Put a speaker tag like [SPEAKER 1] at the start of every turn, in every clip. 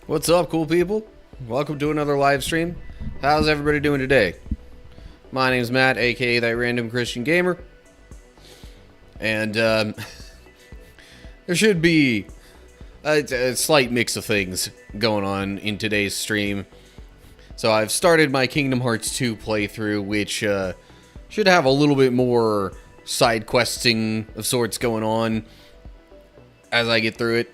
[SPEAKER 1] What's up, cool people? Welcome to another live stream. How's everybody doing today? My name's Matt, aka That Random Christian Gamer. And, there should be a slight mix of things going on in today's stream. So I've started my Kingdom Hearts 2 playthrough, which should have a little bit more side questing of sorts going on as I get through it.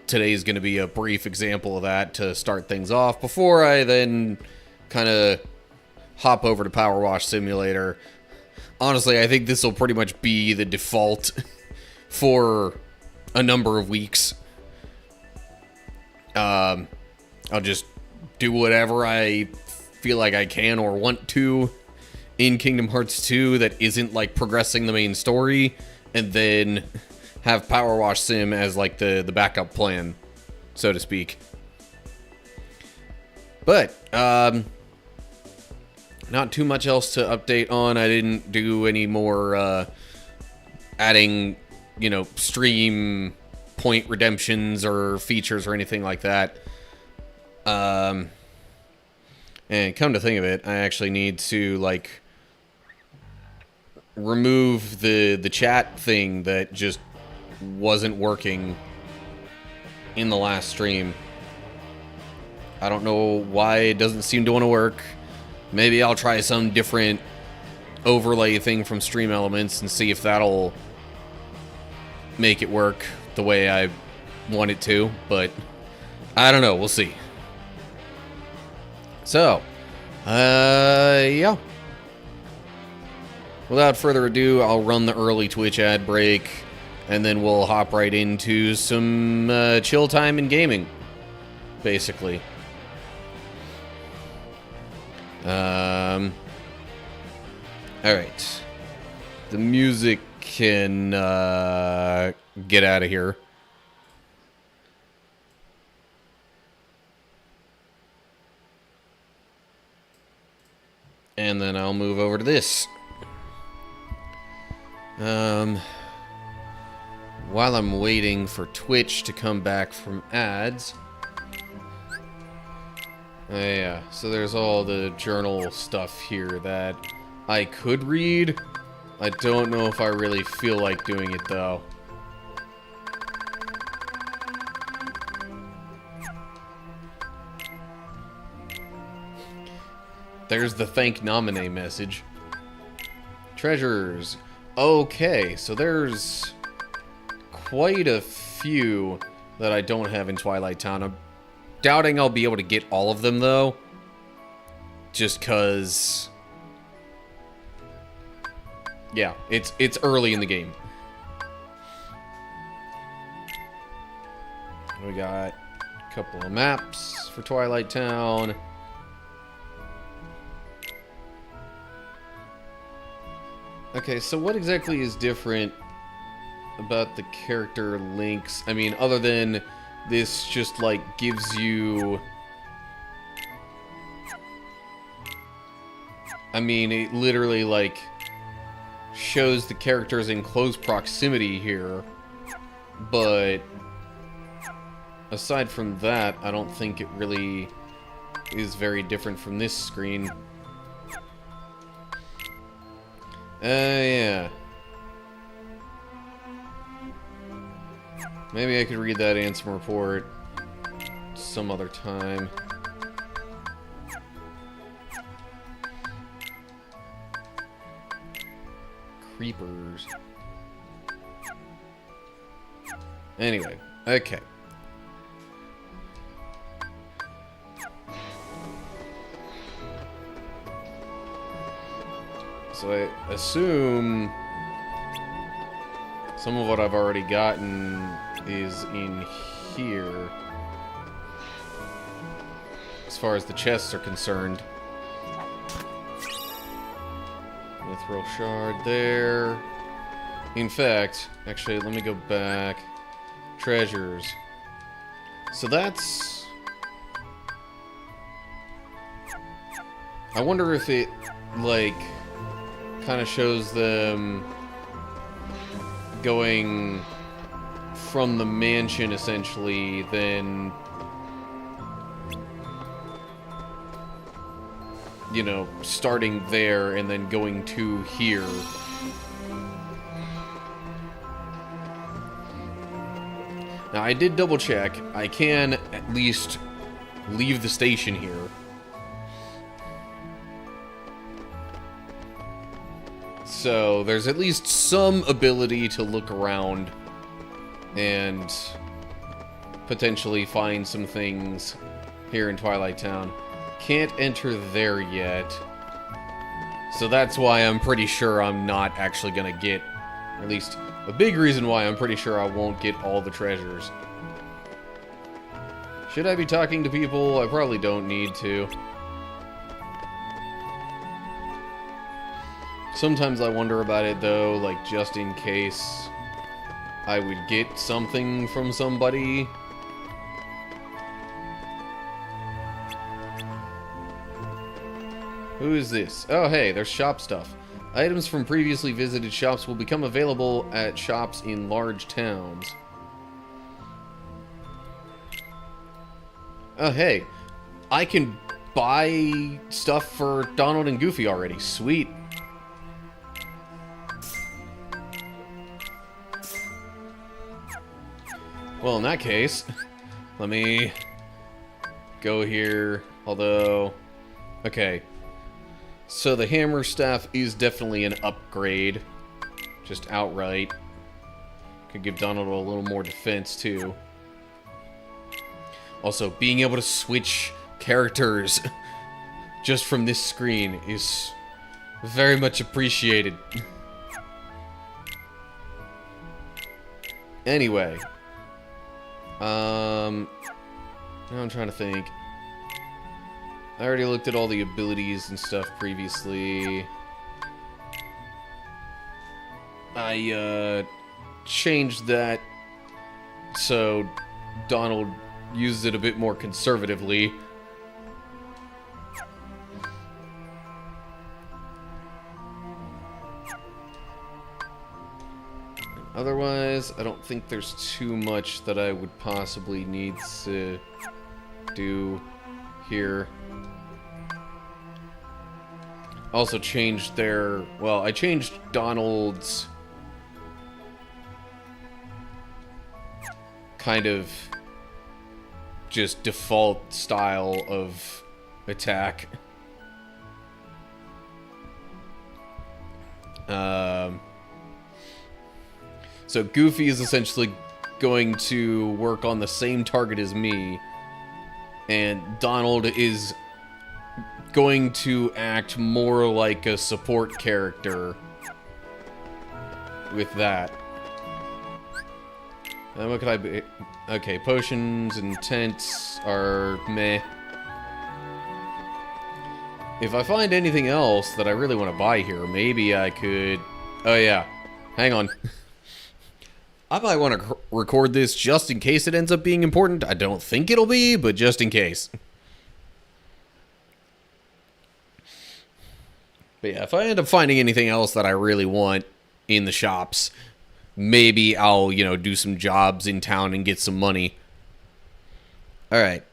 [SPEAKER 1] Today's going to be a brief example of that to start things off before I then kind of hop over to Power Wash Simulator. Honestly, I think this will pretty much be the default for a number of weeks. I'll just do whatever I feel like I can or want to in Kingdom Hearts 2 that isn't like progressing the main story, and then have Power Wash Sim as like the backup plan, so to speak. But not too much else to update on. I didn't do any more adding, stream point redemptions or features or anything like that. And come to think of it, I actually need to remove the chat thing that just wasn't working in the last stream. I don't know why it doesn't seem to want to work. Maybe I'll try some different overlay thing from Stream Elements and see if that'll make it work the way I want it to, but I don't know, we'll see. So, yeah. Without further ado, I'll run the early Twitch ad break, and then we'll hop right into some chill time in gaming, basically. Alright. The music can get out of here. And then I'll move over to this. While I'm waiting for Twitch to come back from ads. Yeah, so there's all the journal stuff here that I could read. I don't know if I really feel like doing it, though. There's the thank nominee message. Treasures. Okay, so there's quite a few that I don't have in Twilight Town. I'm doubting I'll be able to get all of them, though. Just because... yeah, it's early in the game. We got a couple of maps for Twilight Town. Okay, so what exactly is different about the character links? I mean, other than this just, gives you... I mean, it literally, shows the characters in close proximity here. But aside from that, I don't think it really is very different from this screen. Yeah. Maybe I could read that Ansem report some other time. Creepers. Anyway, okay. So I assume some of what I've already gotten is in here, as far as the chests are concerned. Mithril shard there. In fact, actually, let me go back. Treasures. So that's... I wonder if it, kind of shows them going from the mansion, essentially, then you know, starting there and then going to here. Now, I did double check. I can at least leave the station here. So, there's at least some ability to look around and potentially find some things here in Twilight Town. Can't enter there yet. So that's why I'm pretty sure I'm not actually gonna get, or at least a big reason why I'm pretty sure I won't get all the treasures. Should I be talking to people? I probably don't need to. Sometimes I wonder about it though, like just in case I would get something from somebody. Who is this? Oh, hey, there's shop stuff. Items from previously visited shops will become available at shops in large towns. Oh, hey. I can buy stuff for Donald and Goofy already. Sweet. Well, in that case, let me go here. Although, okay. So the hammer staff is definitely an upgrade. Just outright. Could give Donald a little more defense, too. Also, being able to switch characters just from this screen is very much appreciated. Anyway. Now I'm trying to think. I already looked at all the abilities and stuff previously. I, changed that so Donald used it a bit more conservatively. Otherwise, I don't think there's too much that I would possibly need to do here. Also changed their... Well, I changed Donald's kind of just default style of attack. So Goofy is essentially going to work on the same target as me, and Donald is going to act more like a support character with that. What could I be? Okay, potions and tents are meh. If I find anything else that I really want to buy here, maybe I could... Oh yeah, hang on. I might want to record this just in case it ends up being important. I don't think it'll be, but just in case. But yeah, if I end up finding anything else that I really want in the shops, maybe I'll, you know, do some jobs in town and get some money. Alright.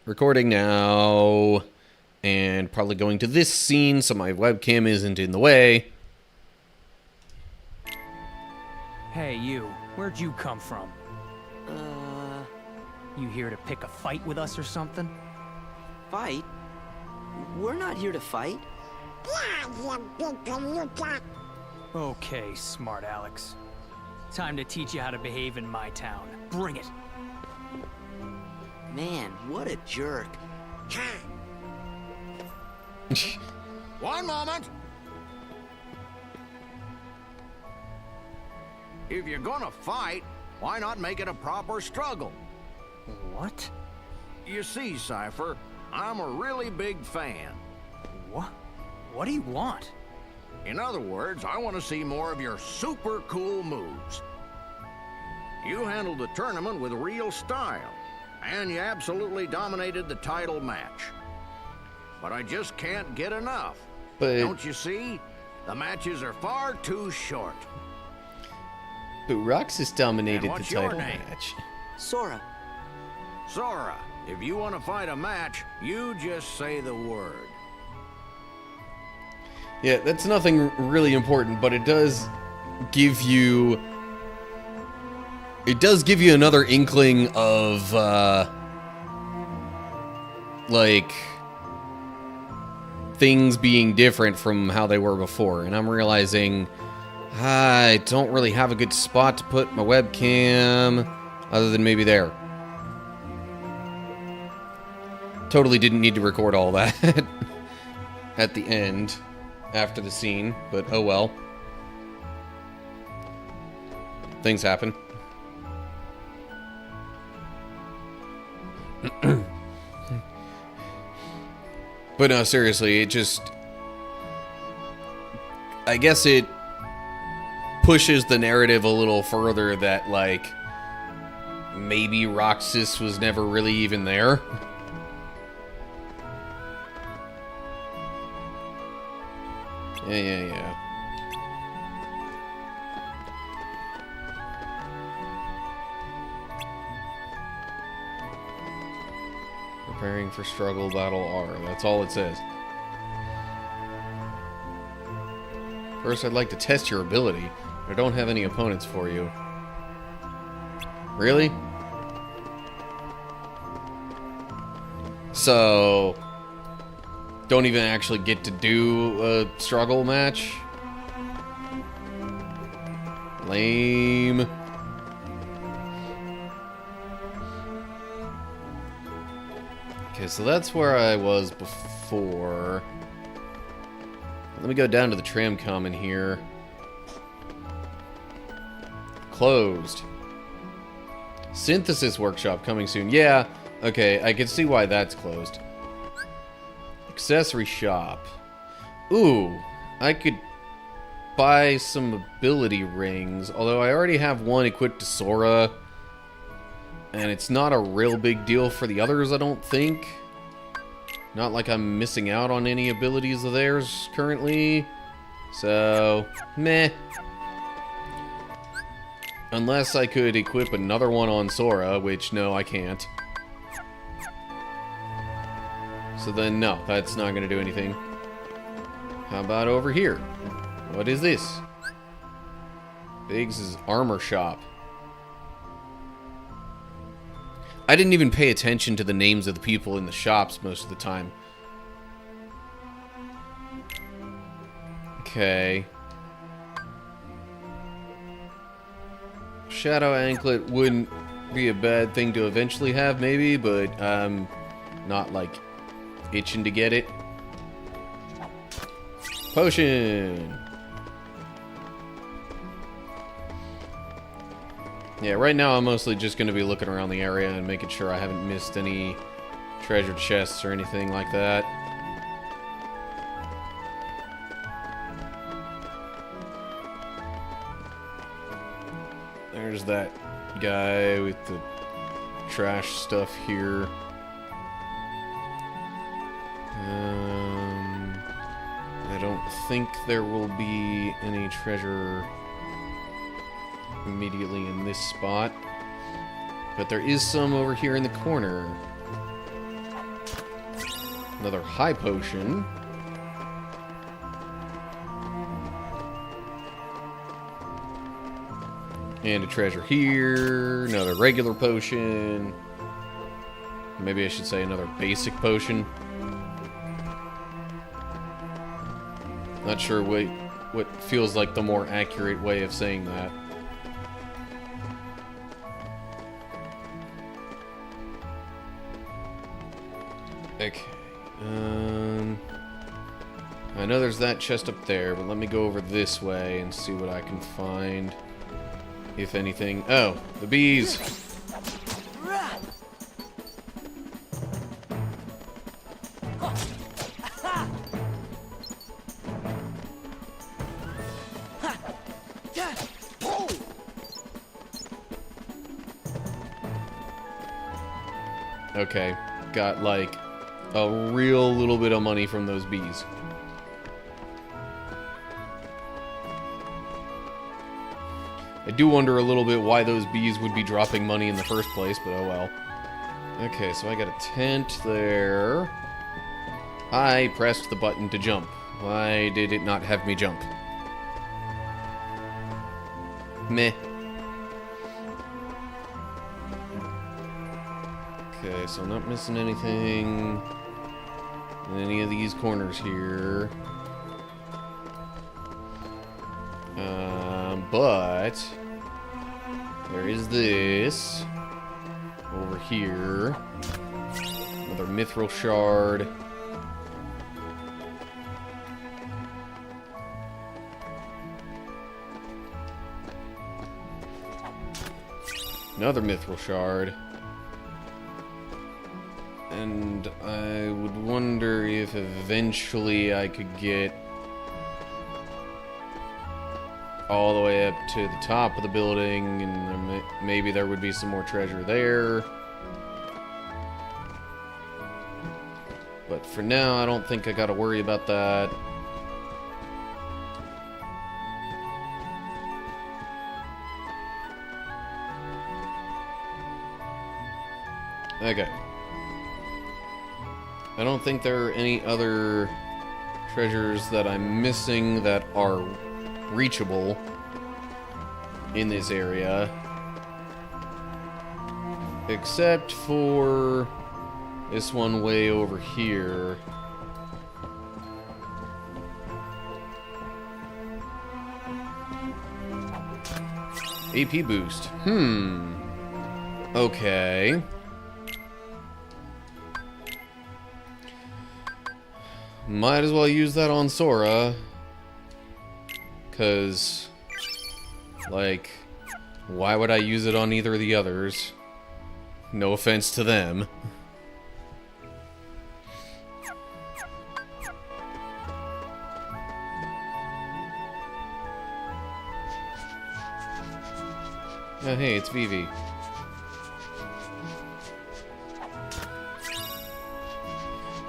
[SPEAKER 1] Recording now. And probably going to this scene so my webcam isn't in the way.
[SPEAKER 2] Hey, you. Where'd you come from? You here to pick a fight with us or something?
[SPEAKER 3] Fight? We're not here to fight.
[SPEAKER 2] Okay, smart Alex. Time to teach you how to behave in my town. Bring it.
[SPEAKER 3] Man, what a jerk.
[SPEAKER 4] One moment. If you're gonna fight, why not make it a proper struggle?
[SPEAKER 2] What?
[SPEAKER 4] You see, Cypher, I'm a really big fan.
[SPEAKER 2] What? What do you want?
[SPEAKER 4] In other words, I want to see more of your super cool moves. You handled the tournament with real style, and you absolutely dominated the title match. But I just can't get enough.
[SPEAKER 1] But...
[SPEAKER 4] Don't you see? The matches are far too short.
[SPEAKER 1] But Roxas dominated the
[SPEAKER 4] what's your
[SPEAKER 1] title
[SPEAKER 4] name?
[SPEAKER 1] match.
[SPEAKER 3] Sora.
[SPEAKER 4] Sora, if you want to fight a match, you just say the word.
[SPEAKER 1] Yeah, that's nothing really important, but it does give you... It does give you another inkling of, like, things being different from how they were before. And I'm realizing I don't really have a good spot to put my webcam, other than maybe there. Totally didn't need to record all that at the end, after the scene, but oh well. Things happen. But no, seriously, it just... I guess it pushes the narrative a little further that, like, maybe Roxas was never really even there. Yeah. Preparing for struggle, battle R. That's all it says. First, I'd like to test your ability. I don't have any opponents for you. Really? So... don't even actually get to do a struggle match? Lame. Okay, so that's where I was before. Let me go down to the tram common here. Closed. Synthesis workshop coming soon. Yeah, okay, I can see why that's closed. Accessory shop. Ooh, I could buy some ability rings, although I already have one equipped to Sora, and it's not a real big deal for the others, I don't think. Not like I'm missing out on any abilities of theirs currently, so meh. Unless I could equip another one on Sora, which no, I can't. So then, no, that's not going to do anything. How about over here? What is this? Biggs' armor shop. I didn't even pay attention to the names of the people in the shops most of the time. Okay. Shadow Anklet wouldn't be a bad thing to eventually have, maybe, but I'm not, like, itching to get it. Potion! Yeah, right now I'm mostly just going to be looking around the area and making sure I haven't missed any treasure chests or anything like that. There's that guy with the trash stuff here. I don't think there will be any treasure immediately in this spot, but there is some over here in the corner. Another high potion. And a treasure here. Another regular potion. Maybe I should say another basic potion. Not sure what feels like the more accurate way of saying that. Okay. I know there's that chest up there, but let me go over this way and see what I can find. If anything. Oh, the bees! Okay, got like a real little bit of money from those bees. I do wonder a little bit why those bees would be dropping money in the first place, but oh well. Okay, so I got a tent there. I pressed the button to jump. Why did it not have me jump? Meh. Okay, so I'm not missing anything in any of these corners here. But there is this over here. Another mithril shard. Another mithril shard. And I would wonder if eventually I could get all the way up to the top of the building, and maybe there would be some more treasure there. But for now, I don't think I gotta worry about that. Okay. I don't think there are any other treasures that I'm missing that are reachable in this area. Except for this one way over here. AP boost. Okay. Might as well use that on Sora. Because, like, why would I use it on either of the others? No offense to them. Oh, hey, it's Vivi.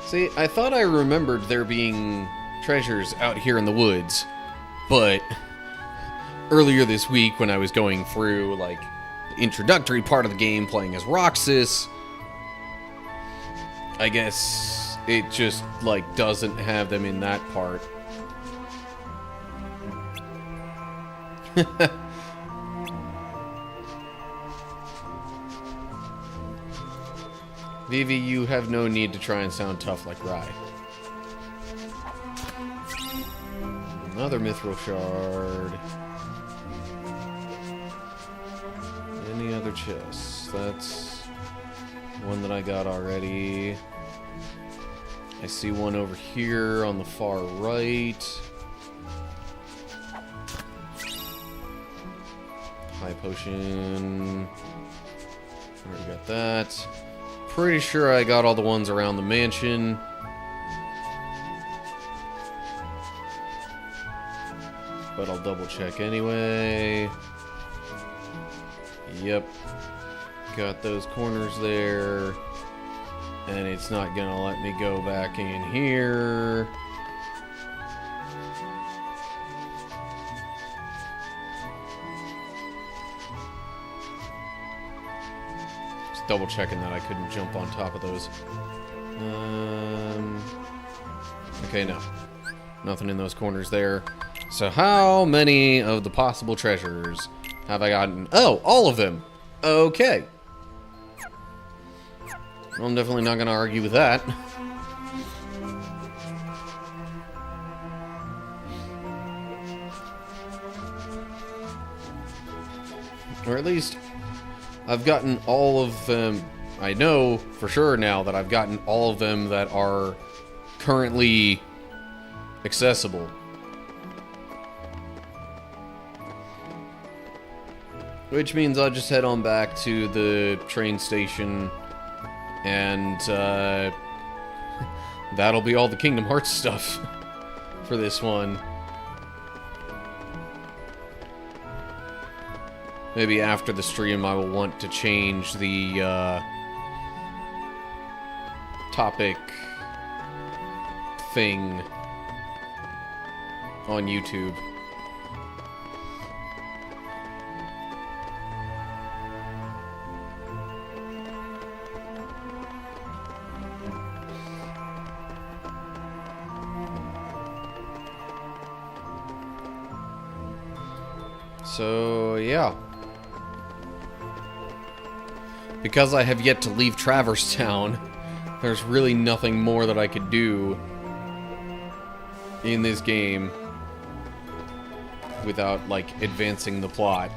[SPEAKER 1] See, I thought I remembered there being treasures out here in the woods, but earlier this week when I was going through, like, the introductory part of the game playing as Roxas, I guess it just, like, doesn't have them in that part. Vivi, you have no need to try and sound tough like Rai. Another mithril shard. Any other chests? That's one that I got already. I see one over here on the far right. High potion. Already got that. Pretty sure I got all the ones around the mansion. But I'll double check anyway. Yep. Got those corners there. And it's not gonna let me go back in here. Just double checking that I couldn't jump on top of those. Okay, no. Nothing in those corners there. So how many of the possible treasures have I gotten? Oh, all of them. Okay. Well, I'm definitely not going to argue with that. Or at least, I've gotten all of them. I know for sure now that I've gotten all of them that are currently accessible. Which means I'll just head on back to the train station, and that'll be all the Kingdom Hearts stuff for this one. Maybe after the stream I will want to change the topic thing on YouTube. So, yeah. Because I have yet to leave Traverse Town, there's really nothing more that I could do in this game without, like, advancing the plot.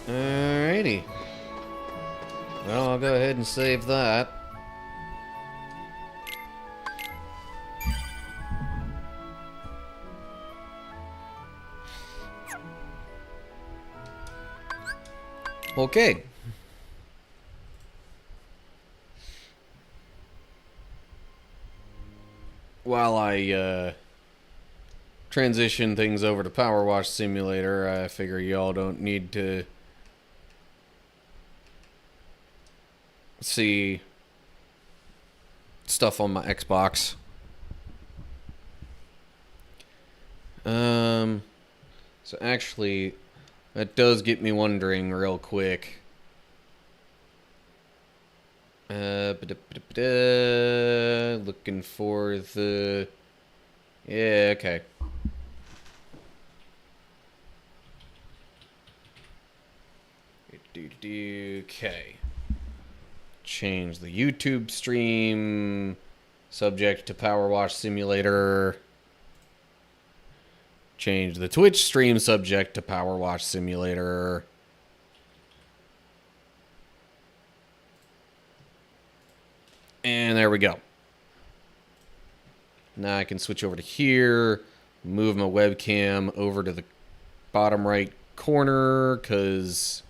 [SPEAKER 1] Alrighty. Well, I'll go ahead and save that. Okay. While I transition things over to Power Wash Simulator, I figure y'all don't need to see stuff on my Xbox. So actually, that does get me wondering real quick. Looking for the... Yeah, okay. Okay. Change the YouTube stream subject to Power Wash Simulator. Change the Twitch stream subject to Power Wash Simulator. And there we go. Now I can switch over to here, move my webcam over to the bottom right corner, because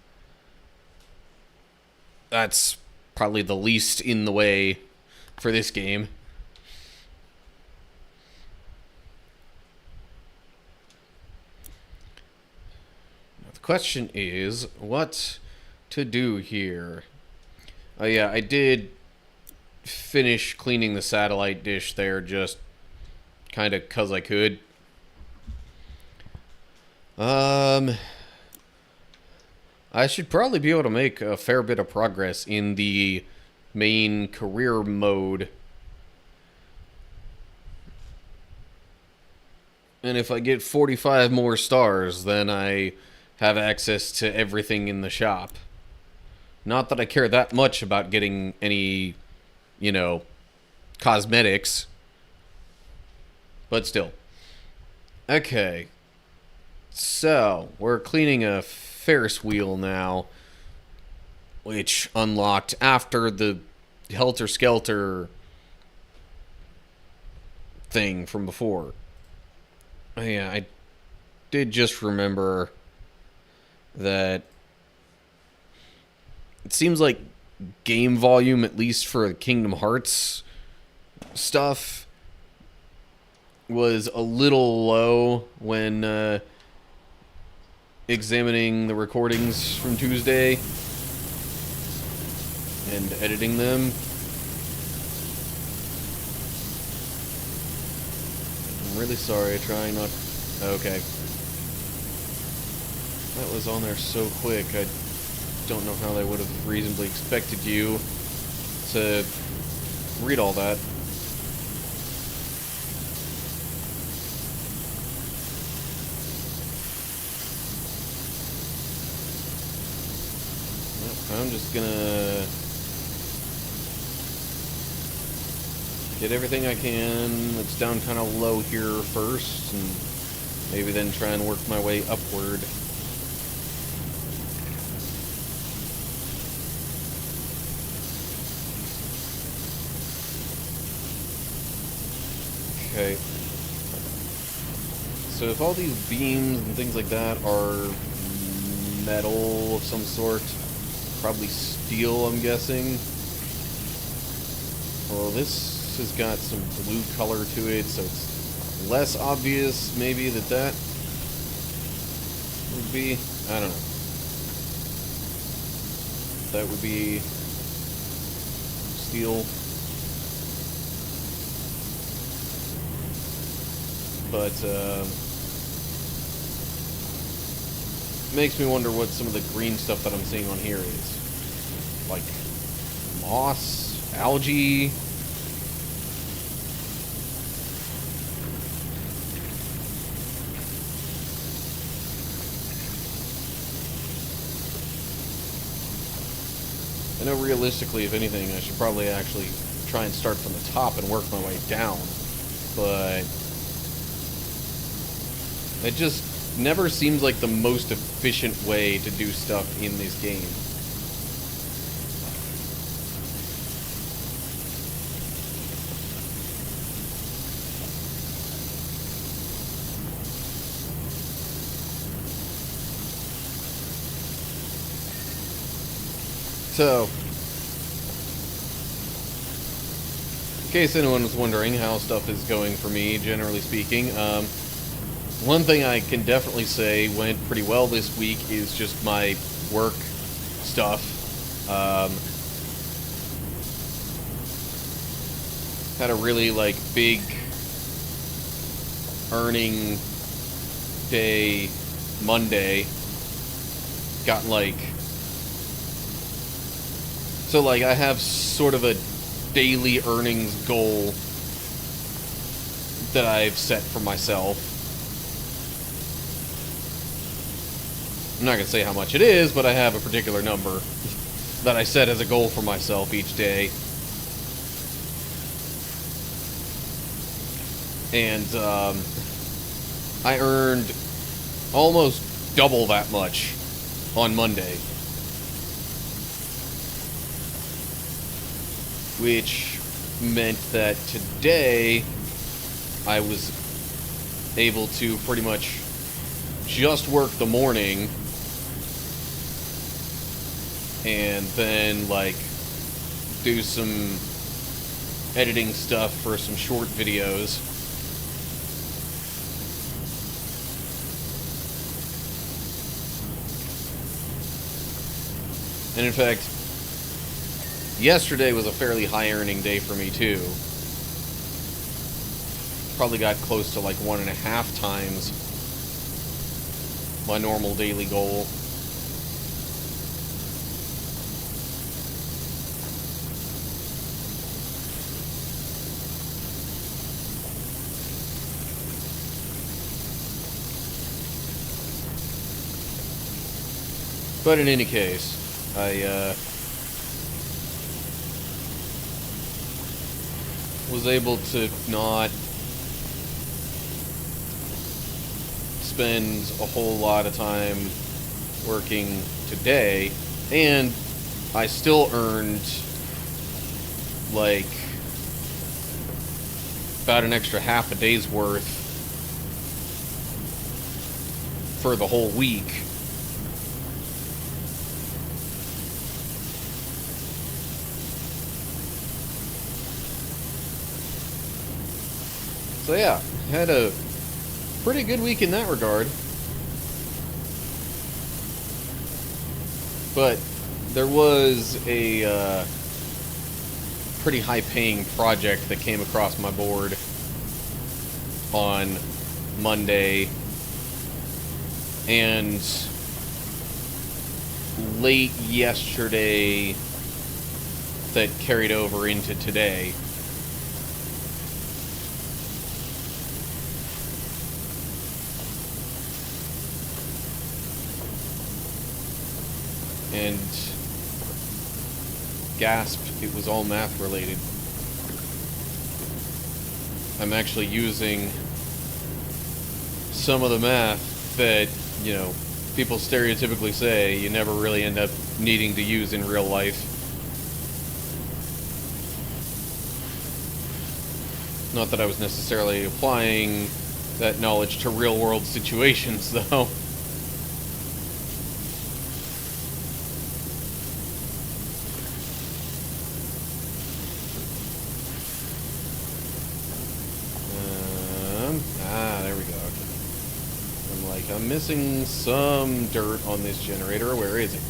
[SPEAKER 1] that's probably the least in the way for this game. Now the question is, what to do here? Oh yeah, I did finish cleaning the satellite dish there, just kind of 'cause I could. I should probably be able to make a fair bit of progress in the main career mode. And if I get 45 more stars, then I have access to everything in the shop. Not that I care that much about getting any, you know, cosmetics. But still. Okay. So, we're cleaning a Ferris wheel now, which unlocked after the Helter Skelter thing from before. Oh, yeah, I did just remember that it seems like game volume, at least for Kingdom Hearts stuff, was a little low when examining the recordings from Tuesday and editing them. I'm really sorry, trying not... Okay. That was on there so quick, I don't know how they would have reasonably expected you to read all that. I'm just gonna get everything I can that's down kind of low here first, and maybe then try and work my way upward. Okay. So if all these beams and things like that are metal of some sort, probably steel, I'm guessing. Well, this has got some blue color to it, so it's less obvious maybe that would be, I don't know. That would be steel. But, makes me wonder what some of the green stuff that I'm seeing on here is. like moss, algae. I know realistically, if anything, I should probably actually try and start from the top and work my way down, but it just never seems like the most efficient way to do stuff in this game. So, in case anyone was wondering how stuff is going for me, generally speaking, one thing I can definitely say went pretty well this week is just my work stuff. Had a really, like, big earning day Monday. Got, like... So, like, I have sort of a daily earnings goal that I've set for myself. I'm not going to say how much it is, but I have a particular number that I set as a goal for myself each day. And I earned almost double that much on Monday. Which meant that today I was able to pretty much just work the morning and then, like, do some editing stuff for some short videos. And in fact, yesterday was a fairly high earning day for me too. Probably got close to like 1.5 times my normal daily goal. But in any case, I was able to not spend a whole lot of time working today, and I still earned like about an extra half a day's worth for the whole week. So yeah, had a pretty good week in that regard. But there was a pretty high-paying project that came across my board on Monday, and late yesterday that carried over into today. And gasp, it was all math related. I'm actually using some of the math that, you know, people stereotypically say you never really end up needing to use in real life. Not that I was necessarily applying that knowledge to real world situations, though. There we go. I'm like, I'm missing some dirt on this generator. Where is it?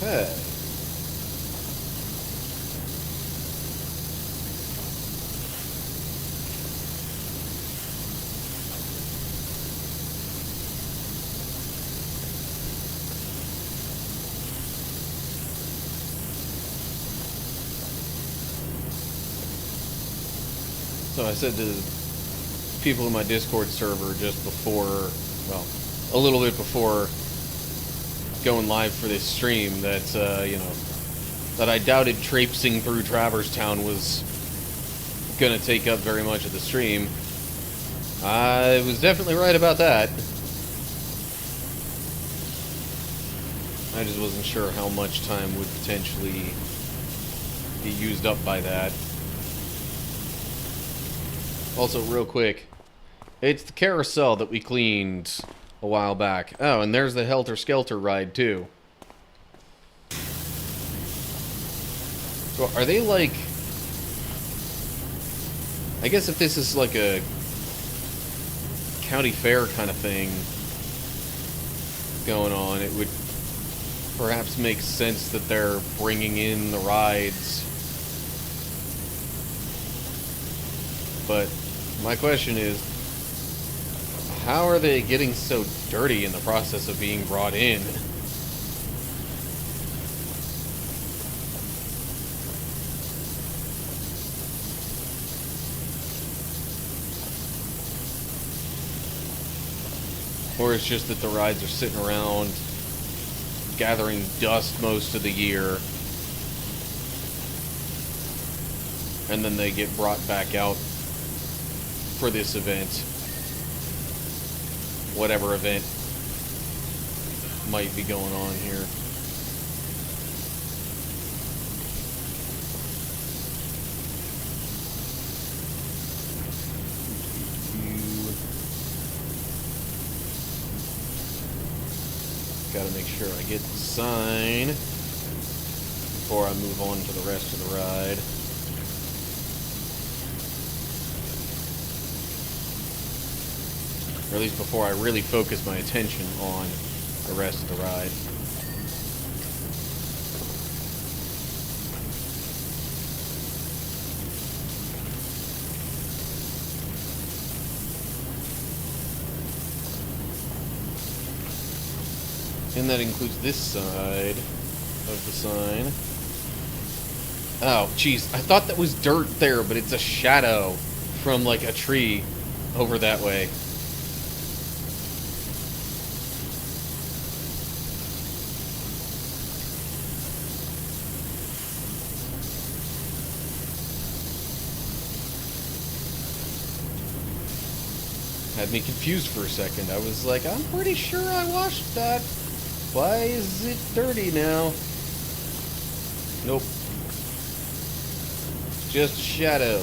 [SPEAKER 1] Okay. So I said to people in my Discord server just before, well, a little bit before going live for this stream that, you know, that I doubted traipsing through Traverse Town was gonna take up very much of the stream. I was definitely right about that. I just wasn't sure how much time would potentially be used up by that. Also, real quick, it's the carousel that we cleaned a while back. Oh, and there's the Helter Skelter ride, too. So, are they like... I guess if this is like a county fair kind of thing going on, it would perhaps make sense that they're bringing in the rides. But my question is, how are they getting so dirty in the process of being brought in? Or it's just that the rides are sitting around gathering dust most of the year, and then they get brought back out for this event. Whatever event might be going on here. Gotta make sure I get the sign before I move on to the rest of the ride. Or at least before I really focus my attention on the rest of the ride. And that includes this side of the sign. Oh, jeez. I thought that was dirt there, but it's a shadow from, like, a tree over that way. Had me confused for a second. I was like, I'm pretty sure I washed that. Why is it dirty now? Nope. Just a shadow.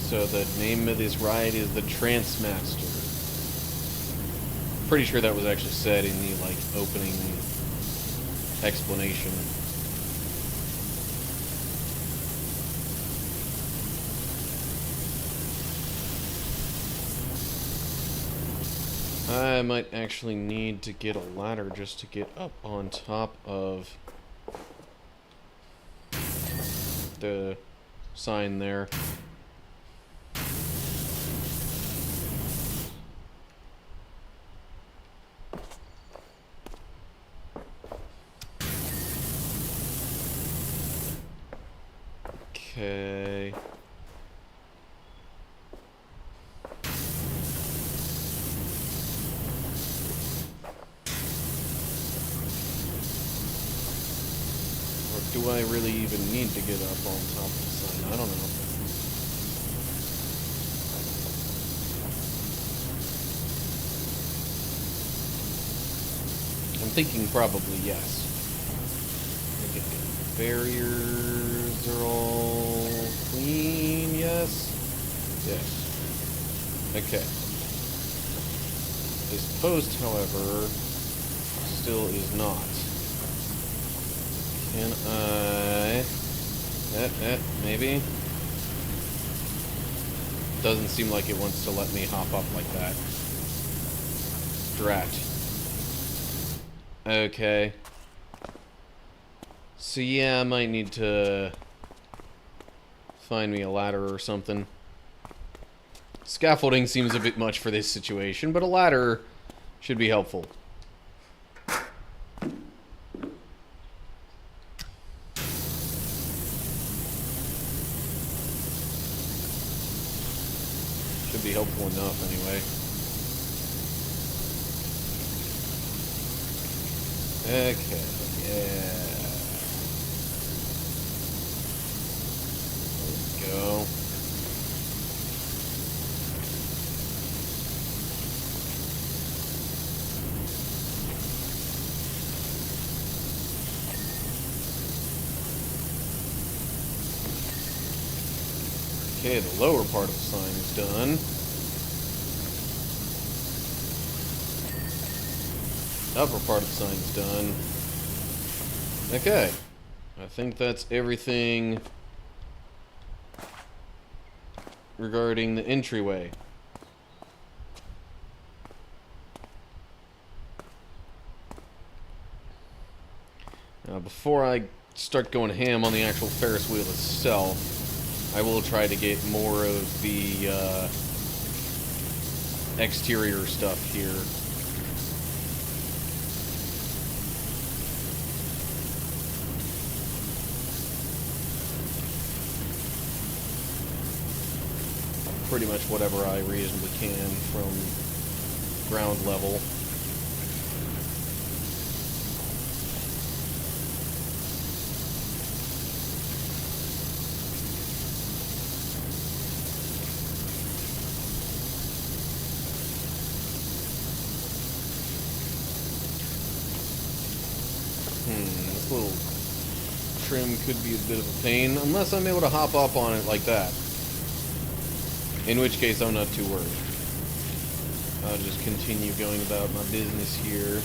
[SPEAKER 1] So the name of this ride is the Trance Master. Pretty sure that was actually said in the, like, opening explanation. I might actually need to get a ladder just to get up on top of the sign there. Okay. Or do I really even need to get up on top of the sign? I don't know. I'm thinking probably yes. Okay. Barriers are all clean, yes? Yes. Okay. This post, however, still is not. Can I... maybe? Doesn't seem like it wants to let me hop up like that. Drat. Okay. So yeah, I might need to find me a ladder or something. Scaffolding seems a bit much for this situation, but a ladder should be helpful. Should be helpful enough, anyway. Okay, yeah. There we go. Okay, the lower part of the sign is done. Upper part of the sign is done. Okay. I think that's everything regarding the entryway. Now, before I start going ham on the actual Ferris wheel itself, I will try to get more of the exterior stuff here. Pretty much whatever I reasonably can from ground level. This little trim could be a bit of a pain, unless I'm able to hop up on it like that. In which case, I'm not too worried. I'll just continue going about my business here.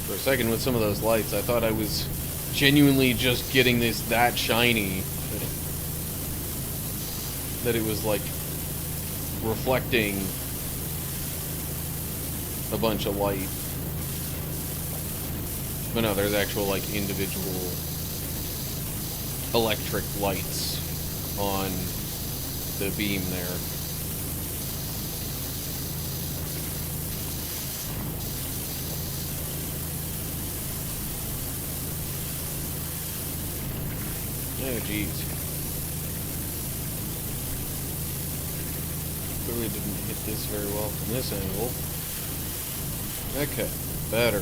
[SPEAKER 1] For a second, with some of those lights, I thought I was genuinely just getting this that shiny that it was like reflecting a bunch of light. But no, there's actual like individual electric lights on the beam there. Oh, jeez. Clearly didn't hit this very well from this angle. Okay, better.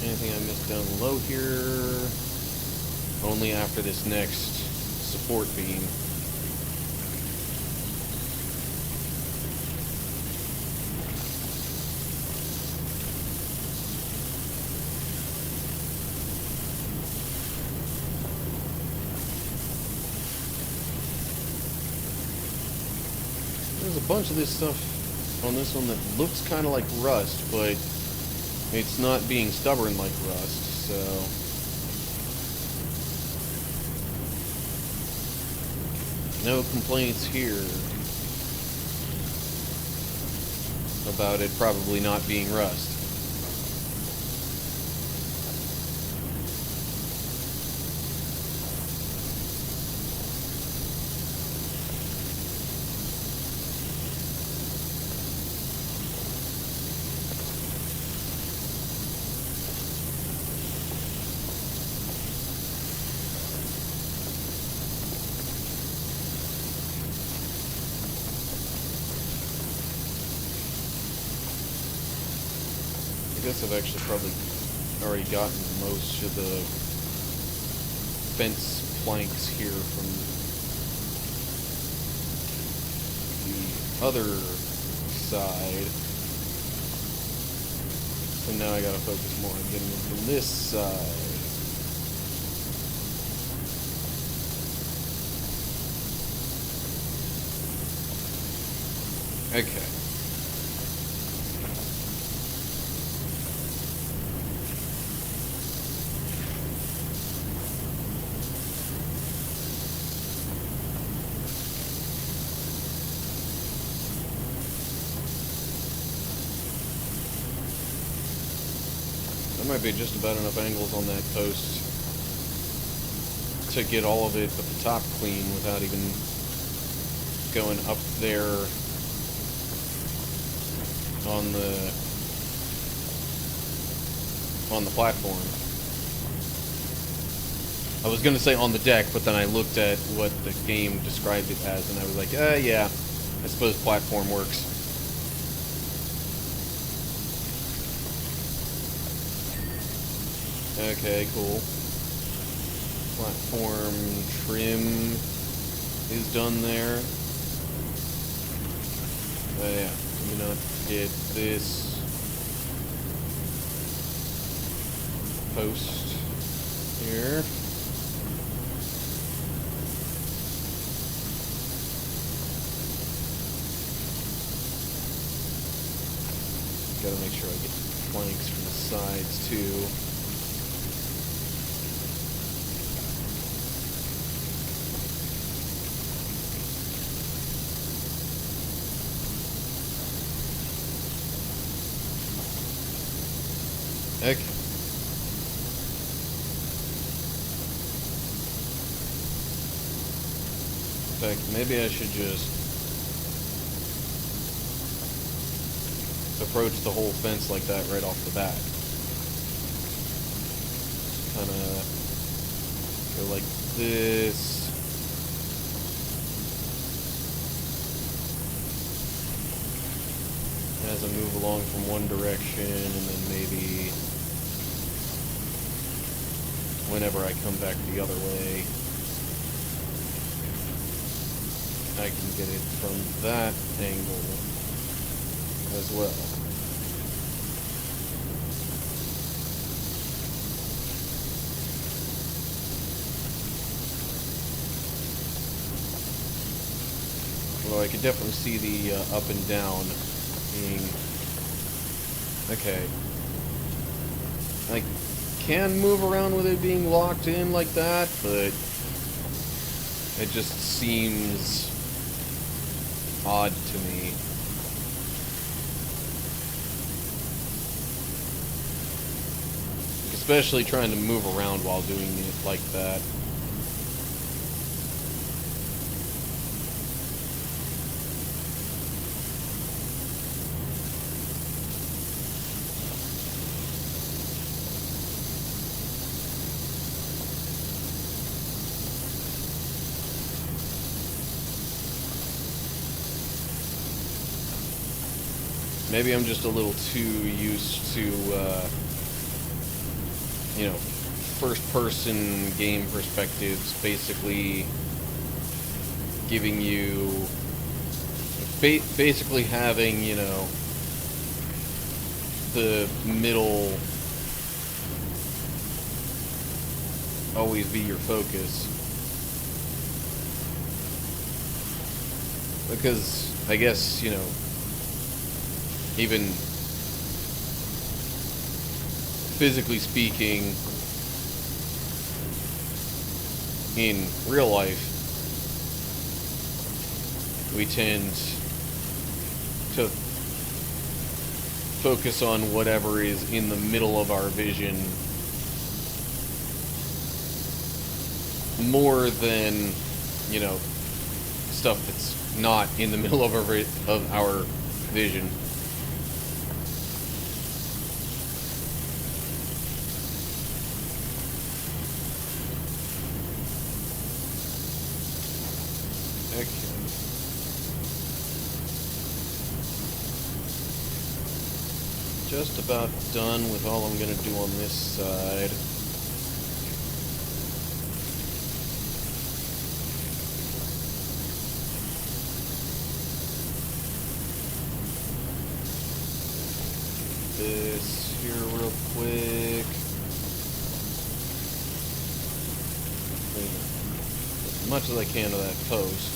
[SPEAKER 1] Anything I missed down low here? Only after this next support beam. There's a bunch of this stuff on this one that looks kind of like rust, but it's not being stubborn like rust, so no complaints here about it probably not being rust. I guess I've actually probably already gotten most of the fence planks here from the other side. So now I gotta focus more on getting them from this side. Okay. There might be just about enough angles on that post to get all of it at the top clean without even going up there on the platform. I was gonna say on the deck, but then I looked at what the game described it as, and I was like, yeah, I suppose platform works. Okay, cool. Platform trim is done there. Yeah, let me not forget this post here. Gotta make sure I get the planks from the sides too. Okay. In fact, maybe I should just approach the whole fence like that right off the bat. Kind of go like this. As I move along from one direction, and then maybe whenever I come back the other way, I can get it from that angle as well. Although I could definitely see the up and down being... Okay. I can move around with it being locked in like that, but it just seems odd to me. Especially trying to move around while doing it like that. Maybe I'm just a little too used to, you know, first-person game perspectives basically giving you, basically having, you know, the middle always be your focus. Because, I guess, you know, even physically speaking, in real life, we tend to focus on whatever is in the middle of our vision more than, you know, stuff that's not in the middle of our vision. Just about done with all I'm going to do on this side. This here real quick. As much as I can to that post.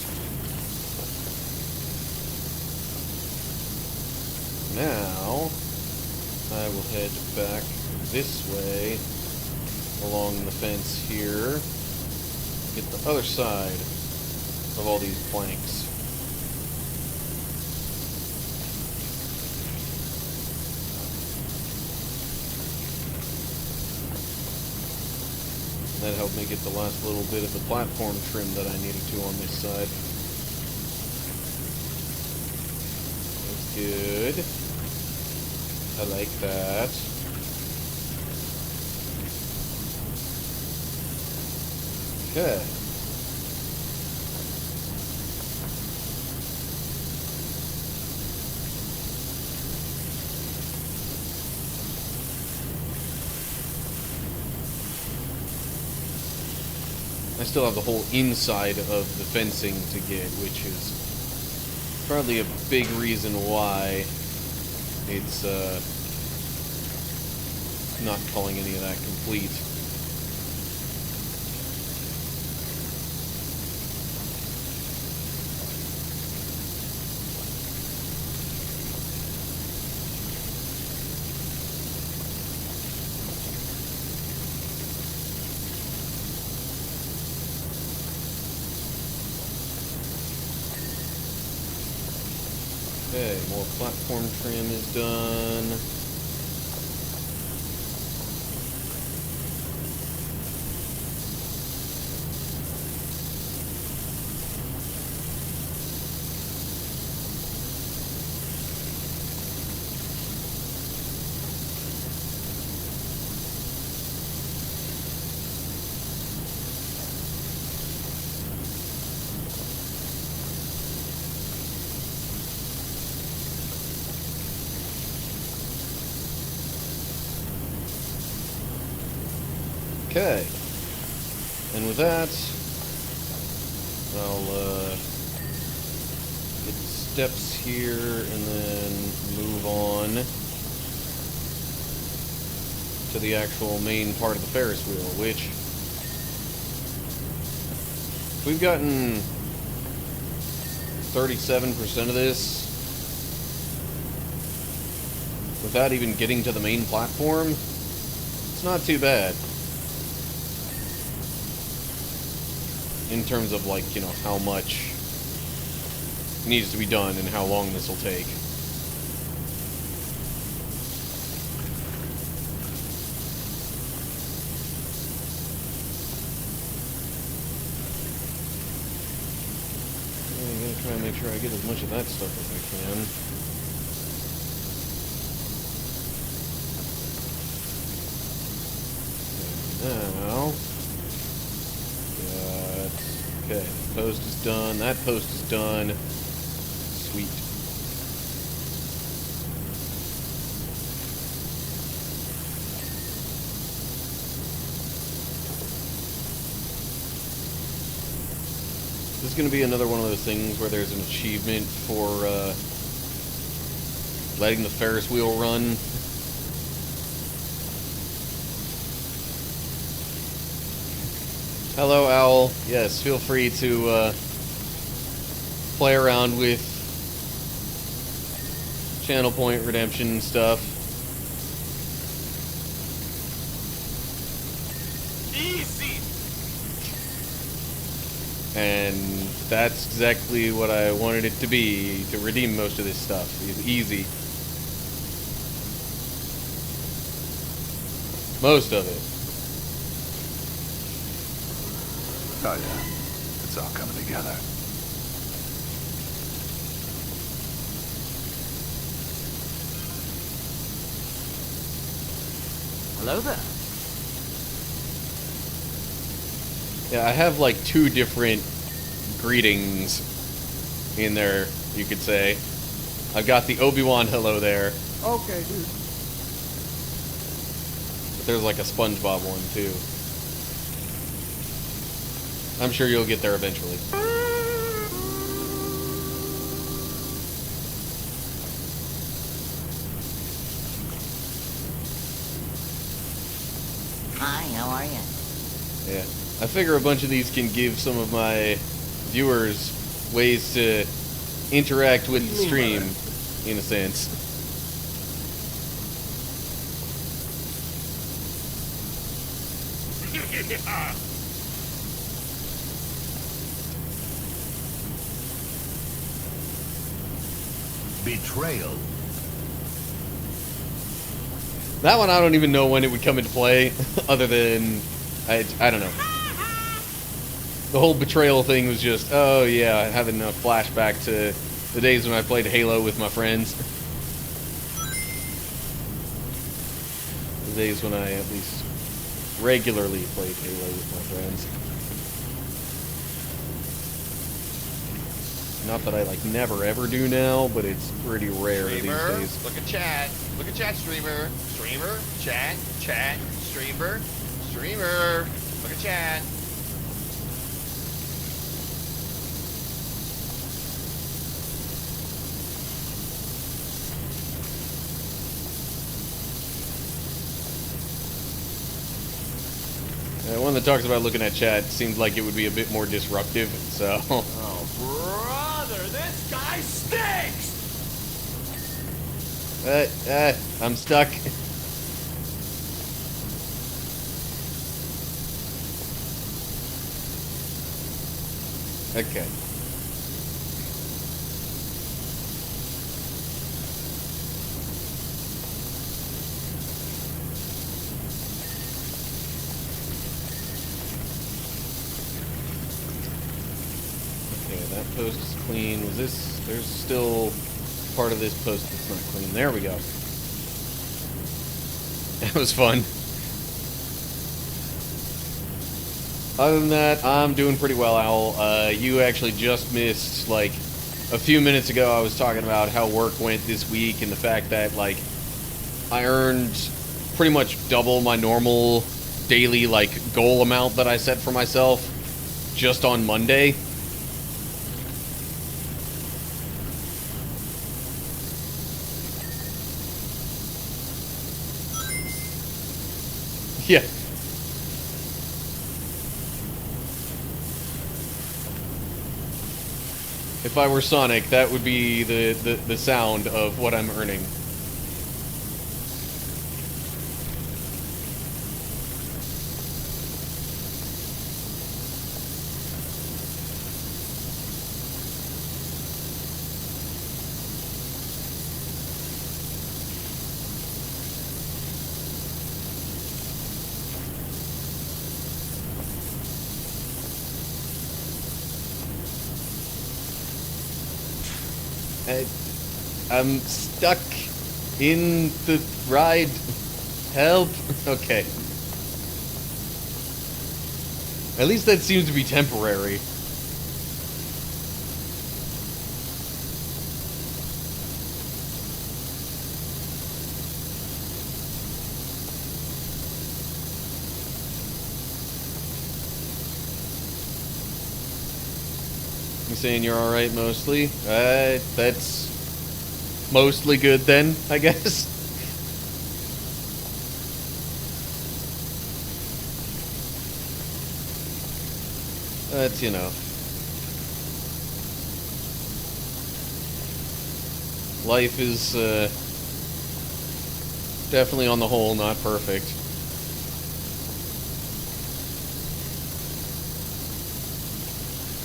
[SPEAKER 1] Now I will head back this way along the fence here, get the other side of all these planks. That helped me get the last little bit of the platform trim that I needed to on this side. That's good. I like that. Okay. I still have the whole inside of the fencing to get, which is probably a big reason why it's not calling any of that complete. Okay, more platform trim is done. Okay, and with that, I'll get steps here and then move on to the actual main part of the Ferris wheel, which we've gotten 37% of this without even getting to the main platform. It's not too bad. In terms of, like, you know, how much needs to be done and how long this will take. I'm gonna try and make sure I get as much of that stuff as I can. And now... okay, post is done. That post is done. Sweet. This is going to be another one of those things where there's an achievement for letting the Ferris wheel run. Hello, Owl. Yes, feel free to play around with channel point redemption stuff.
[SPEAKER 2] Easy.
[SPEAKER 1] And that's exactly what I wanted it to be, to redeem most of this stuff. It's easy. Most of it.
[SPEAKER 5] Oh yeah, it's all coming together.
[SPEAKER 3] Hello there.
[SPEAKER 1] Yeah, I have like two different greetings in there, you could say. I've got the Obi-Wan hello there.
[SPEAKER 6] Okay, dude.
[SPEAKER 1] But there's like a SpongeBob one too. I'm sure you'll get there eventually.
[SPEAKER 7] Hi, how are you?
[SPEAKER 1] Yeah. I figure a bunch of these can give some of my viewers ways to interact with the stream, in a sense.
[SPEAKER 5] Betrayal.
[SPEAKER 1] That one I don't even know when it would come into play, other than I don't know. The whole betrayal thing was just, oh yeah, having a flashback to the days when I played Halo with my friends. The days when I at least regularly played Halo with my friends. Not that I like never ever do now, but it's pretty rare
[SPEAKER 6] Streamer,
[SPEAKER 1] these days.
[SPEAKER 6] look at chat. Look at chat, streamer. Streamer, chat, streamer, streamer. Look at chat.
[SPEAKER 1] One that talks about looking at chat seemed like it would be a bit more disruptive, so...
[SPEAKER 6] Oh, brother, this guy stinks!
[SPEAKER 1] I'm stuck. Okay. That post is clean. Was this... There's still part of this post that's not clean. There we go. That was fun. Other than that, I'm doing pretty well, Owl. You actually just missed, like, a few minutes ago I was talking about how work went this week and the fact that, like, I earned pretty much double my normal daily, like, goal amount that I set for myself just on Monday. Yeah. If I were Sonic, that would be the sound of what I'm earning. I'm stuck in the ride. Help. Okay. At least that seems to be temporary. You saying you're alright mostly? That's mostly good then, I guess. That's, you know. Life is definitely on the whole not perfect.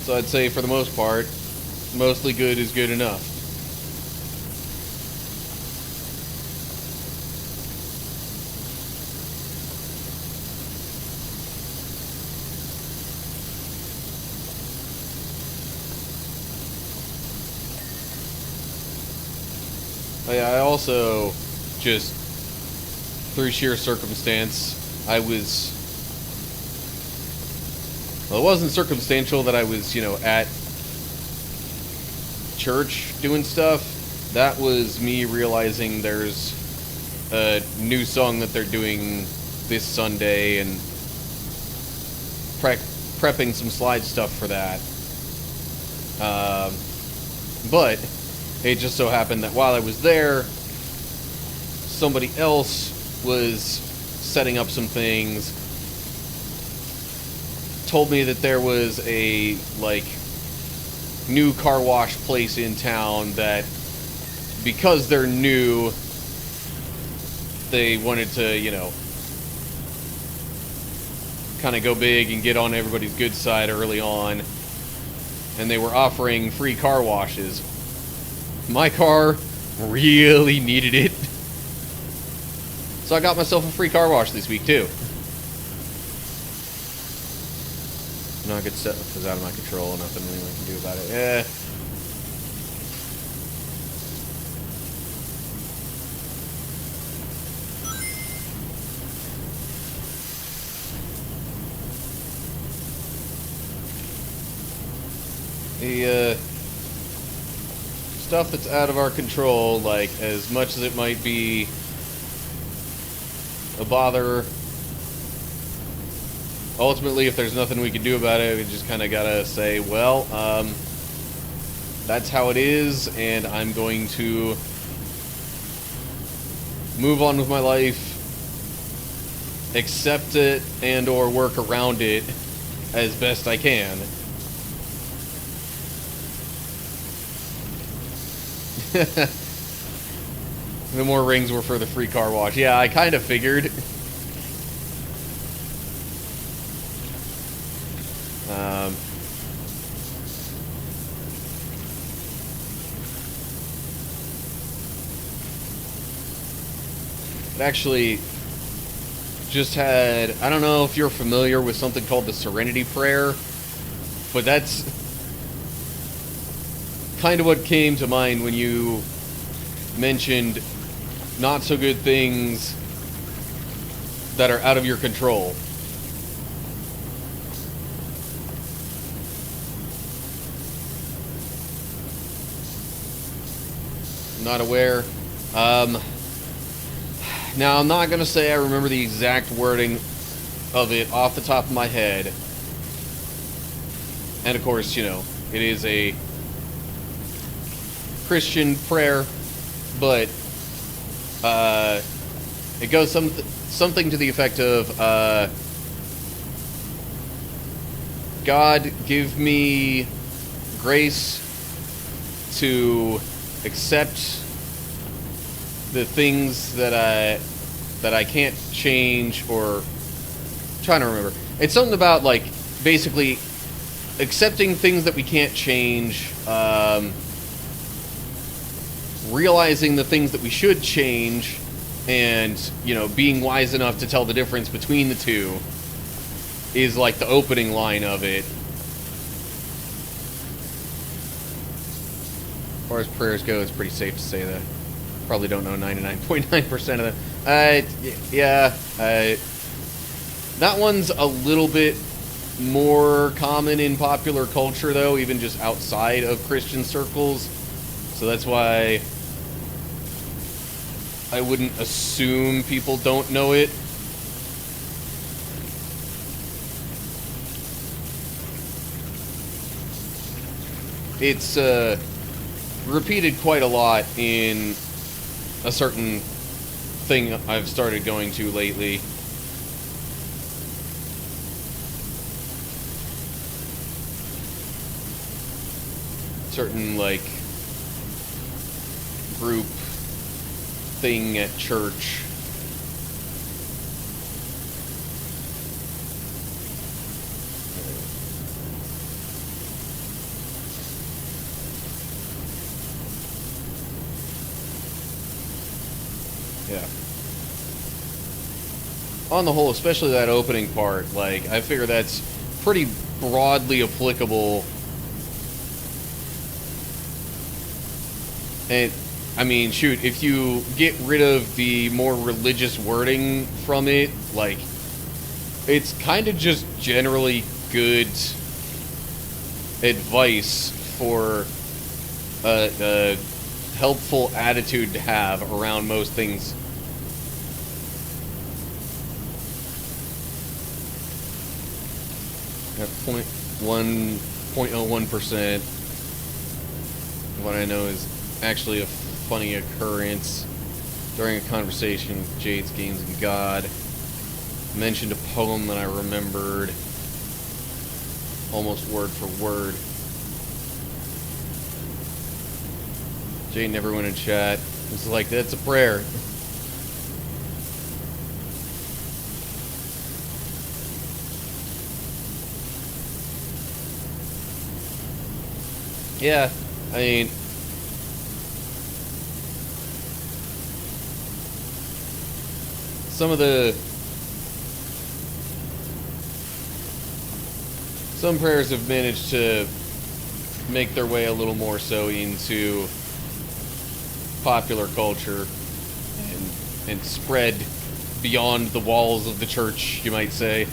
[SPEAKER 1] So I'd say for the most part, mostly good is good enough. I also, just through sheer circumstance, I was... Well, it wasn't circumstantial that I was, you know, at church doing stuff. That was me realizing there's a new song that they're doing this Sunday and prepping some slide stuff for that. But it just so happened that while I was there, somebody else was setting up some things, told me that there was a, like, new car wash place in town that, because they're new, they wanted to, you know, kind of go big and get on everybody's good side early on, and they were offering free car washes. My car really needed it. So I got myself a free car wash this week, too. Not good stuff is out of my control. Nothing anyone can do about it. Eh. The stuff that's out of our control, like, as much as it might be a bother, ultimately, if there's nothing we can do about it, we just kind of gotta say, well, that's how it is, and I'm going to move on with my life, accept it, and or work around it as best I can. The more rings were for the free car wash. Yeah, I kind of figured. It actually just had, I don't know if you're familiar with something called the Serenity Prayer, but that's kind of what came to mind when you mentioned not so good things that are out of your control. Not aware. Now, I'm not going to say I remember the exact wording of it off the top of my head. And of course, you know, it is a Christian prayer, but it goes something to the effect of, God, give me grace to accept the things that I can't change, or I'm trying to remember. It's something about, like, basically accepting things that we can't change, realizing the things that we should change, and, you know, being wise enough to tell the difference between the two is like the opening line of it. As far as prayers go, it's pretty safe to say that. Probably don't know 99.9% of them. Yeah, that one's a little bit more common in popular culture, though, even just outside of Christian circles. So that's why I wouldn't assume people don't know it. It's repeated quite a lot in a certain thing I've started going to lately. Certain, like, group thing at church. Yeah. On the whole, especially that opening part, like, I figure that's pretty broadly applicable. And, I mean, shoot, if you get rid of the more religious wording from it, like, it's kind of just generally good advice for a helpful attitude to have around most things. At 0.01%, what I know is actually a funny occurrence during a conversation with Jade's Games and God. Mentioned a poem that I remembered almost word for word. Jade and everyone in chat was like, that's a prayer. Yeah, I mean, some some prayers have managed to make their way a little more so into popular culture and spread beyond the walls of the church, you might say.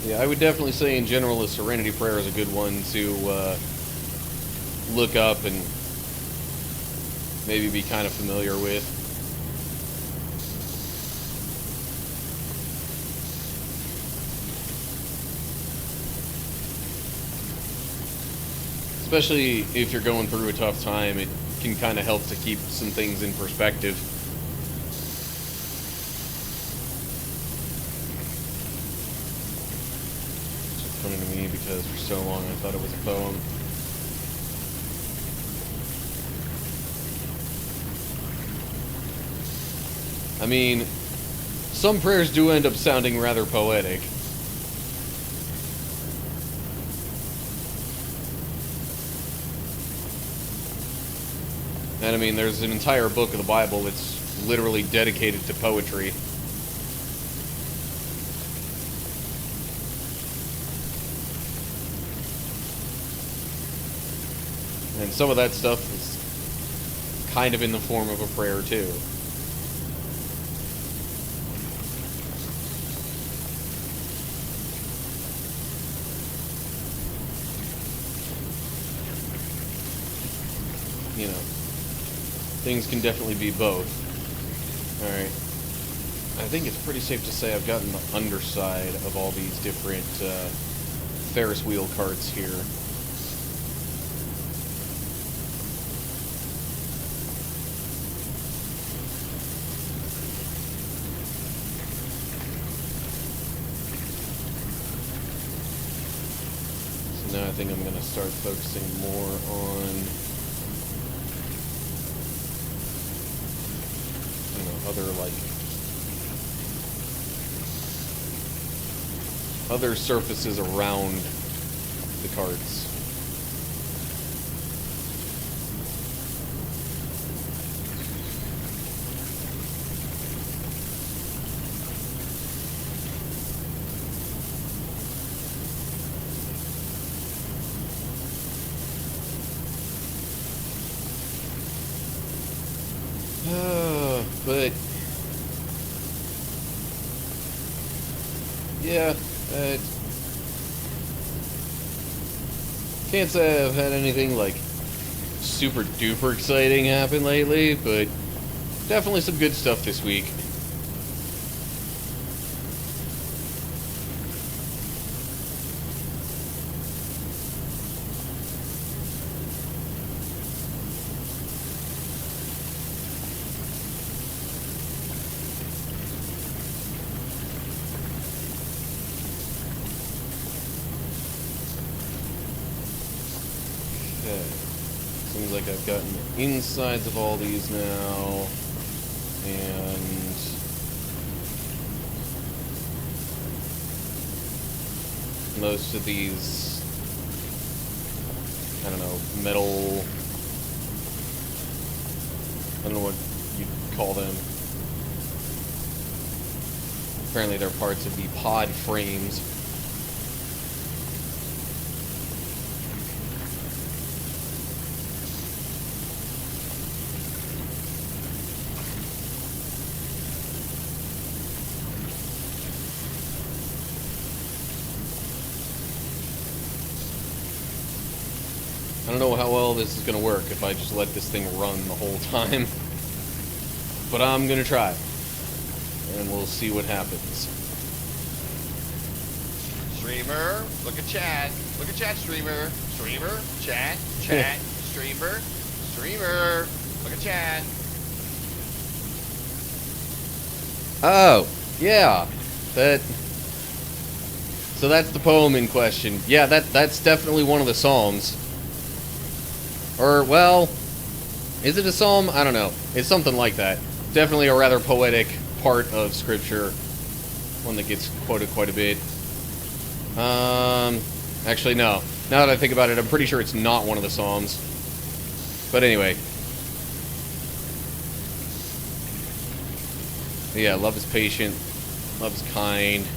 [SPEAKER 1] Yeah, I would definitely say in general the Serenity Prayer is a good one to look up and maybe be kind of familiar with. Especially if you're going through a tough time, it can kind of help to keep some things in perspective. Funny to me because for so long I thought it was a poem. I mean, some prayers do end up sounding rather poetic. And I mean, there's an entire book of the Bible that's literally dedicated to poetry. And some of that stuff is kind of in the form of a prayer, too. You know, things can definitely be both. Alright. I think it's pretty safe to say I've gotten the underside of all these different Ferris wheel carts here. Now I think I'm going to start focusing more on, you know, other surfaces around the carts. But yeah, can't say I've had anything like super duper exciting happen lately, but definitely some good stuff this week. Seems like I've gotten the insides of all these now, and most of these, I don't know, metal, I don't know what you'd call them. Apparently they're parts of the pod frames. I don't know how well this is going to work if I just let this thing run the whole time. But I'm going to try. And we'll see what happens.
[SPEAKER 6] Streamer, look at chat. Look at chat, streamer. Streamer, chat, chat, streamer, streamer. Look at chat.
[SPEAKER 1] Oh, yeah. So that's the poem in question. Yeah, that's definitely one of the psalms. Or, well, is it a psalm? I don't know. It's something like that. definitely a rather poetic part of Scripture. One that gets quoted quite a bit. Actually, no. Now that I think about it, I'm pretty sure it's not one of the Psalms. But anyway. Yeah, love is patient. Love is kind.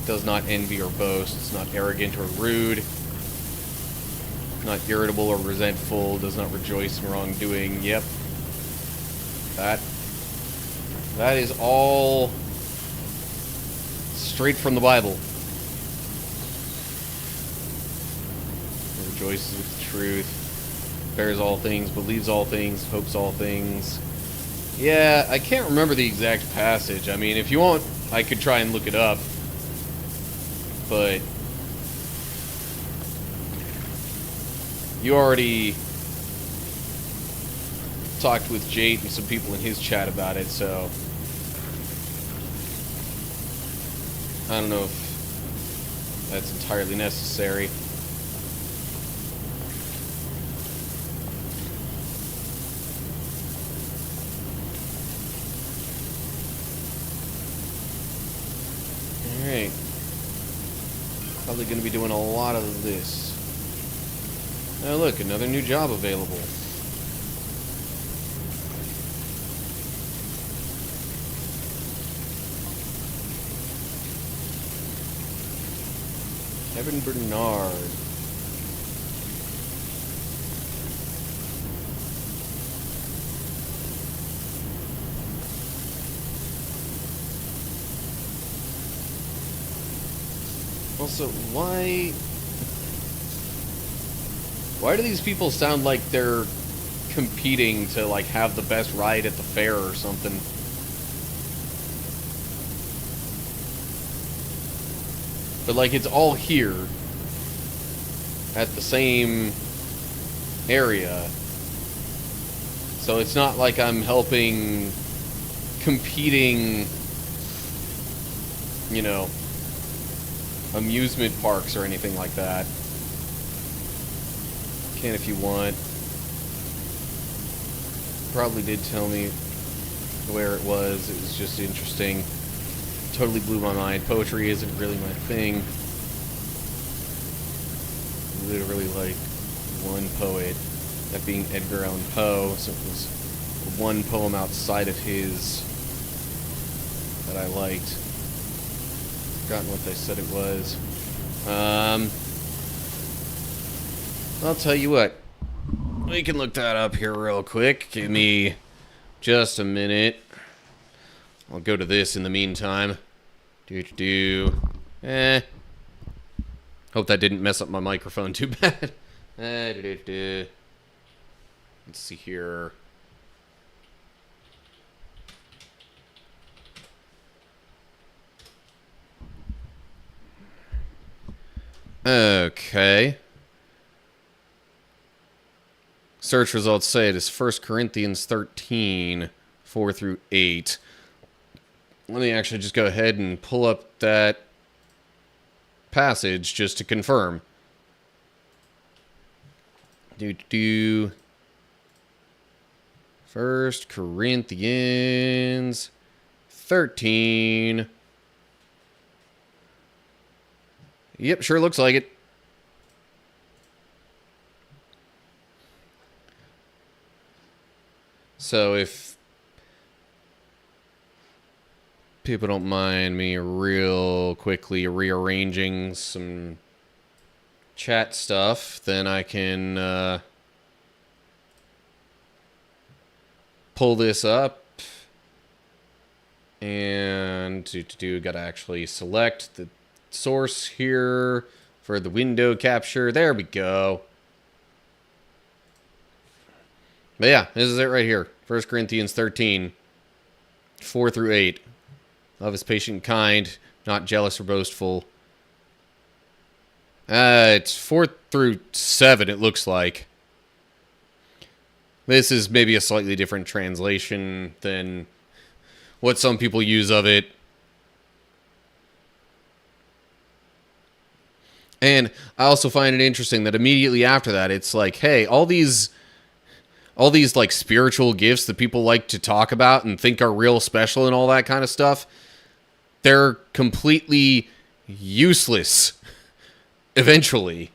[SPEAKER 1] Does not envy or boast. It's not arrogant or rude. Not irritable or resentful. Does not rejoice in wrongdoing. Yep. That is all straight from the Bible. It rejoices with the truth. Bears all things. Believes all things. Hopes all things. Yeah, I can't remember the exact passage. I mean, if you want, I could try and look it up. But you already talked with Jate and some people in his chat about it, so I don't know if that's entirely necessary. Alright. Probably going to be doing a lot of this. Oh look, another new job available. Kevin Bernard. Also, why do these people sound like they're competing to, like, have the best ride at the fair or something? But, like, it's all here at the same area. So it's not like I'm helping competing, you know, amusement parks or anything like that. Can if you want. Probably did tell me where it was. It was just interesting. Totally blew my mind. Poetry isn't really my thing. Literally like one poet, that being Edgar Allan Poe. So it was one poem outside of his that I liked. Forgotten what they said it was. I'll tell you what. We can look that up here real quick. Give me just a minute. I'll go to this in the meantime. Hope that didn't mess up my microphone too bad. Let's see here. Okay. Search results say it is 1 Corinthians 13, 4 through 8. Let me actually just go ahead and pull up that passage just to confirm. 1 Corinthians 13. Yep, sure looks like it. So if people don't mind me real quickly rearranging some chat stuff, then I can pull this up and gotta actually select the source here for the window capture. There we go. But yeah, this is it right here. 1 Corinthians 13, 4 through 8. Love is patient and kind, not jealous or boastful. It's 4 through 7, it looks like. This is maybe a slightly different translation than what some people use of it. And I also find it interesting that immediately after that, it's like, hey, all these all these like spiritual gifts that people like to talk about and think are real special and all that kind of stuff, they're completely useless eventually.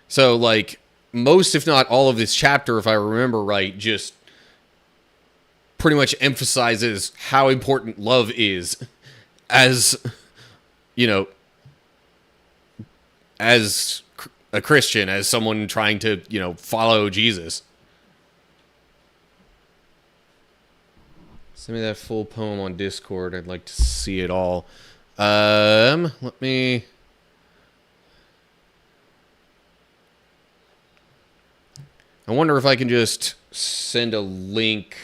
[SPEAKER 1] So, like, most, if not all of this chapter, if I remember right, just pretty much emphasizes how important love is as, you know, as a Christian, as someone trying to, you know, follow Jesus. Send me that full poem on Discord. I'd like to see it all. Let me... I wonder if I can just send a link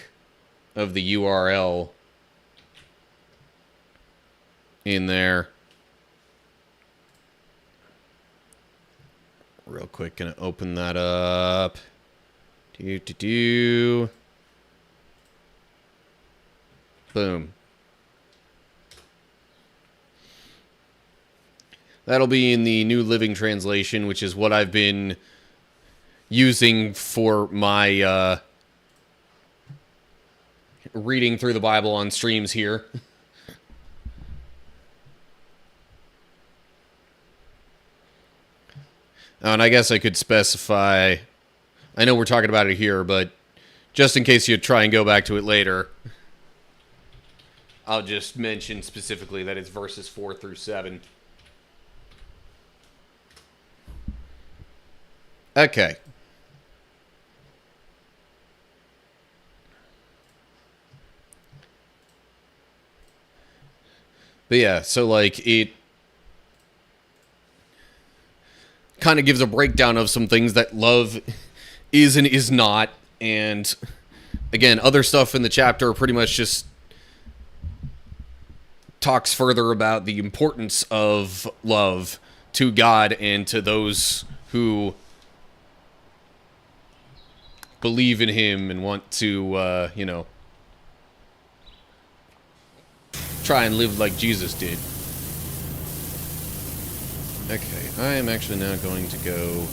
[SPEAKER 1] of the URL in there. Real quick, gonna open that up. Boom. That'll be in the New Living Translation, which is what I've been using for my reading through the Bible on streams here. And I guess I could specify, I know we're talking about it here, but just in case you try and go back to it later, I'll just mention specifically that it's verses 4 through 7. Okay. But yeah, so like it kind of gives a breakdown of some things that love is and is not. And again, other stuff in the chapter pretty much just talks further about the importance of love to God and to those who believe in him and want to, you know, try and live like Jesus did. Okay, I am actually now going to go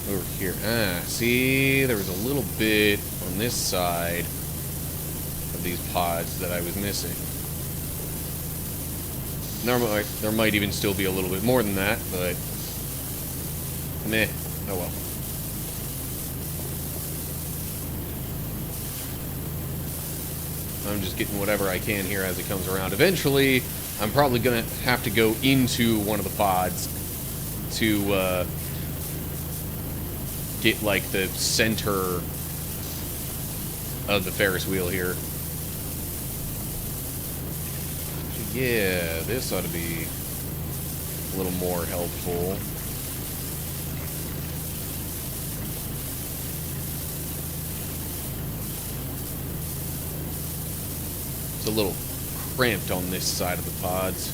[SPEAKER 1] over here. See, there was a little bit on this side of these pods that I was missing. There might even still be a little bit more than that, but meh, oh well. I'm just getting whatever I can here as it comes around. Eventually, I'm probably going to have to go into one of the pods to get, like, the center of the Ferris wheel here. Yeah, this ought to be a little more helpful. It's a little cramped on this side of the pods.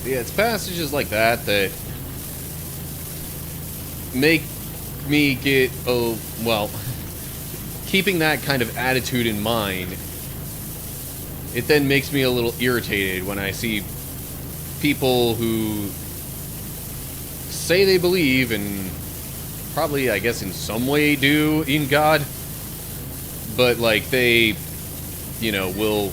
[SPEAKER 1] Yeah, it's passages like that that make me get, well, keeping that kind of attitude in mind, it then makes me a little irritated when I see people who say they believe and probably, I guess, in some way do in God, but, like, they, you know, will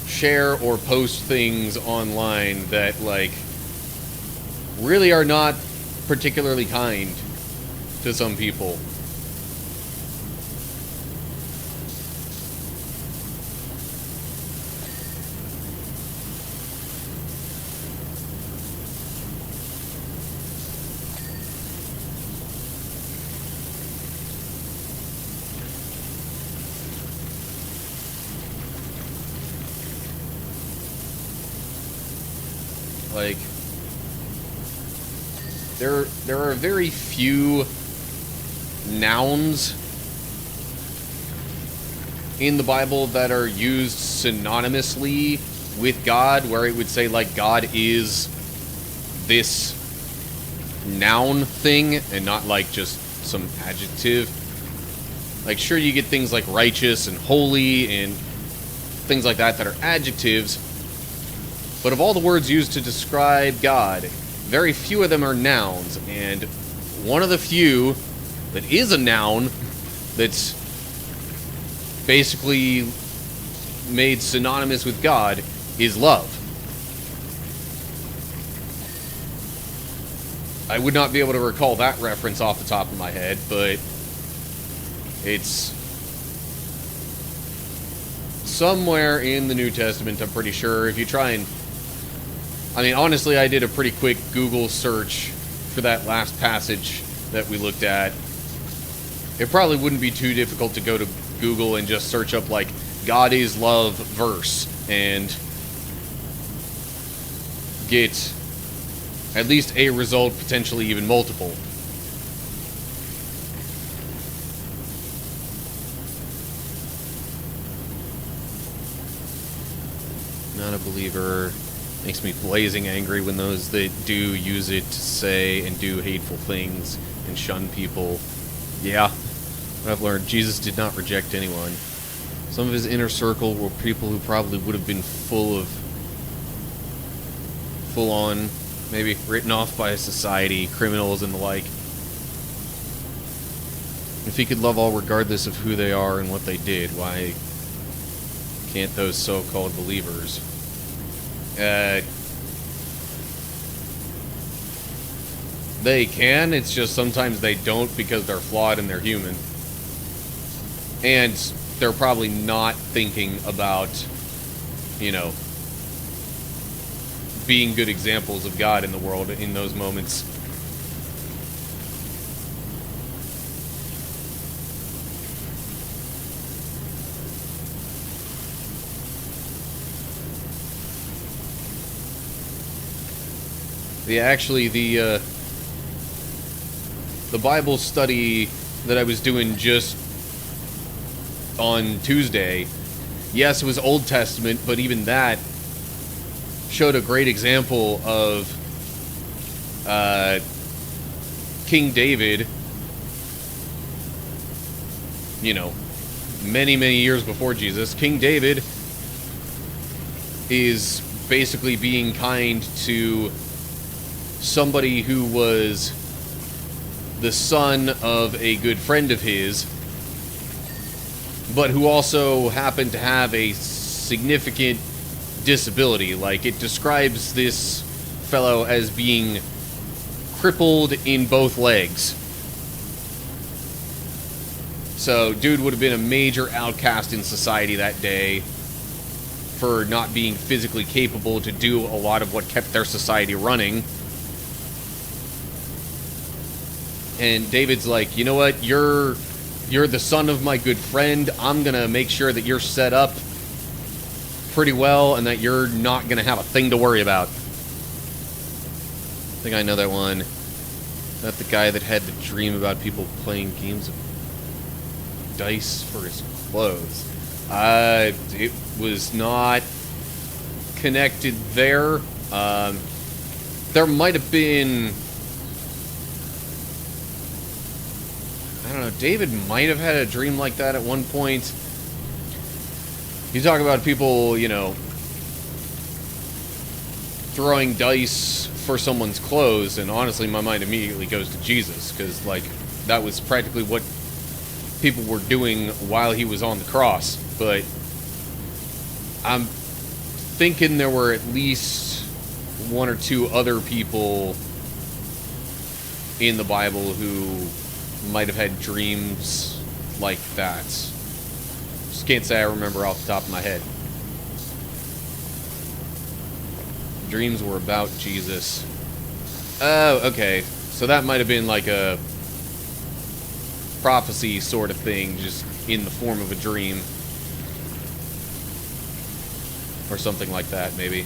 [SPEAKER 1] share or post things online that, like, really are not particularly kind to some people. Like, there are very few nouns in the Bible that are used synonymously with God, where it would say, like, God is this noun thing and not, like, just some adjective. Like, sure, you get things like righteous and holy and things like that that are adjectives, but of all the words used to describe God, very few of them are nouns, and one of the few that is a noun that's basically made synonymous with God is love. I would not be able to recall that reference off the top of my head, but it's somewhere in the New Testament, I'm pretty sure. If you try and... I mean, honestly, I did a pretty quick Google search for that last passage that we looked at. It probably wouldn't be too difficult to go to Google and just search up, like, God is love verse, and get at least a result, potentially even multiple. Not a believer. Makes me blazing angry when those that do use it to say and do hateful things and shun people. Yeah, what I've learned, Jesus did not reject anyone. Some of his inner circle were people who probably would have been full on, maybe written off by society, criminals and the like. If he could love all regardless of who they are and what they did, why can't those so-called believers? They can, it's just sometimes they don't because they're flawed and they're human. And they're probably not thinking about, you know, being good examples of God in the world in those moments. Yeah, actually, the Bible study that I was doing just on Tuesday, yes, it was Old Testament, but even that showed a great example of King David, you know, many, many years before Jesus. King David is basically being kind to somebody who was the son of a good friend of his, but who also happened to have a significant disability. Like, it describes this fellow as being crippled in both legs. So, dude would have been a major outcast in society that day for not being physically capable to do a lot of what kept their society running. And David's like, you know what, you're the son of my good friend. I'm gonna make sure that you're set up pretty well and that you're not gonna have a thing to worry about. I think I know that one. Is that the guy that had the dream about people playing games of dice for his clothes? It was not connected there. There might have been... I don't know, David might have had a dream like that at one point. You talk about people, you know, throwing dice for someone's clothes, and honestly, my mind immediately goes to Jesus, because, like, that was practically what people were doing while he was on the cross. But I'm thinking there were at least one or two other people in the Bible who might have had dreams like that. Just can't say I remember off the top of my head. Dreams were about Jesus. Oh, okay. So that might have been like a prophecy sort of thing, just in the form of a dream. Or something like that, maybe.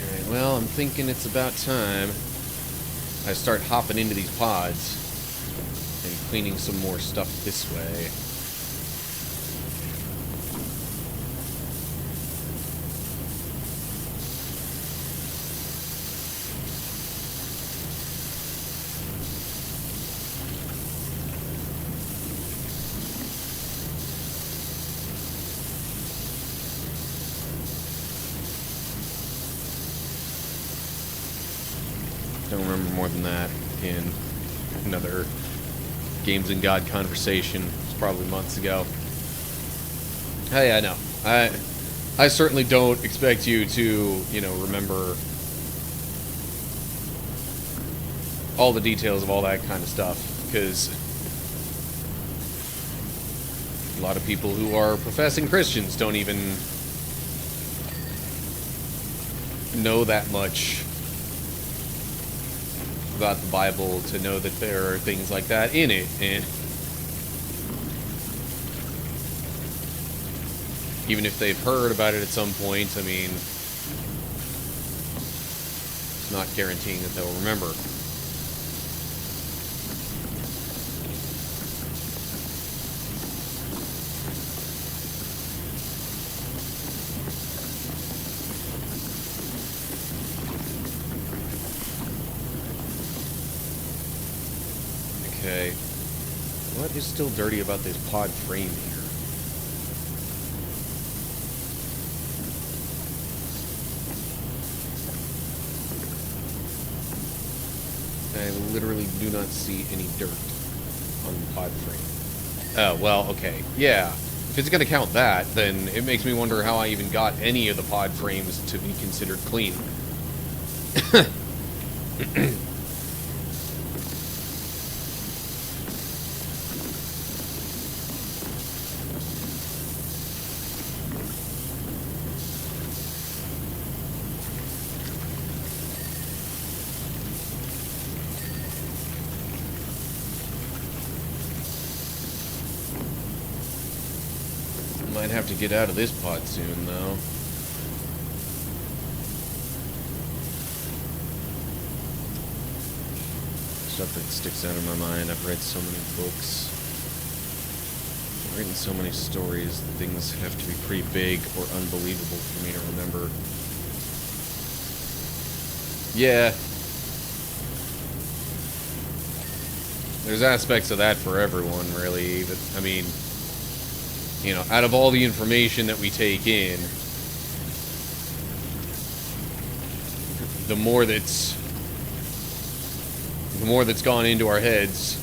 [SPEAKER 1] Alright, well, I'm thinking it's about time I start hopping into these pods and cleaning some more stuff this way. remember more than that in another Games and God conversation. It's probably months ago. Hey, I know. I certainly don't expect you to, remember all the details of all that kind of stuff, because a lot of people who are professing Christians don't even know that much about the Bible to know that there are things like that in it. And even if they've heard about it at some point, I mean, it's not guaranteeing that they'll remember. Okay. What is still dirty about this pod frame here? I literally do not see any dirt on the pod frame. Oh, well, okay. Yeah. If it's going to count that, then it makes me wonder how I even got any of the pod frames to be considered clean. Might have to get out of this pod soon, though. Stuff that sticks out of my mind. I've read so many books. I've written so many stories. Things have to be pretty big or unbelievable for me to remember. Yeah. There's aspects of that for everyone, really. But, I mean, out of all the information that we take in, the more that's gone into our heads,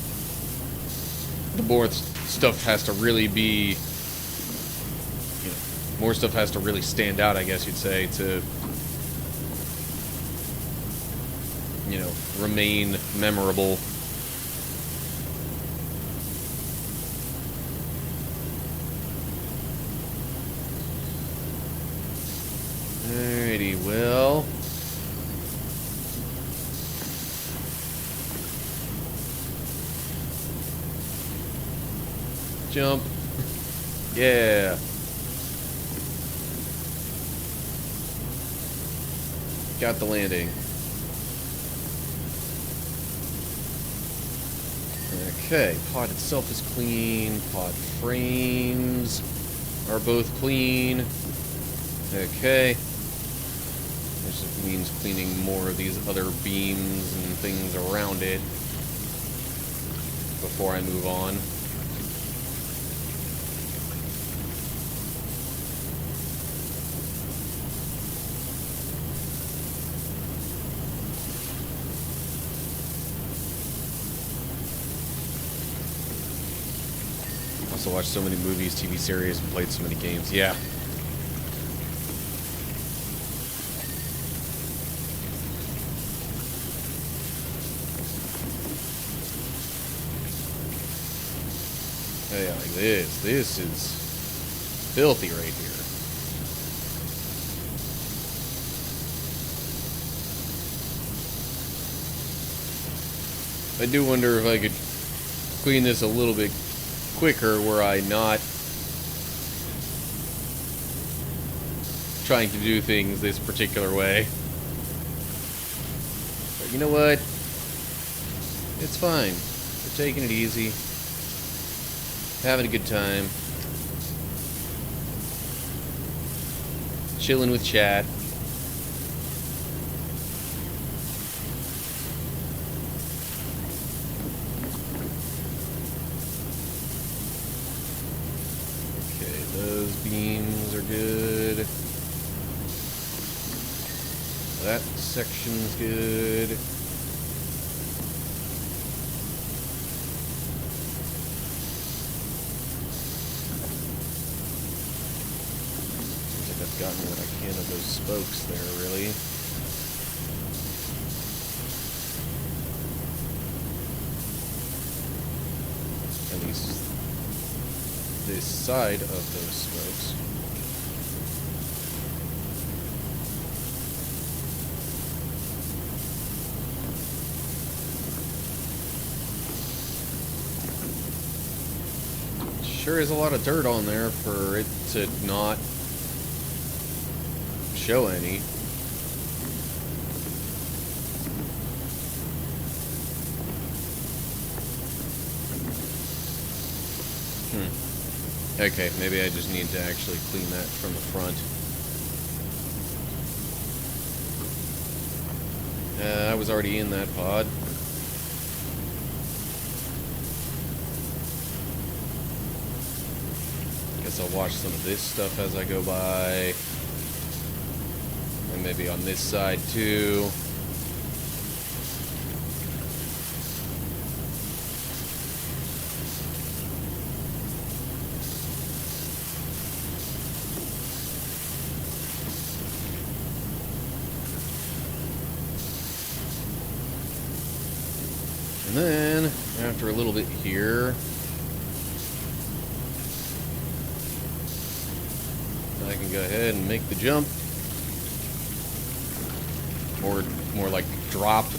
[SPEAKER 1] the more stuff has to really be, more stuff has to really stand out, I guess you'd say, to, remain memorable. Alrighty, well. Jump. Yeah. Got the landing. Okay, pod itself is clean. Pod frames are both clean. Okay. This just means cleaning more of these other beams and things around it before I move on. Also watched so many movies, TV series, and played so many games. Yeah. Yeah, like this. This is filthy right here. I do wonder if I could clean this a little bit quicker were I not trying to do things this particular way. But you know what? It's fine. We're taking it easy. Having a good time. Chilling with chat. Okay, those beams are good. That section's good. I've gotten what I can of those spokes there, really. At least this side of those spokes. Sure is a lot of dirt on there for it to not show any. Okay, maybe I just need to actually clean that from the front. I was already in that pod. Guess I'll wash some of this stuff as I go by. And maybe on this side too. And then, after a little bit here, I can go ahead and make the jump. Or more like drop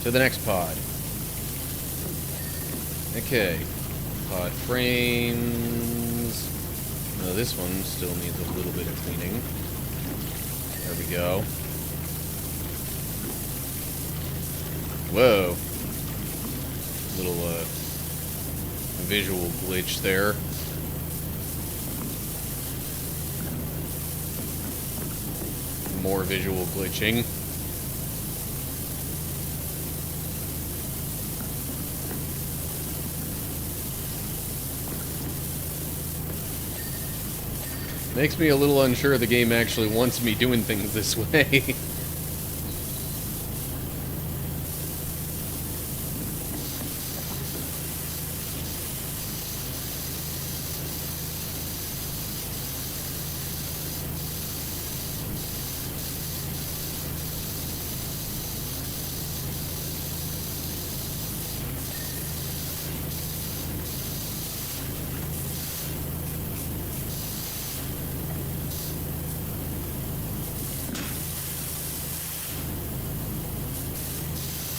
[SPEAKER 1] to the next pod. Okay. Pod frames. No, this one still needs a little bit of cleaning. There we go. Whoa. Little visual glitch there. More visual glitching. Makes me a little unsure the game actually wants me doing things this way.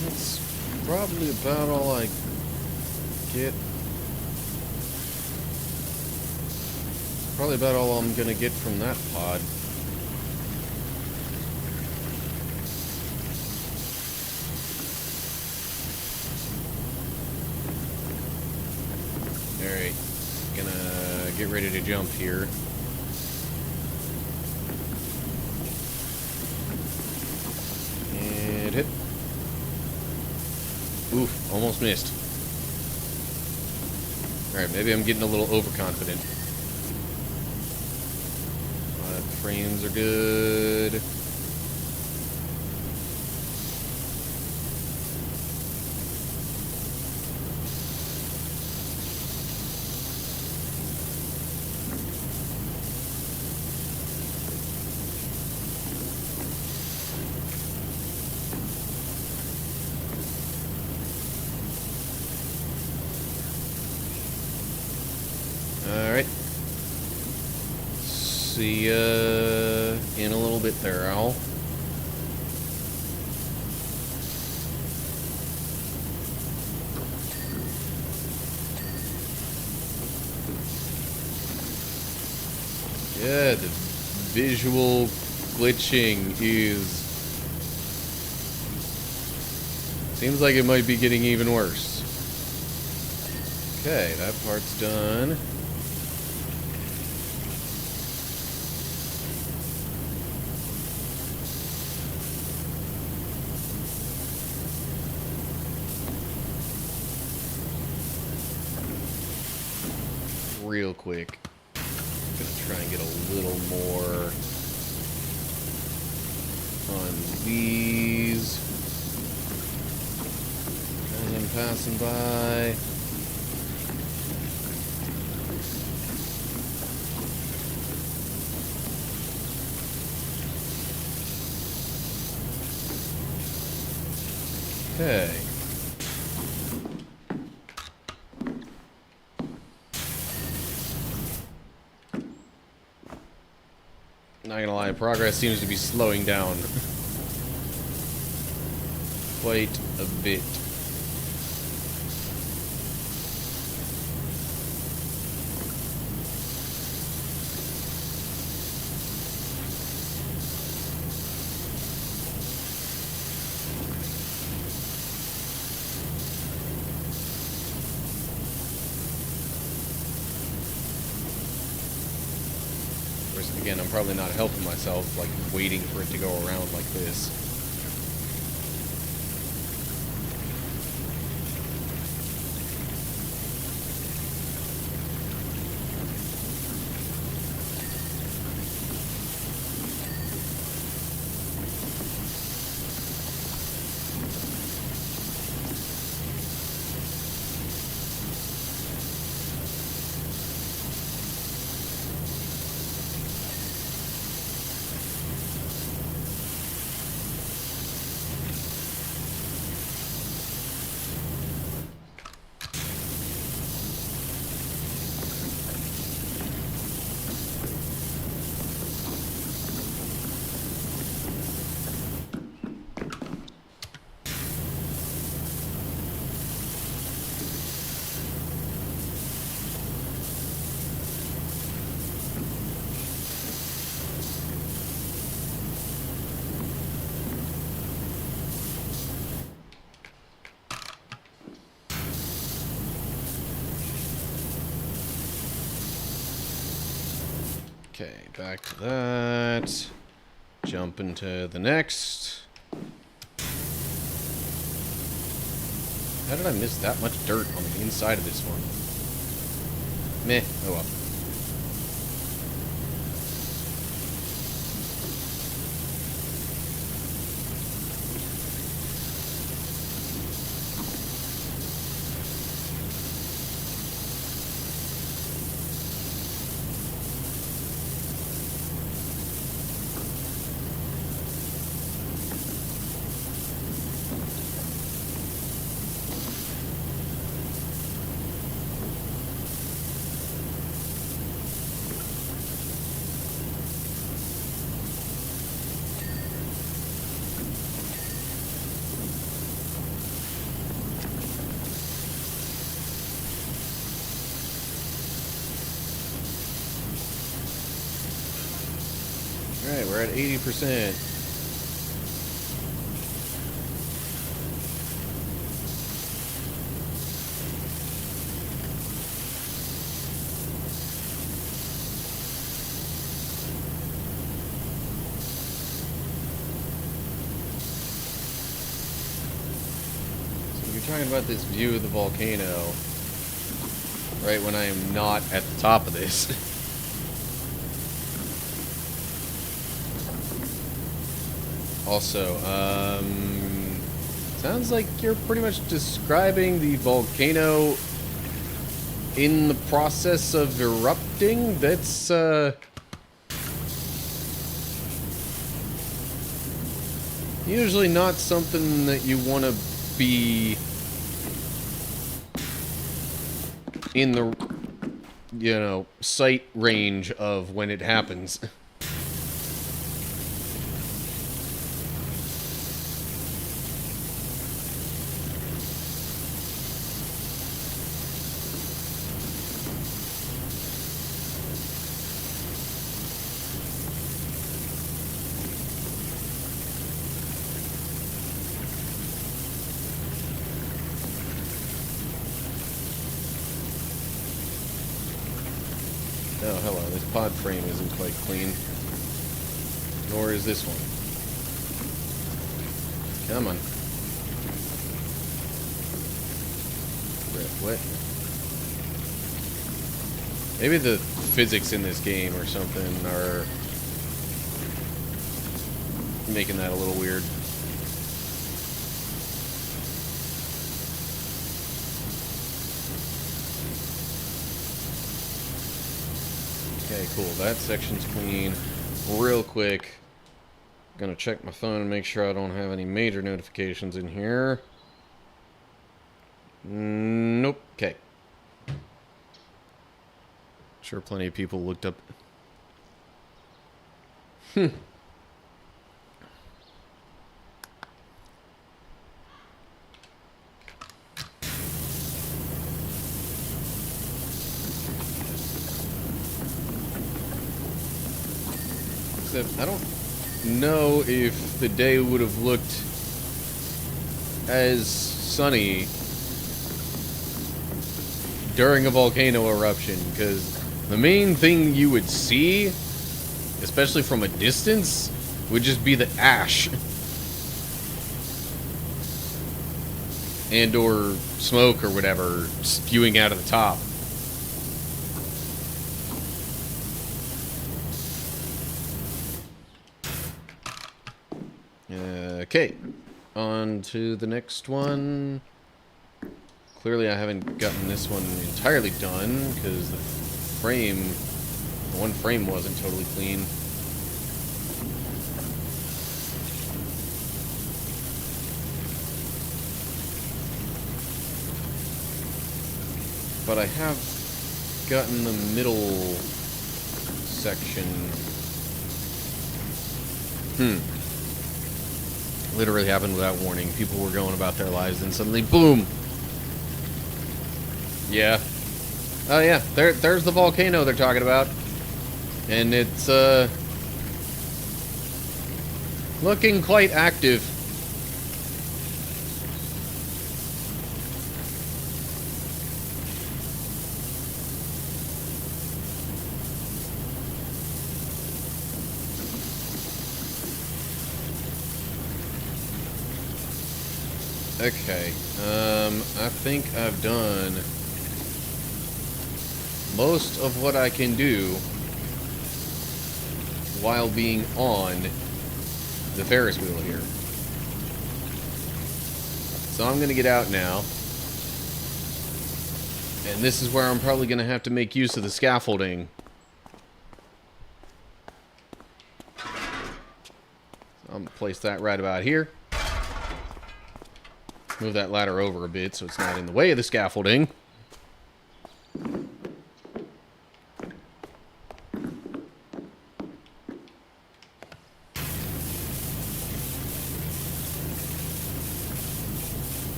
[SPEAKER 1] That's probably about all I get. Probably about all I'm gonna get from that pod. Alright, gonna get ready to jump here. And hit. Oof, almost missed. Alright, maybe I'm getting a little overconfident. Frames are good. Alright. See ya in a little bit there, Al. Yeah, the visual glitching is... seems like it might be getting even worse. Okay, that part's done. Real quick. Gonna try and get a little more on these. And then passing by. Okay. Not gonna lie, progress seems to be slowing down quite a bit. Again, I'm probably not helping myself, like, waiting for it to go around like this. Okay, back to that. Jump into the next. How did I miss that much dirt on the inside of this one? Meh, oh well. Alright, we're at 80%. So you're talking about this view of the volcano right when I am not at the top of this. Also, sounds like you're pretty much describing the volcano in the process of erupting. That's, usually not something that you want to be in the, you know, sight range of when it happens. Oh, hello. This pod frame isn't quite clean. Nor is this one. Come on. What? Maybe the physics in this game or something are making that a little weird. Okay, cool. That section's clean. Real quick, gonna check my phone and make sure I don't have any major notifications in here. Nope. Okay. Sure, plenty of people looked up. Except I don't know if the day would have looked as sunny during a volcano eruption, because the main thing you would see, especially from a distance, would just be the ash and or smoke or whatever spewing out of the top. Okay, on to the next one. Clearly I haven't gotten this one entirely done, because the one frame wasn't totally clean. But I have gotten the middle section. Literally happened without warning. People were going about their lives, and suddenly, boom! Yeah. Oh yeah, there's the volcano they're talking about. And it's, looking quite active. Okay, I think I've done most of what I can do while being on the Ferris wheel here. So I'm going to get out now. And this is where I'm probably going to have to make use of the scaffolding. So I'm going to place that right about here. Move that ladder over a bit so it's not in the way of the scaffolding.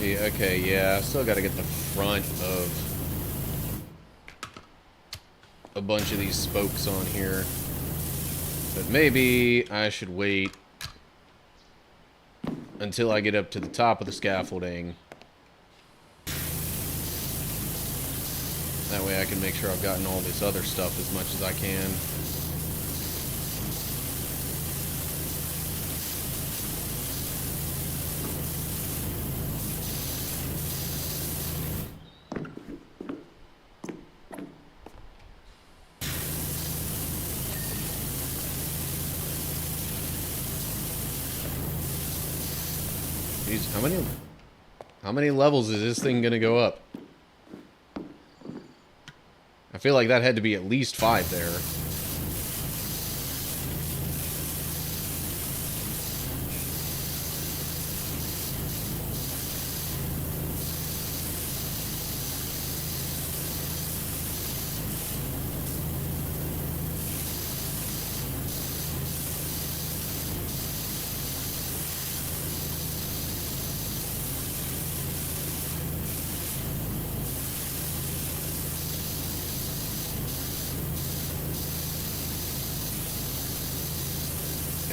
[SPEAKER 1] Okay, yeah, I've still got to get the front of a bunch of these spokes on here. But maybe I should wait until I get up to the top of the scaffolding. That way I can make sure I've gotten all this other stuff as much as I can. Jeez, how many levels is this thing gonna go up? I feel like that had to be at least 5 there.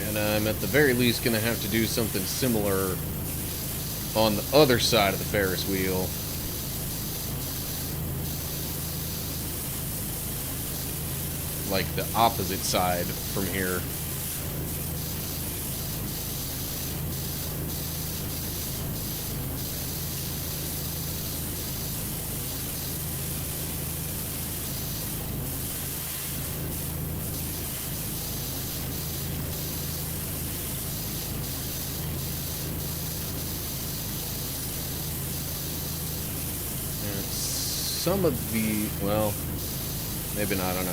[SPEAKER 1] And I'm at the very least going to have to do something similar on the other side of the Ferris wheel. Like the opposite side from here. some of the, well, maybe not, I don't know.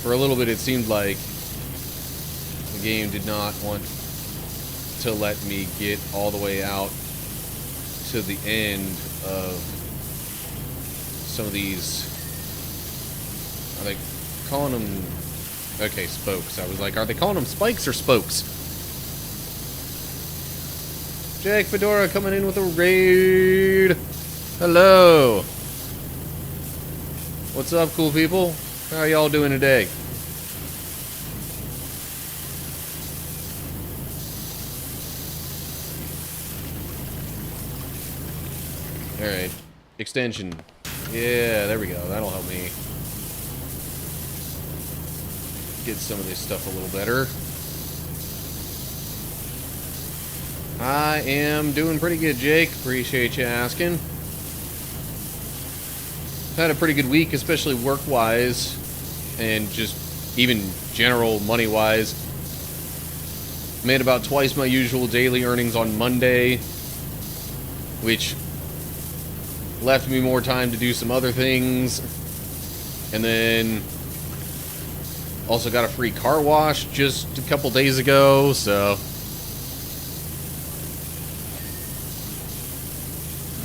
[SPEAKER 1] For a little bit it seemed like the game did not want to let me get all the way out to the end of some of these, are they calling them, okay, spokes. I was like, are they calling them spikes or spokes? Jack Fedora coming in with a raid. Hello. What's up, cool people? How are y'all doing today? Alright. Extension. Yeah, there we go. That'll help me get some of this stuff a little better. I am doing pretty good, Jake. Appreciate you asking. Had a pretty good week, especially work-wise, and just even general money-wise. Made about twice my usual daily earnings on Monday, which left me more time to do some other things. And then also got a free car wash just a couple days ago, so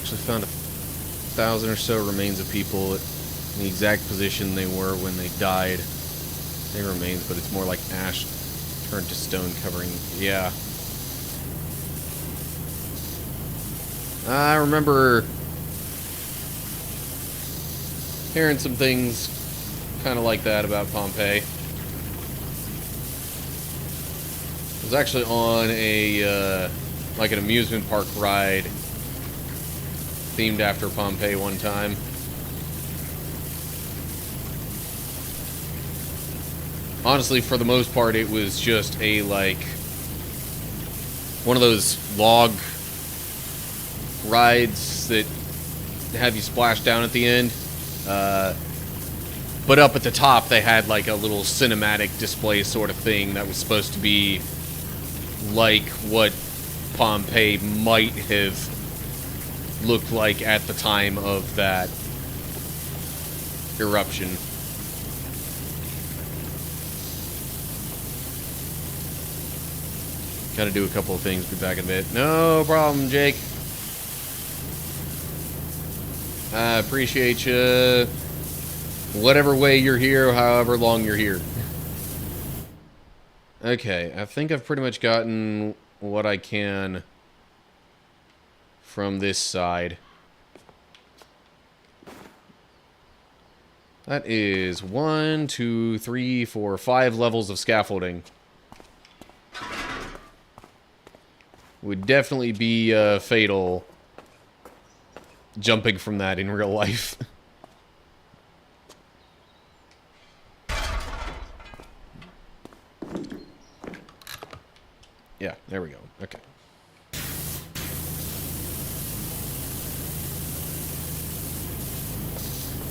[SPEAKER 1] actually found 1,000 or so remains of people in the exact position they were when they died. They remains, but it's more like ash turned to stone covering. Yeah. I remember hearing some things kind of like that about Pompeii. I was actually on a like an amusement park ride themed after Pompeii one time. Honestly, for the most part, it was just a, like, one of those log rides that have you splash down at the end. But up at the top, they had, like, a little cinematic display sort of thing that was supposed to be like what Pompeii might have looked like at the time of that eruption. Gotta do a couple of things, be back in a bit. No problem, Jake. I appreciate you. Whatever way you're here, however long you're here. Okay, I think I've pretty much gotten what I can from this side. That is 1, 2, 3, 4, 5 levels of scaffolding. Would definitely be fatal jumping from that in real life. Yeah, there we go. Okay.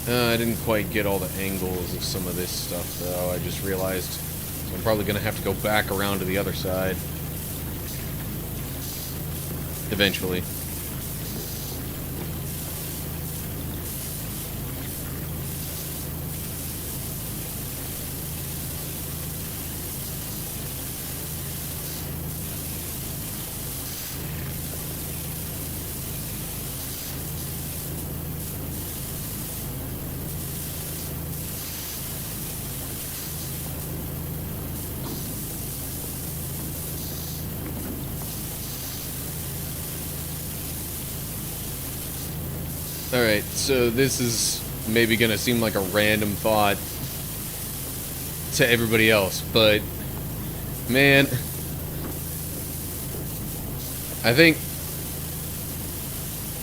[SPEAKER 1] I didn't quite get all the angles of some of this stuff, though. I just realized so I'm probably going to have to go back around to the other side. Eventually. Alright, so this is maybe going to seem like a random thought to everybody else, but, man, I think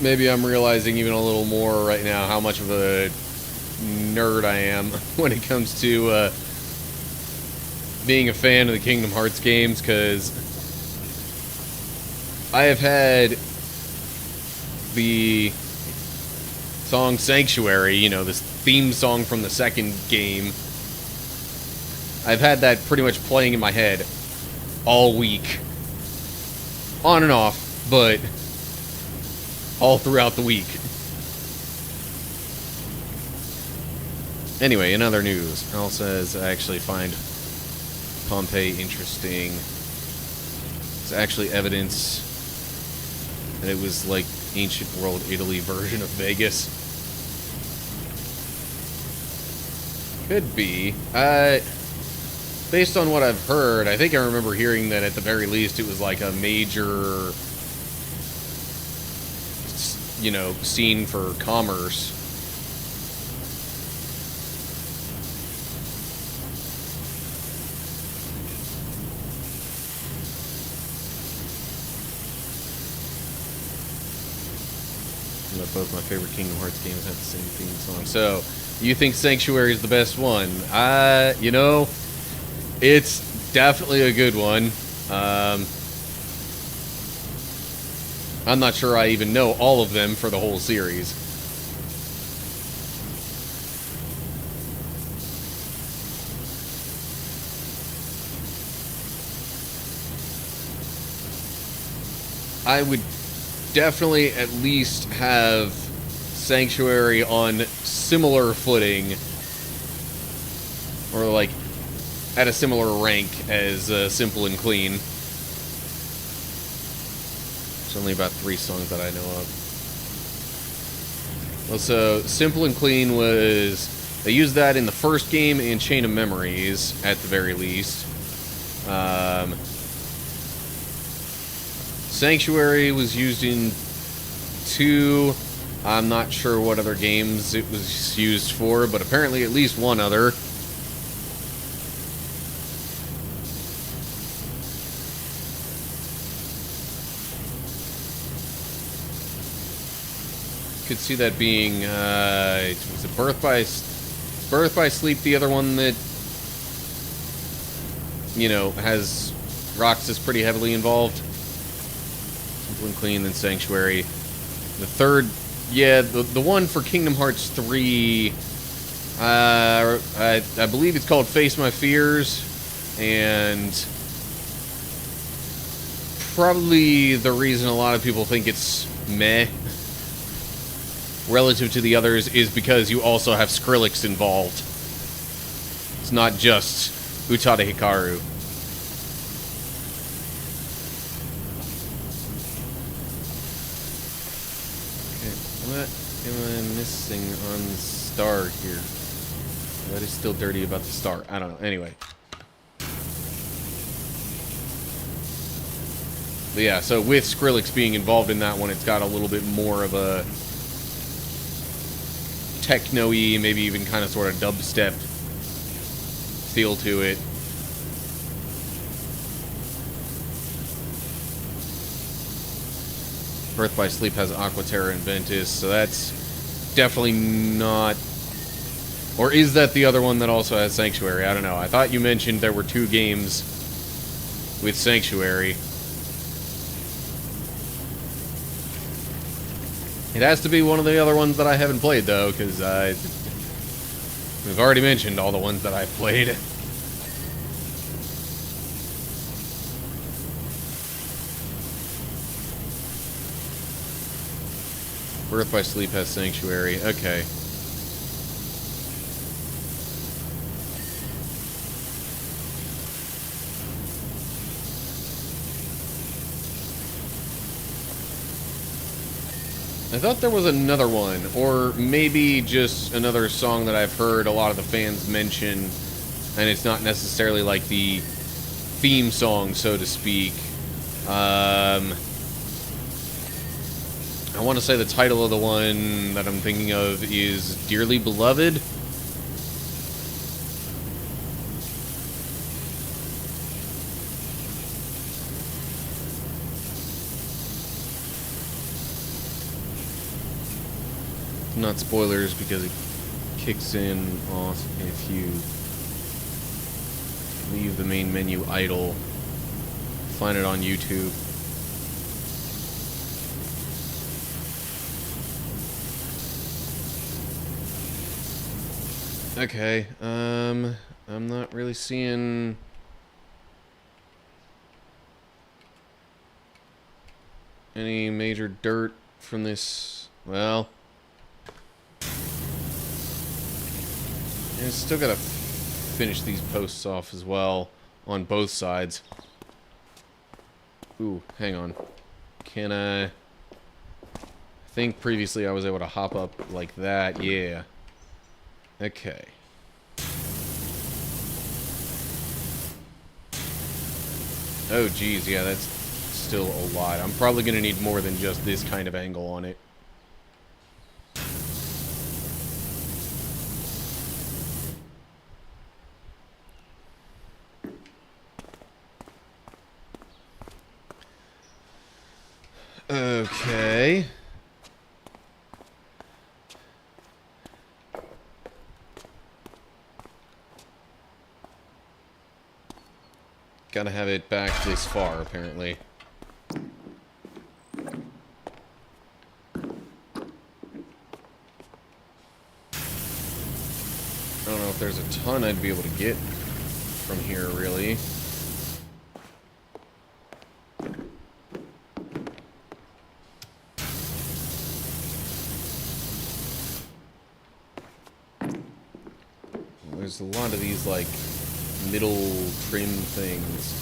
[SPEAKER 1] maybe I'm realizing even a little more right now how much of a nerd I am when it comes to being a fan of the Kingdom Hearts games, because I have had the song Sanctuary, you know, this theme song from the second game. I've had that pretty much playing in my head all week. On and off, but all throughout the week. Anyway, in other news, Al says I actually find Pompeii interesting. It's actually evidence that it was like ancient world Italy version of Vegas. Could be. Based on what I've heard, I think I remember hearing that at the very least it was like a major, you know, scene for commerce. Both my favorite Kingdom Hearts games have the same theme song. So, you think Sanctuary is the best one? You know, it's definitely a good one. I'm not sure I even know all of them for the whole series. I would definitely at least have Sanctuary on similar footing, or like at a similar rank as Simple and Clean. There's only about 3 songs that I know of. Well, so Simple and Clean was, they used that in the first game and Chain of Memories at the very least. Sanctuary was used in 2. I'm not sure what other games it was used for, but apparently at least one other. Could see that being, was it Birth by Sleep, the other one that, you know, has Roxas pretty heavily involved? Simple and Clean, then Sanctuary. The third, yeah, the one for Kingdom Hearts 3, I believe it's called Face My Fears, and probably the reason a lot of people think it's meh relative to the others is because you also have Skrillex involved. It's not just Utada Hikaru. What am I missing on the star here? What is still dirty about the star? I don't know. Anyway. But yeah, so with Skrillex being involved in that one, it's got a little bit more of a techno-y, maybe even kind of sort of dubstep feel to it. Birth by Sleep has Aquaterra and Ventus, so that's definitely not... Or is that the other one that also has Sanctuary? I don't know. I thought you mentioned there were 2 games with Sanctuary. It has to be one of the other ones that I haven't played, though, because we've already mentioned all the ones that I've played. Birth by Sleep has Sanctuary. Okay. I thought there was another one, or maybe just another song that I've heard a lot of the fans mention, and it's not necessarily like the theme song, so to speak. I want to say the title of the one that I'm thinking of is Dearly Beloved. Not spoilers, because it kicks in off if you leave the main menu idle. Find it on YouTube. Okay, I'm not really seeing any major dirt from this. Well, still gotta finish these posts off as well on both sides. Ooh, hang on. Can I think previously I was able to hop up like that. Yeah. Okay. Oh, geez, yeah, that's still a lot. I'm probably going to need more than just this kind of angle on it. Okay. Gotta have it back this far, apparently. I don't know if there's a ton I'd be able to get from here, really. There's a lot of these, like, middle trim things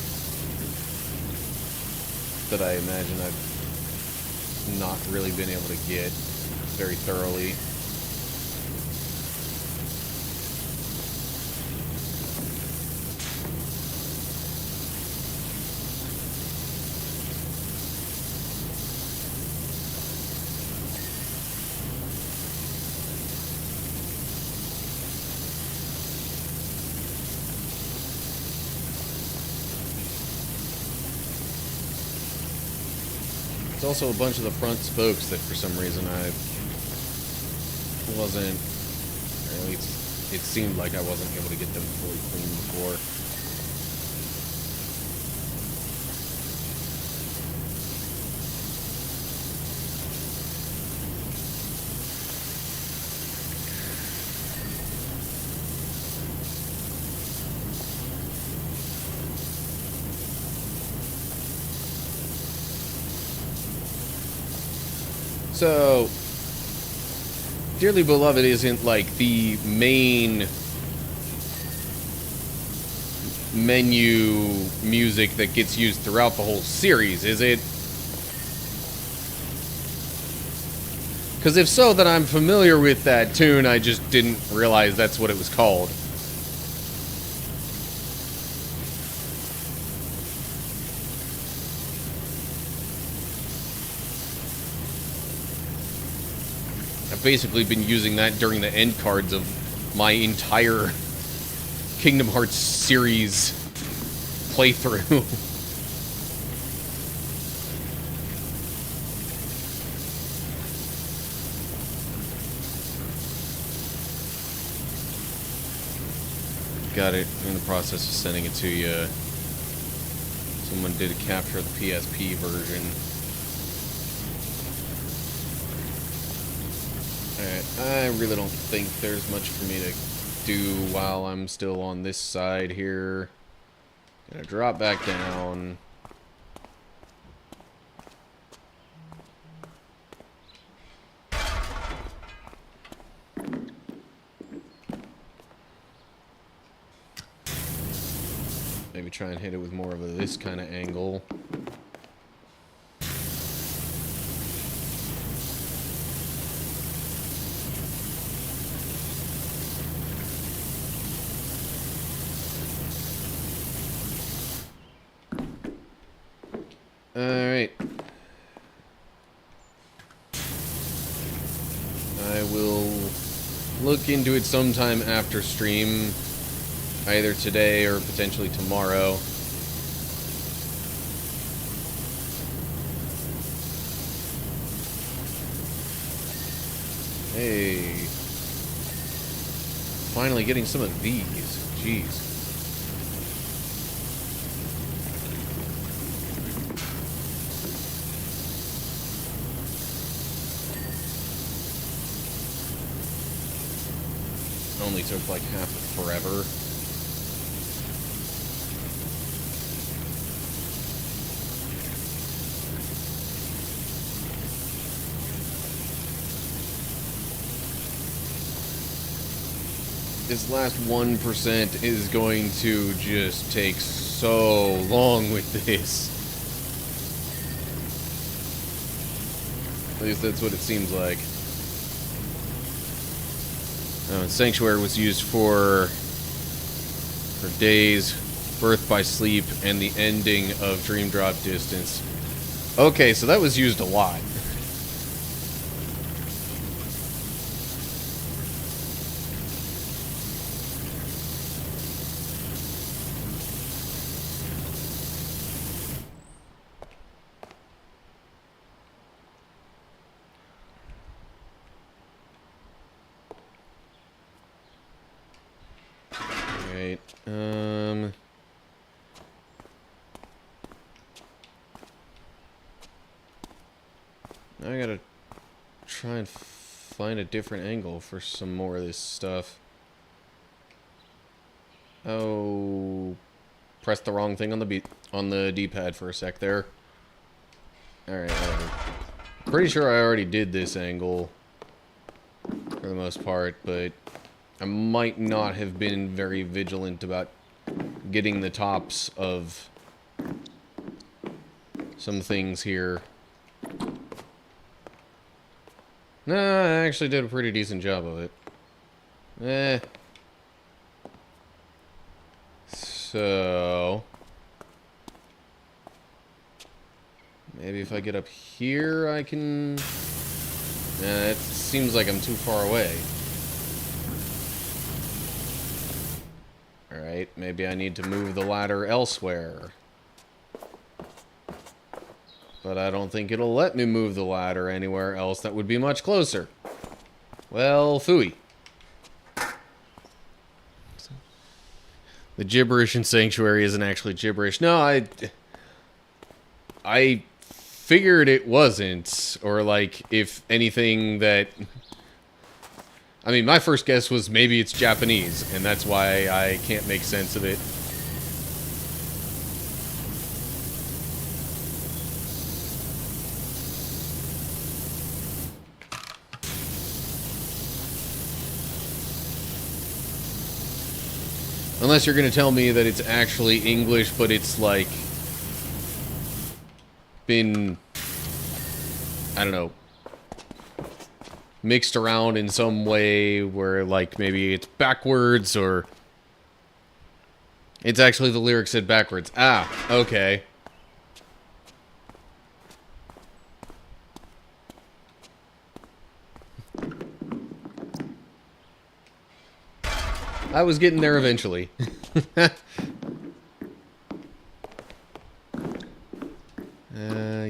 [SPEAKER 1] that I imagine I've not really been able to get very thoroughly. There's also a bunch of the front spokes that for some reason I wasn't, or at least it seemed like I wasn't able to get them fully clean before. So, Dearly Beloved isn't like the main menu music that gets used throughout the whole series, is it? Because if so, then I'm familiar with that tune, I just didn't realize that's what it was called. I've basically been using that during the end cards of my entire Kingdom Hearts series playthrough. Got it. In the process of sending it to you. Someone did a capture of the PSP version. Alright, I really don't think there's much for me to do while I'm still on this side here. Gonna drop back down. Maybe try and hit it with more of this kind of angle. Alright. I will look into it sometime after stream, either today or potentially tomorrow. Hey. Finally getting some of these. Jeez. Only took like half of forever. This last 1% is going to just take so long with this. At least that's what it seems like. Sanctuary was used for days, birth by sleep, and the ending of Dream Drop Distance. Okay, so that was used a lot. Right, I gotta try and find a different angle for some more of this stuff. Oh, pressed the wrong thing on the D-pad for a sec there. Alright, whatever. Pretty sure I already did this angle for the most part, but I might not have been very vigilant about getting the tops of some things here. No, I actually did a pretty decent job of it. So maybe if I get up here, I can... it seems like I'm too far away. Alright, maybe I need to move the ladder elsewhere. But I don't think it'll let me move the ladder anywhere else that would be much closer. Well, phooey. The gibberish in Sanctuary isn't actually gibberish. No, I figured it wasn't. Or, like, if anything that... I mean, my first guess was maybe it's Japanese, and that's why I can't make sense of it. Unless you're going to tell me that it's actually English, but it's, like, been, I don't know, mixed around in some way where, like, maybe it's backwards, or it's actually the lyrics said backwards. Ah, okay. I was getting there eventually.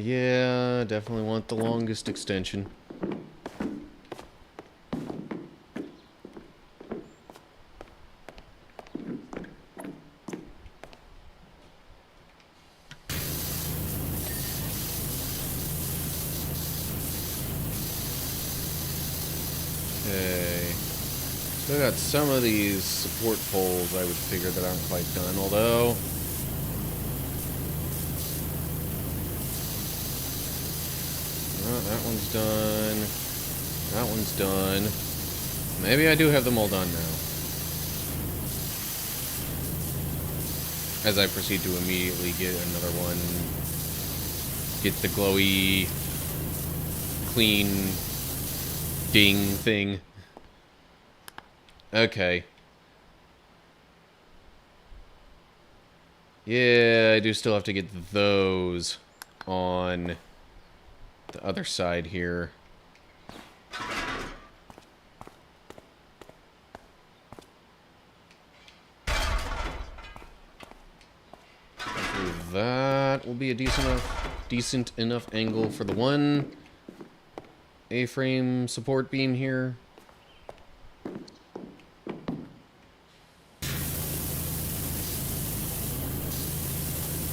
[SPEAKER 1] Yeah, definitely want the longest extension. Okay. Still got some of these support poles I would figure that aren't quite done, although... Oh, that one's done. That one's done. Maybe I do have them all done now. As I proceed to immediately get another one. Get the glowy, clean, ding thing. Okay. Yeah, I do still have to get those on the other side here. Hopefully that will be a decent enough angle for the one A-frame support beam here.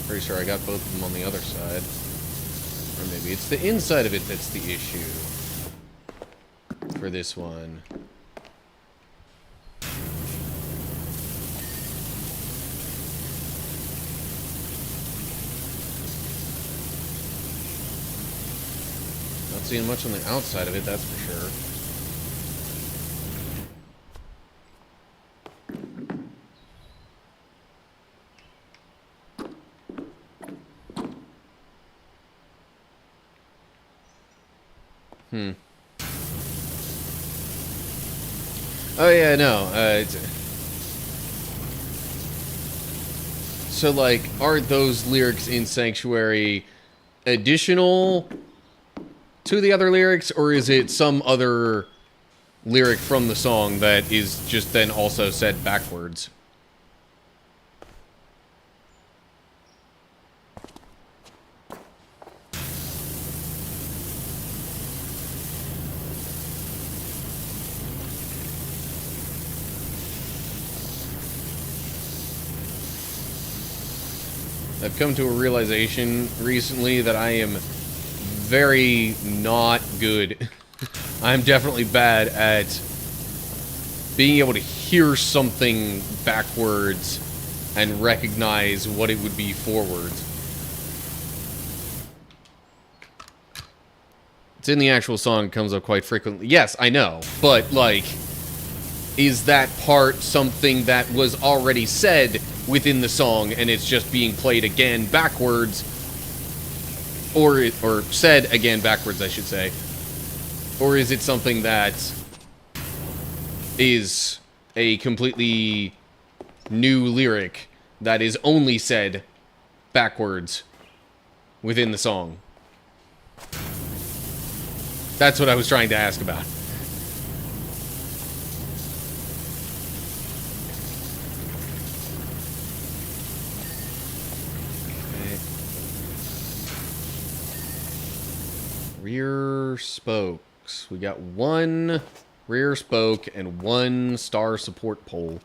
[SPEAKER 1] Pretty sure I got both of them on the other side. Or maybe it's the inside of it that's the issue. For this one. Not seeing much on the outside of it, that's for sure. Oh yeah, no. So like, are those lyrics in Sanctuary additional to the other lyrics, or is it some other lyric from the song that is just then also said backwards? I've come to a realization recently that I am very not good. I'm definitely bad at being able to hear something backwards and recognize what it would be forwards. It's in the actual song, it comes up quite frequently. Yes, I know, but like, is that part something that was already said within the song and it's just being played again backwards? Or said again backwards, I should say. Or is it something that is a completely new lyric that is only said backwards within the song? That's what I was trying to ask about. Rear spokes. We got one rear spoke and one star support pole.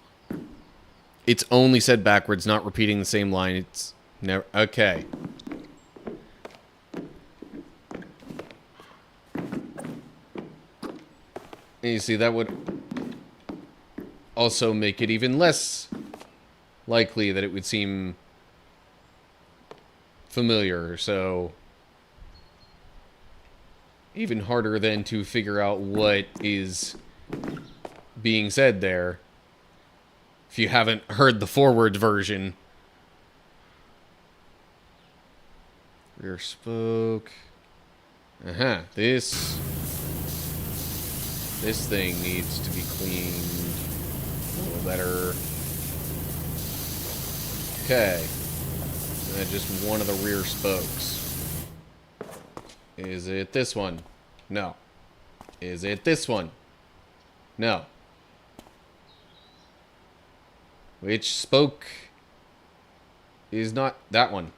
[SPEAKER 1] It's only said backwards, not repeating the same line. It's never... Okay. And you see, that would also make it even less likely that it would seem familiar, so... even harder then to figure out what is being said there if you haven't heard the forward version. Rear spoke. This thing needs to be cleaned a little better. Okay. Just one of the rear spokes. Is it this one? No. Is it this one? No. Which spoke is not that one?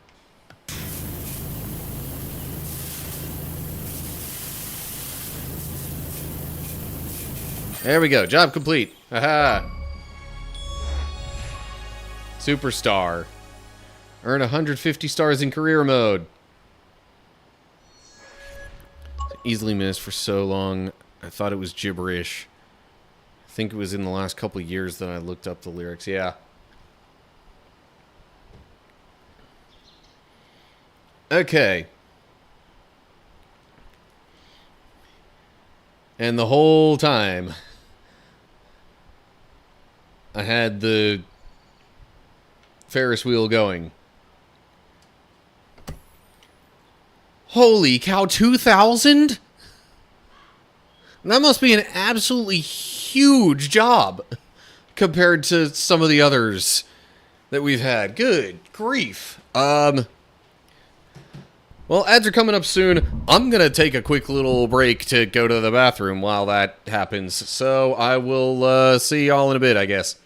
[SPEAKER 1] There we go. Job complete. Haha. Superstar. Earn 150 stars in career mode. Easily missed for so long. I thought it was gibberish. I think it was in the last couple of years that I looked up the lyrics. Yeah. Okay. And the whole time, I had the Ferris wheel going. Holy cow, 2,000? That must be an absolutely huge job compared to some of the others that we've had. Good grief. Well, ads are coming up soon. I'm going to take a quick little break to go to the bathroom while that happens. So I will see y'all in a bit, I guess.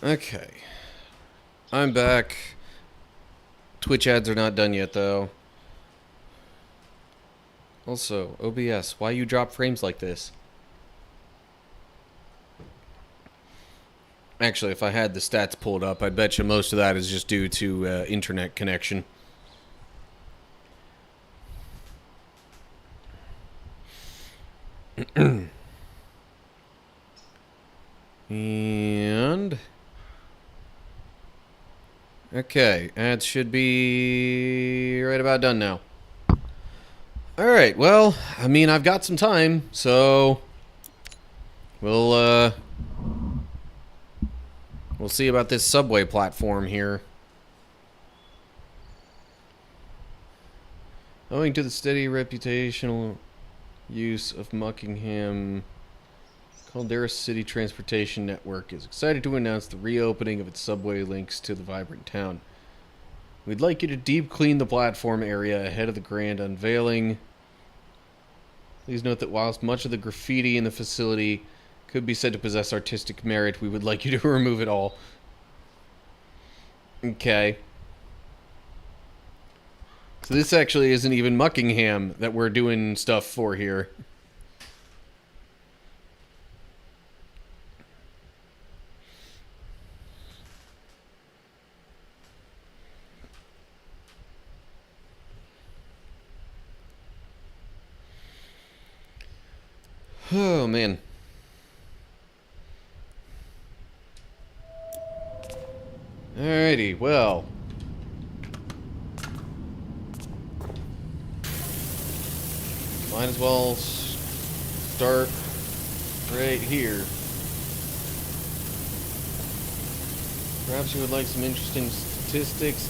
[SPEAKER 1] Okay. I'm back. Twitch ads are not done yet, though. Also, OBS, why you drop frames like this? Actually, if I had the stats pulled up, I'd bet you most of that is just due to internet connection. And... okay, ads should be right about done now. Alright, well, I mean, I've got some time, so... we'll see about this subway platform here. Owing to the steady reputational use of Muckingham, Caldera City Transportation Network is excited to announce the reopening of its subway links to the vibrant town. We'd like you to deep clean the platform area ahead of the grand unveiling. Please note that whilst much of the graffiti in the facility could be said to possess artistic merit, we would like you to remove it all. Okay. So this actually isn't even Muckingham that we're doing stuff for here. Oh, man. Alrighty, well. Might as well start right here. Perhaps you would like some interesting statistics.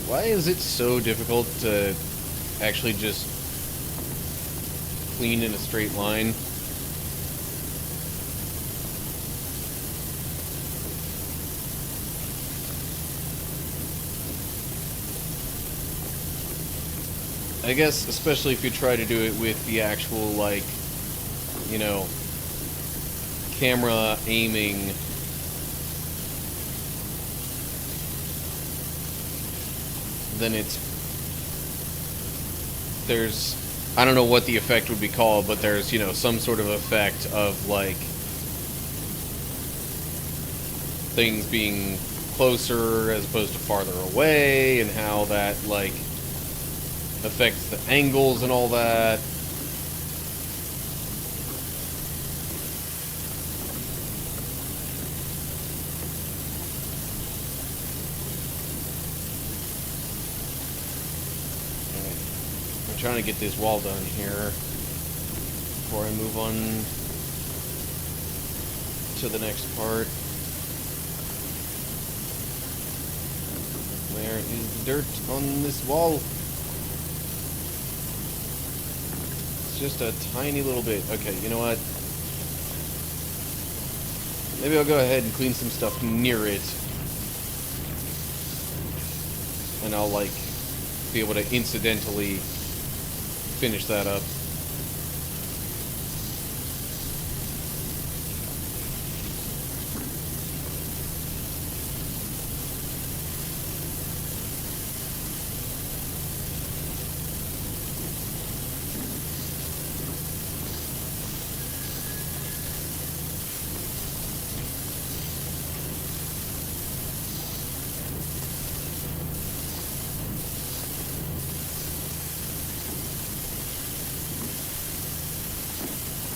[SPEAKER 1] Why is it so difficult to actually just clean in a straight line? I guess especially if you try to do it with the actual, like, you know, camera aiming. Then there's, I don't know what the effect would be called, but there's, you know, some sort of effect of, like, things being closer as opposed to farther away, and how that, like, affects the angles and all that. Trying to get this wall done here before I move on to the next part. Where is the dirt on this wall? It's just a tiny little bit. Okay, you know what? Maybe I'll go ahead and clean some stuff near it. And I'll, like, be able to incidentally finish that up.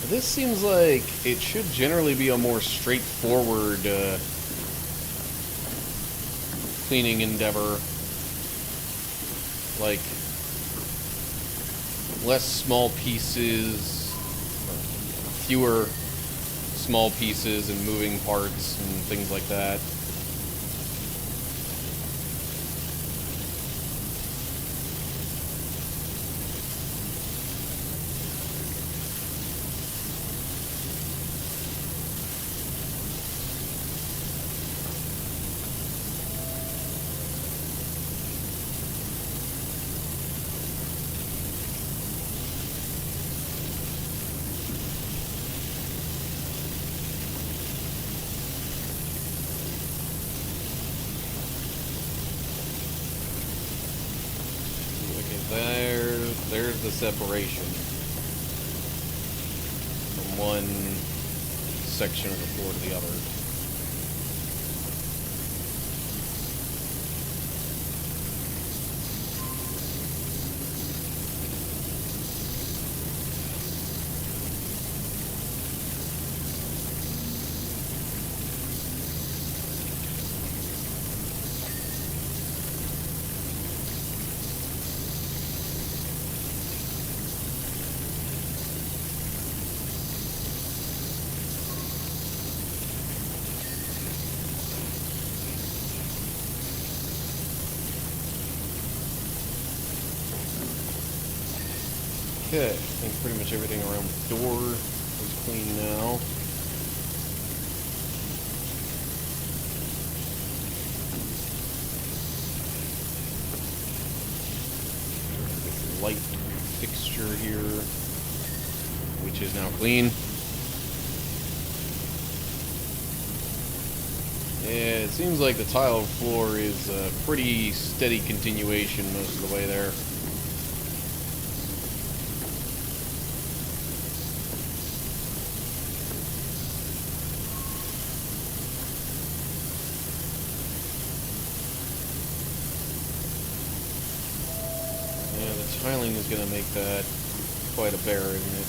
[SPEAKER 1] This seems like it should generally be a more straightforward cleaning endeavor. Like, less small pieces, fewer small pieces and moving parts and things like that. There's the separation from one section of the floor to the other. Okay, I think pretty much everything around the door is clean now. This light fixture here, which is now clean. Yeah, it seems like the tile floor is a pretty steady continuation most of the way there. Tiling is going to make that quite a bear, isn't it?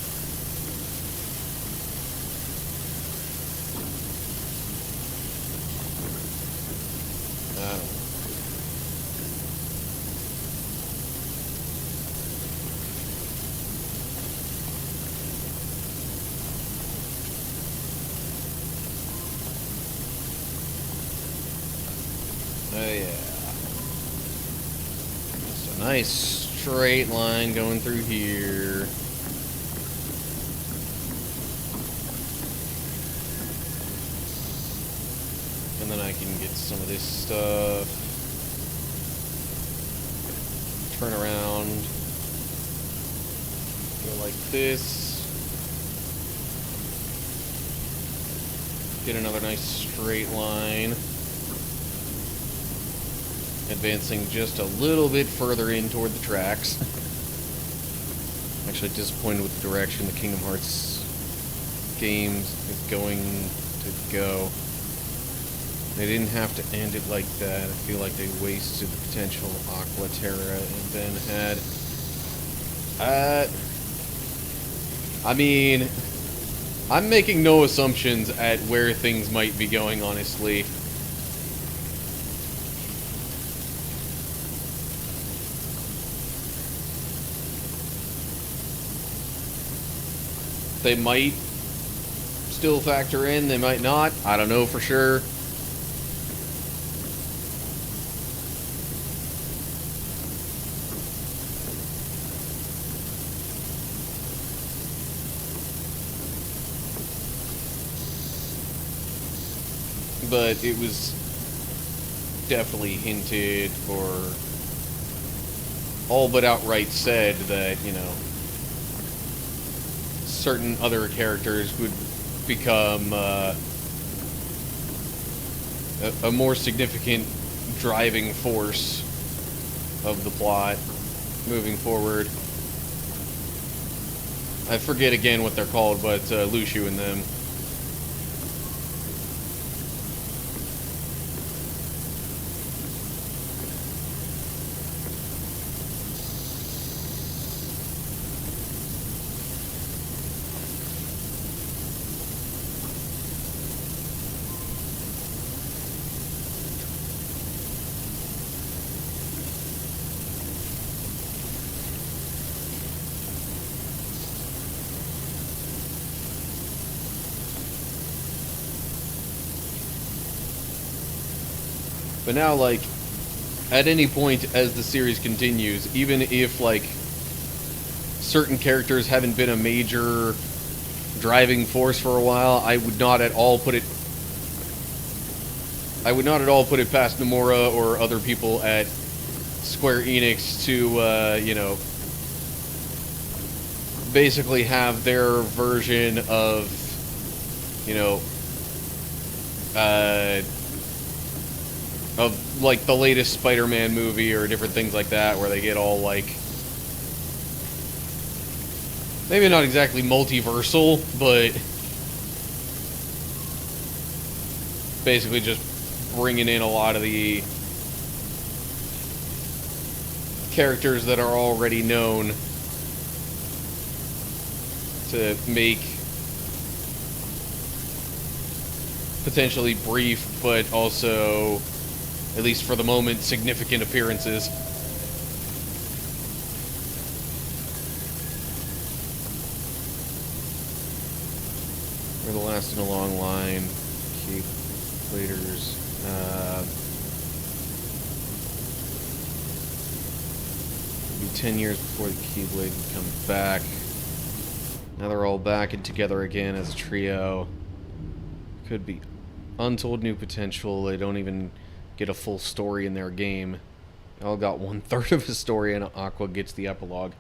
[SPEAKER 1] I don't know. Oh yeah. Just a nice straight line going through here. And then I can get some of this stuff. Turn around. Go like this. Get another nice straight line. Advancing just a little bit further in toward the tracks. Actually disappointed with the direction the Kingdom Hearts games is going to go. They didn't have to end it like that. I feel like they wasted the potential Aqua Terra and then had... I mean, I'm making no assumptions at where things might be going, honestly. They might still factor in, they might not. I don't know for sure. But it was definitely hinted or all but outright said that, you know, certain other characters would become a more significant driving force of the plot moving forward. I forget again what they're called, but Lucio and them. But now, like, at any point as the series continues, even if, like, certain characters haven't been a major driving force for a while, I would not at all put it past Nomura or other people at Square Enix to, you know, basically have their version of, you know, of, like, the latest Spider-Man movie or different things like that, where they get all, like, maybe not exactly multiversal, but basically just bringing in a lot of the characters that are already known to make potentially brief, but also, at least for the moment, significant appearances. We're the last in a long line. Keep leaders. It'll be 10 years before the Keyblade would come back. Now they're all back and together again as a trio. Could be untold new potential. They don't even get a full story in their game. They all got 1/3 of a story, and Aqua gets the epilogue.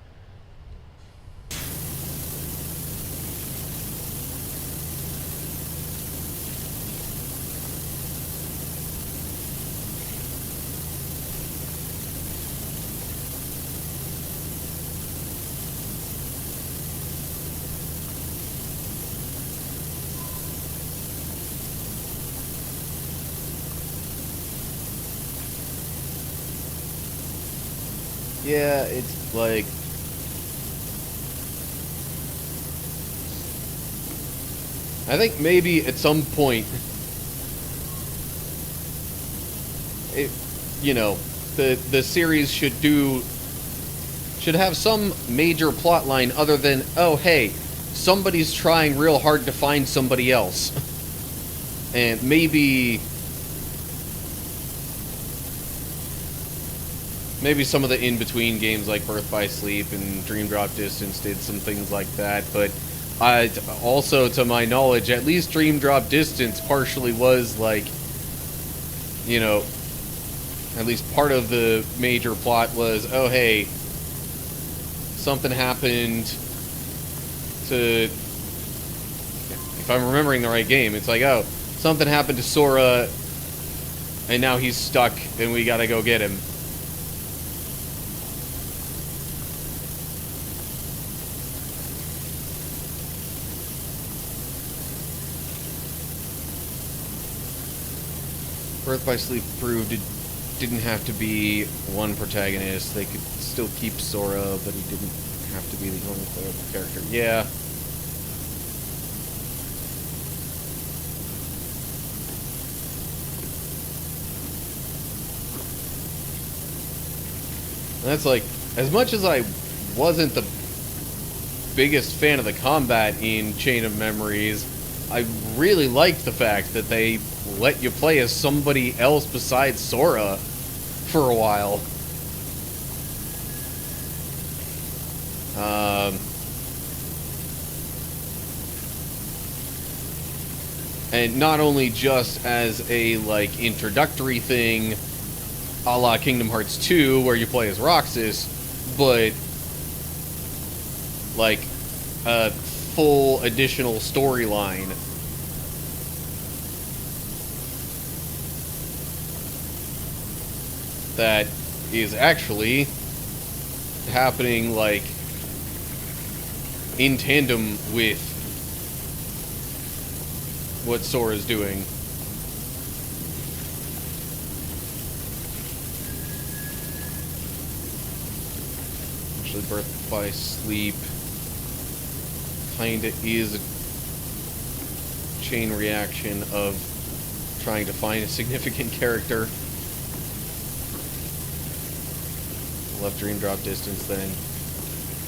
[SPEAKER 1] Yeah, it's like... I think maybe at some point... you know, the series should have some major plot line other than, oh hey, somebody's trying real hard to find somebody else. And maybe some of the in-between games like Birth by Sleep and Dream Drop Distance did some things like that, but also, to my knowledge, at least Dream Drop Distance partially was, like, you know, at least part of the major plot was, oh hey, something happened to, if I'm remembering the right game, it's like, oh, something happened to Sora, and now he's stuck, and we gotta go get him. Birth by Sleep proved it didn't have to be one protagonist. They could still keep Sora, but he didn't have to be the only playable character. Yeah. And that's like, as much as I wasn't the biggest fan of the combat in Chain of Memories, I really liked the fact that they let you play as somebody else besides Sora for a while. And not only just as a, like, introductory thing a la Kingdom Hearts 2 where you play as Roxas, but like a full additional storyline. That is actually happening, like, in tandem with what Sora's doing. Actually, Birth by Sleep kinda is a chain reaction of trying to find a significant character. Left Dream Drop Distance, then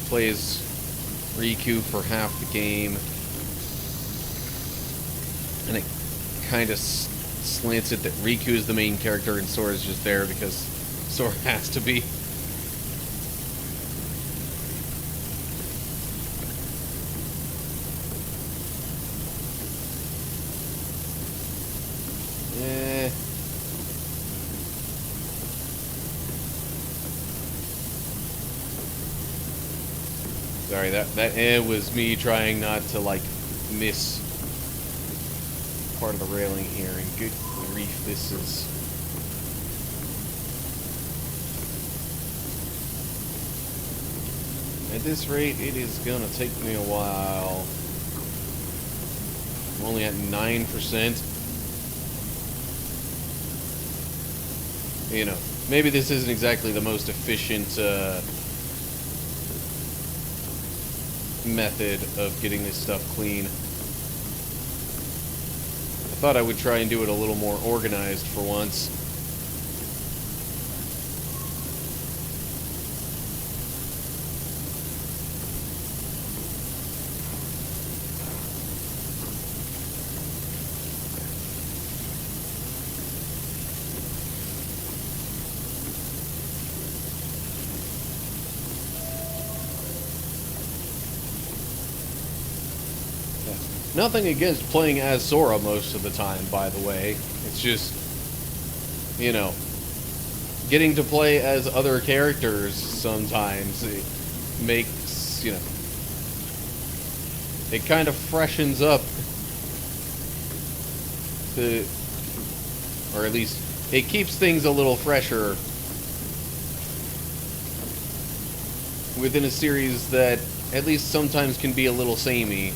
[SPEAKER 1] plays Riku for half the game, and it kind of slants it that Riku is the main character and Sora's just there because Sora has to be. Eh. Sorry, that was me trying not to, like, miss part of the railing here, and good grief, this is... At this rate, it is gonna take me a while. I'm only at 9%. You know, maybe this isn't exactly the most efficient, method of getting this stuff clean. I thought I would try and do it a little more organized for once. Nothing against playing as Sora most of the time, by the way. It's just, you know, getting to play as other characters sometimes, it makes, you know, it kind of freshens up the, or at least, it keeps things a little fresher within a series that at least sometimes can be a little samey.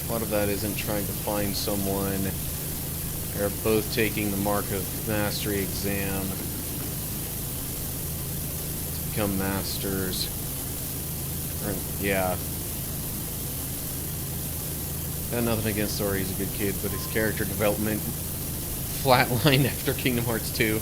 [SPEAKER 1] A lot of that isn't trying to find someone. They're both taking the Mark of Mastery exam to become masters. Or, yeah. Got nothing against Sora, he's a good kid, but his character development flatlined after Kingdom Hearts 2.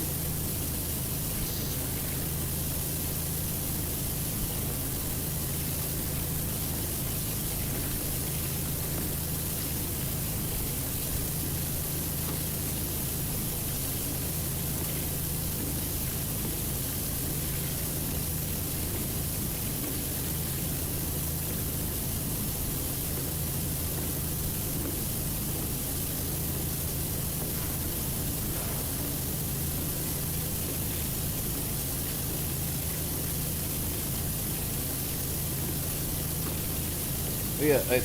[SPEAKER 1] Yeah, I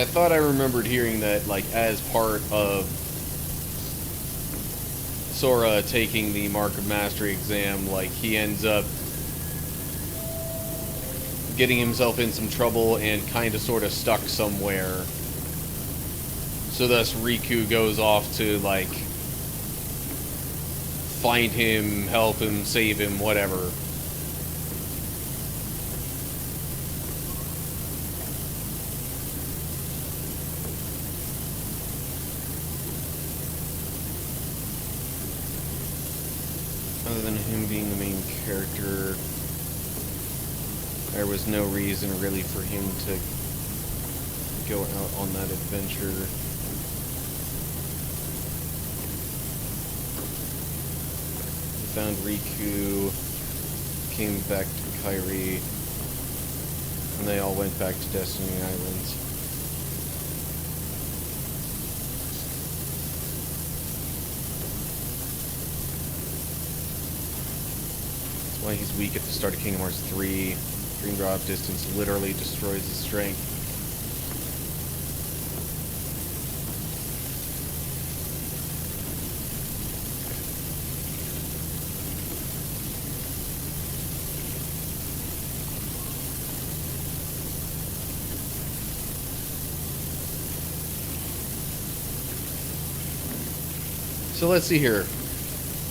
[SPEAKER 1] thought I remembered hearing that, like, as part of Sora taking the Mark of Mastery exam, like, he ends up getting himself in some trouble and kind of sort of stuck somewhere. So thus Riku goes off to, like, find him, help him, save him, whatever. Other than him being the main character, there was no reason really for him to go out on that adventure. He found Riku, came back to Kairi, and they all went back to Destiny Islands. Why he's weak at the start of Kingdom Hearts 3. Dream Drop Distance literally destroys his strength. So let's see here.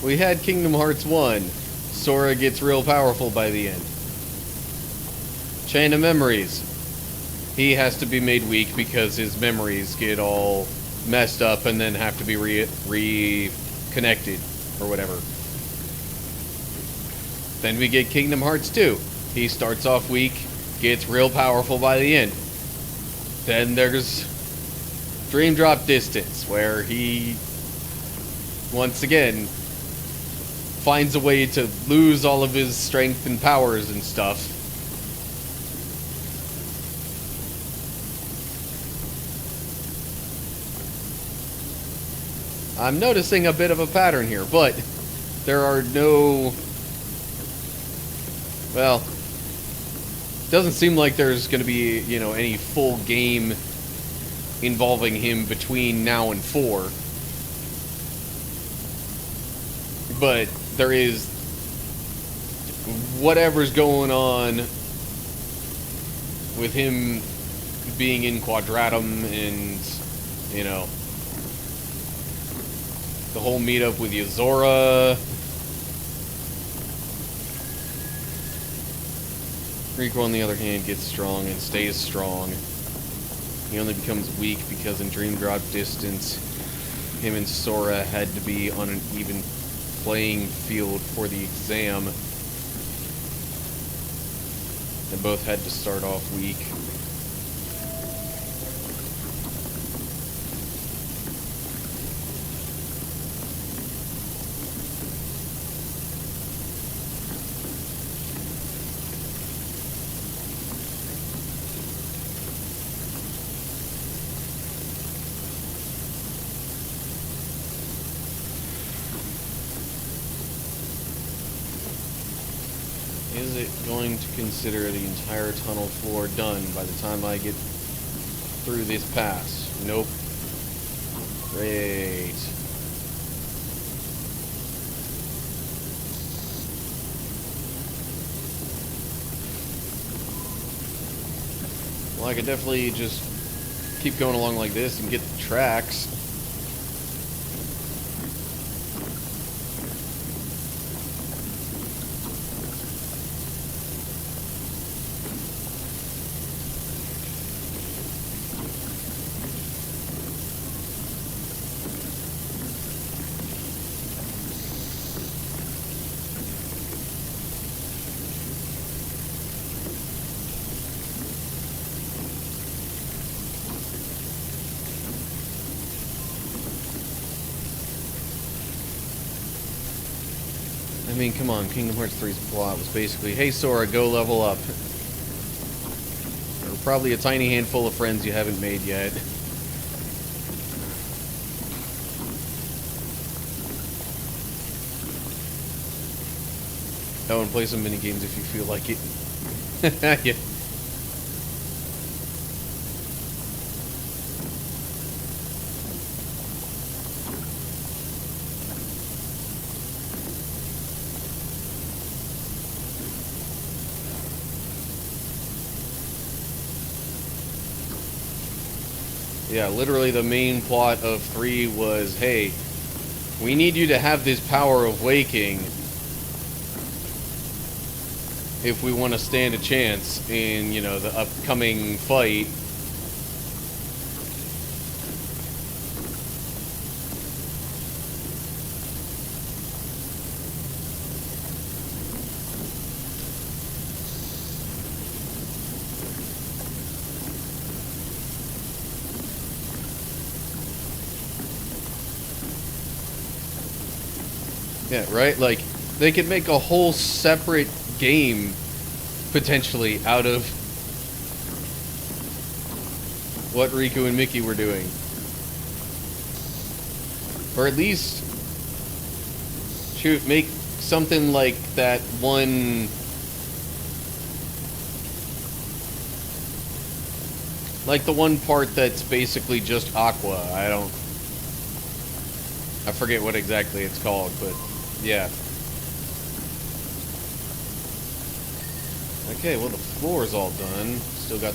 [SPEAKER 1] We had Kingdom Hearts 1. Sora gets real powerful by the end. Chain of Memories. He has to be made weak because his memories get all messed up and then have to be reconnected or whatever. Then we get Kingdom Hearts 2. He starts off weak, gets real powerful by the end. Then there's Dream Drop Distance, where he, once again, finds a way to lose all of his strength and powers and stuff. I'm noticing a bit of a pattern here, but there are no... Well, doesn't seem like there's going to be, you know, any full game involving him between now and 4. But there is whatever's going on with him being in Quadratum and, you know, the whole meetup with Yozora. Rico, on the other hand, gets strong and stays strong. He only becomes weak because in Dream Drop Distance, him and Sora had to be on an even playing field for the exam. They both had to start off weak. Is it going to consider the entire tunnel floor done by the time I get through this pass? Nope. Great. Well, I could definitely just keep going along like this and get the tracks. I mean, come on, Kingdom Hearts 3's plot was basically, hey Sora, go level up. There are probably a tiny handful of friends you haven't made yet. Oh, and play some mini games if you feel like it. Yeah. Yeah, literally the main plot of 3 was, hey, we need you to have this power of waking if we want to stand a chance in, you know, the upcoming fight. Yeah, right? Like, they could make a whole separate game, potentially, out of what Riku and Mickey were doing. Or at least, shoot, make something like that one... Like the one part that's basically just Aqua. I forget what exactly it's called, but... Yeah. Okay, well the floor's all done. Still got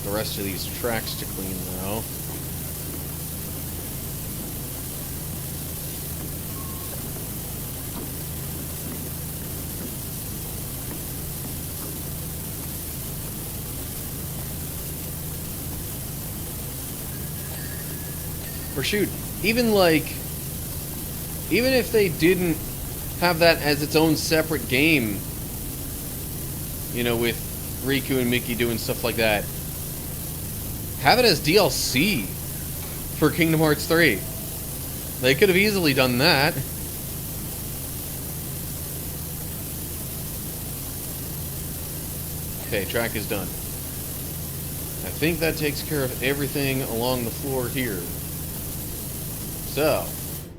[SPEAKER 1] the rest of these tracks to clean though. Or shoot, even if they didn't have that as its own separate game. You know, with Riku and Mickey doing stuff like that. Have it as DLC for Kingdom Hearts 3. They could have easily done that. Okay, track is done. I think that takes care of everything along the floor here. So,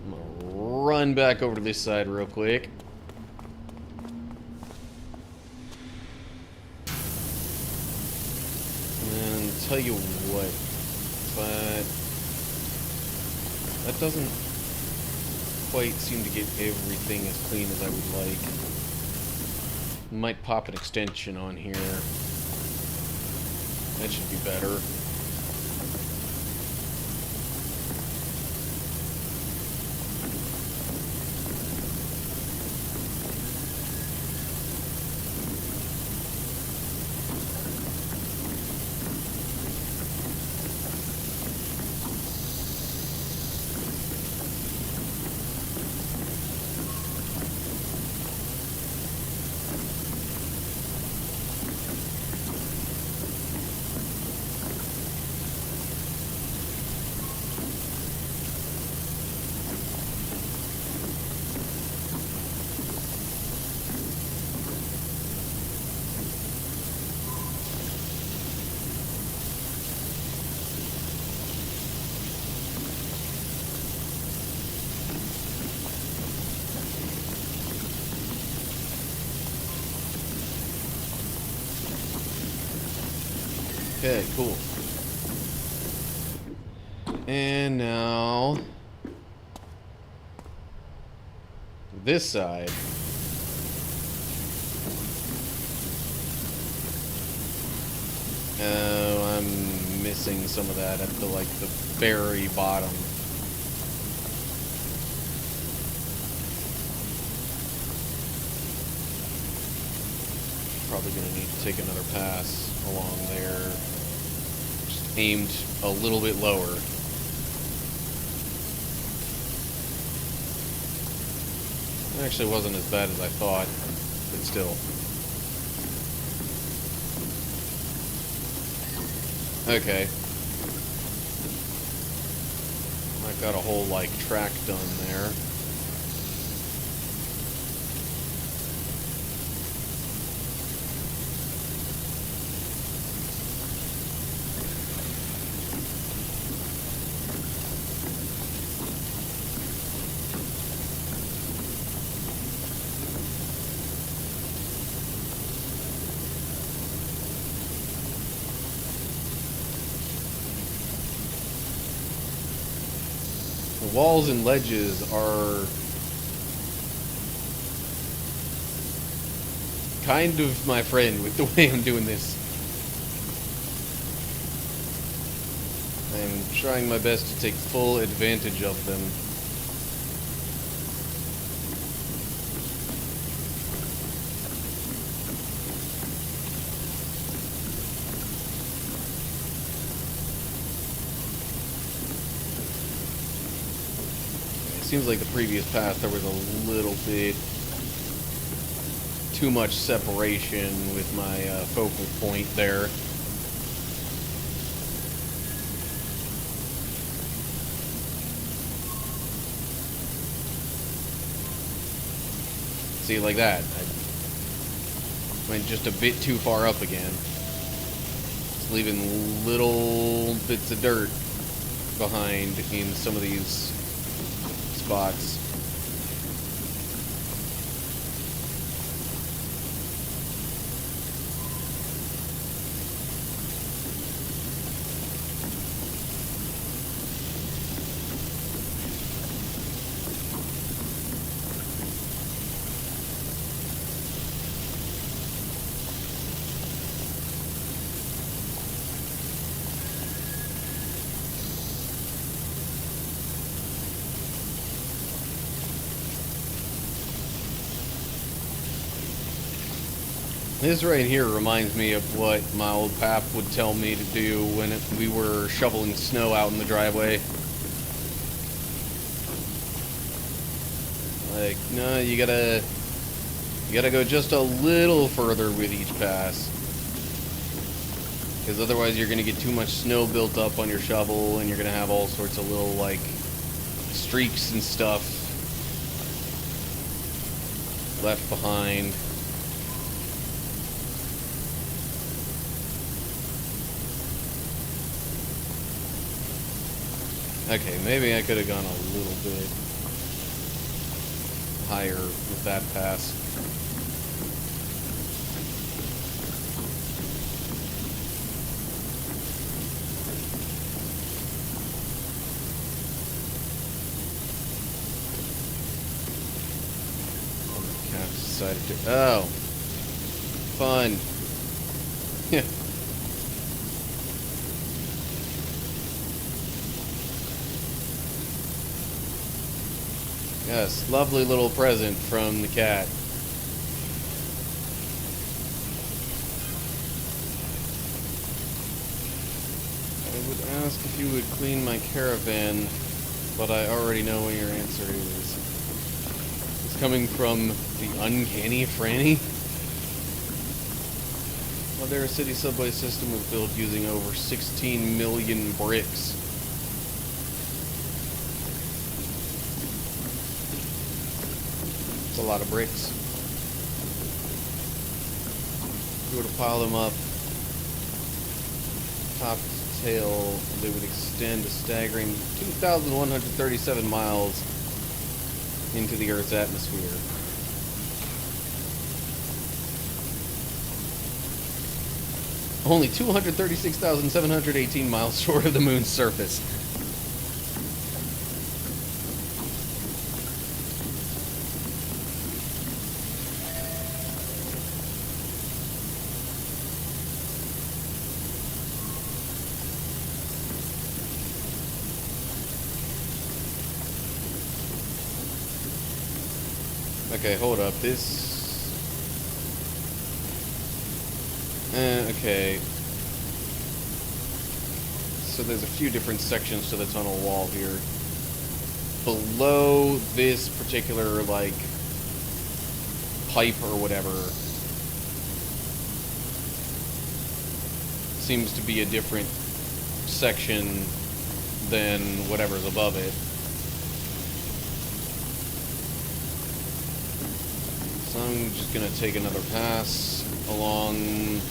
[SPEAKER 1] I'm gonna run back over to this side real quick. And tell you what, but that doesn't quite seem to get everything as clean as I would like. Might pop an extension on here. That should be better. Okay, cool. And now this side. Oh, I'm missing some of that at the very bottom. Probably gonna need to take another pass along there. Just aimed a little bit lower. It actually wasn't as bad as I thought, but still. Okay. I got a whole, track done there. The walls and ledges are kind of my friend with the way I'm doing this. I'm trying my best to take full advantage of them. Seems like the previous path there was a little bit too much separation with my focal point there. See, like that. I went just a bit too far up again. It's leaving little bits of dirt behind in some of these spots. This right here reminds me of what my old pap would tell me to do when we were shoveling snow out in the driveway. Like, no, you gotta go just a little further with each pass. Because otherwise you're gonna get too much snow built up on your shovel, and you're gonna have all sorts of little, like, streaks and stuff left behind. Okay, maybe I could have gone a little bit higher with that pass. Cat decided to. Oh, fun. Yeah. Yes, lovely little present from the cat. I would ask if you would clean my caravan, but I already know what your answer is. It's coming from the uncanny Franny. Well, their city subway system was built using over 16 million bricks. A lot of bricks. If you were to pile them up top to tail, they would extend a staggering 2,137 miles into the Earth's atmosphere. Only 236,718 miles short of the moon's surface. Okay, hold up. This... okay. So there's a few different sections to the tunnel wall here. Below this particular, like, pipe or whatever seems to be a different section than whatever's above it. So I'm just gonna take another pass along,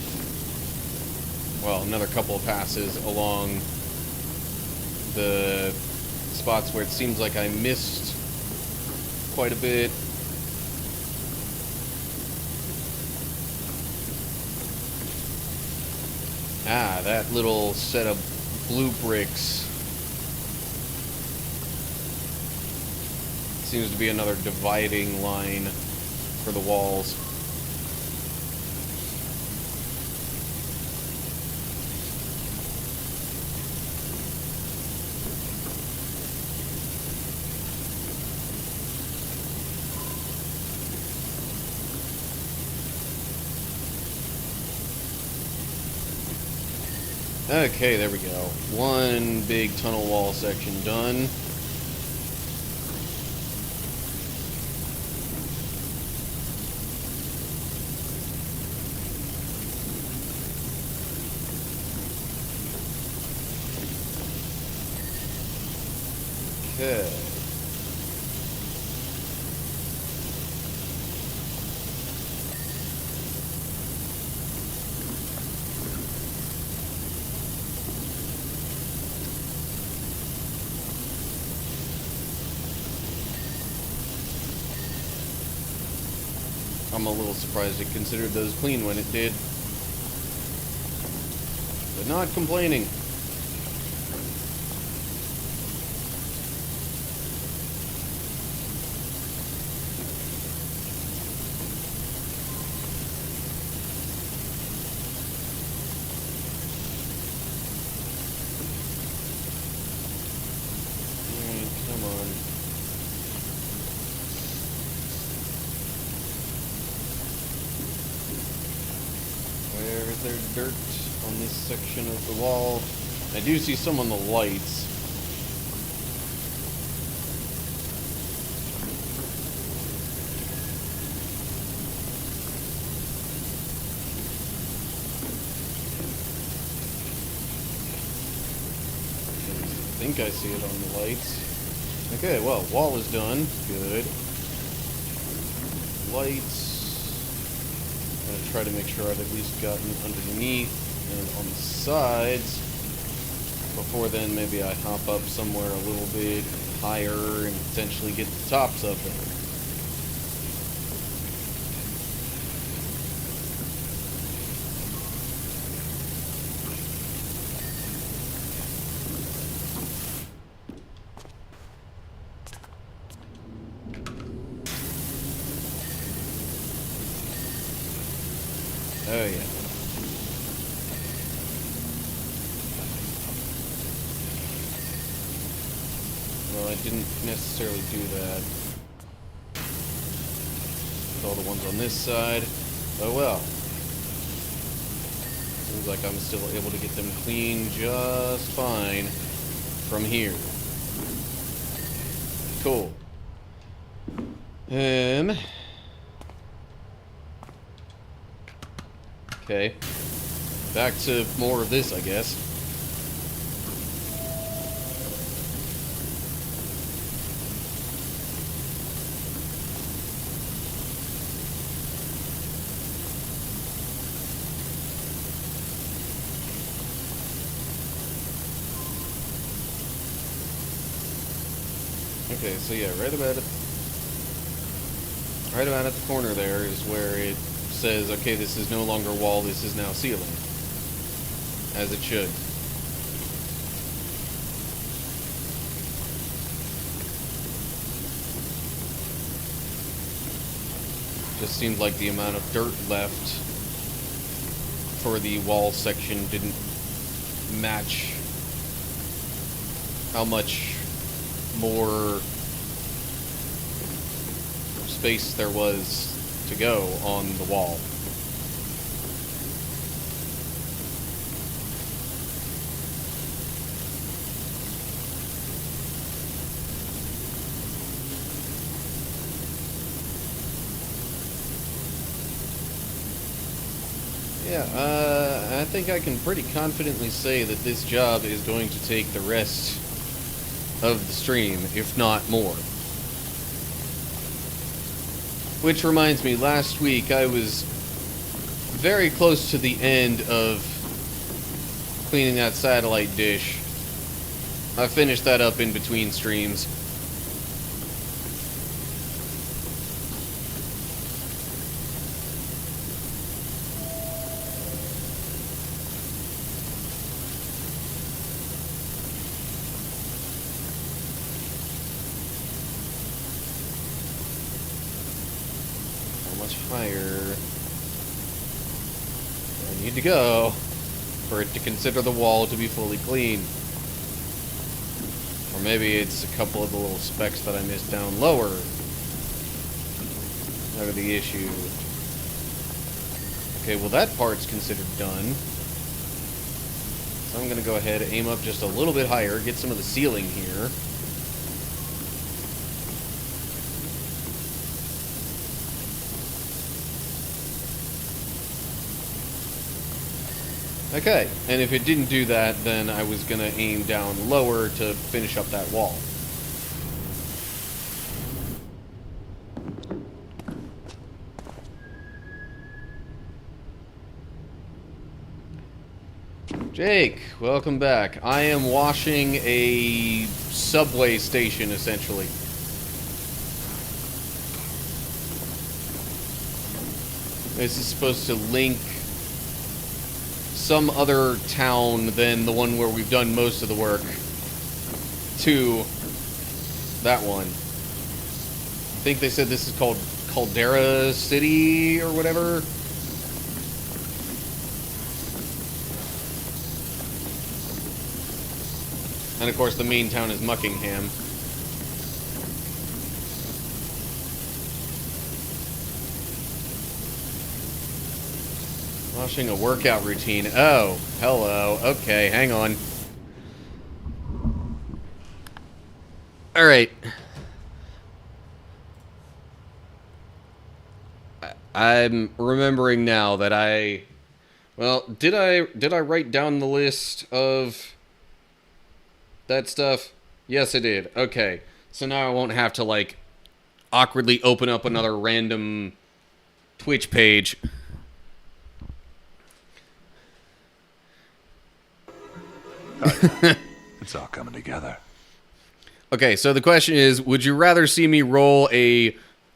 [SPEAKER 1] well, another couple of passes along the spots where it seems like I missed quite a bit. Ah, that little set of blue bricks seems to be another dividing line for the walls. Okay, there we go. One big tunnel wall section done. Okay. I'm a little surprised it considered those clean when it did. But not complaining. Come on. Where is there dirt on this section of the wall? I do see some on the lights. think I see it on the lights. Okay, well, wall is done. Good. Lights. I'm gonna try to make sure I've at least gotten underneath and on the sides. Before then, maybe I hop up somewhere a little bit higher and potentially get the tops up there. Oh, yeah. Well, I didn't necessarily do that. With all the ones on this side. Oh, well. Seems like I'm still able to get them clean just fine from here. Cool. Okay. Back to more of this, I guess. Okay, so yeah, right about at the corner there is where it says, okay, this is no longer wall, this is now ceiling. As it should. Just seemed like the amount of dirt left for the wall section didn't match how much more space there was to go on the wall. Yeah, I think I can pretty confidently say that this job is going to take the rest of the stream, if not more. Which reminds me, last week I was very close to the end of cleaning that satellite dish. I finished that up in between streams. Higher I need to go for it to consider the wall to be fully clean. Or maybe it's a couple of the little specks that I missed down lower that are the issue. Okay, well that part's considered done. So I'm gonna go ahead, aim up just a little bit higher, get some of the ceiling here. Okay, and if it didn't do that, then I was going to aim down lower to finish up that wall. Jake, welcome back. I am washing a subway station, essentially. This is supposed to link some other town than the one where we've done most of the work to that one. I think they said this is called Caldera City or whatever. And of course the main town is Muckingham. Washing a workout routine. Oh, hello. Okay, hang on. Alright. I'm remembering now that well, did I write down the list of that stuff? Yes, it did. Okay. So now I won't have to, like, awkwardly open up another random Twitch page.
[SPEAKER 5] Oh, yeah. It's all coming together.
[SPEAKER 1] Okay, so the question is, would you rather see me roll a,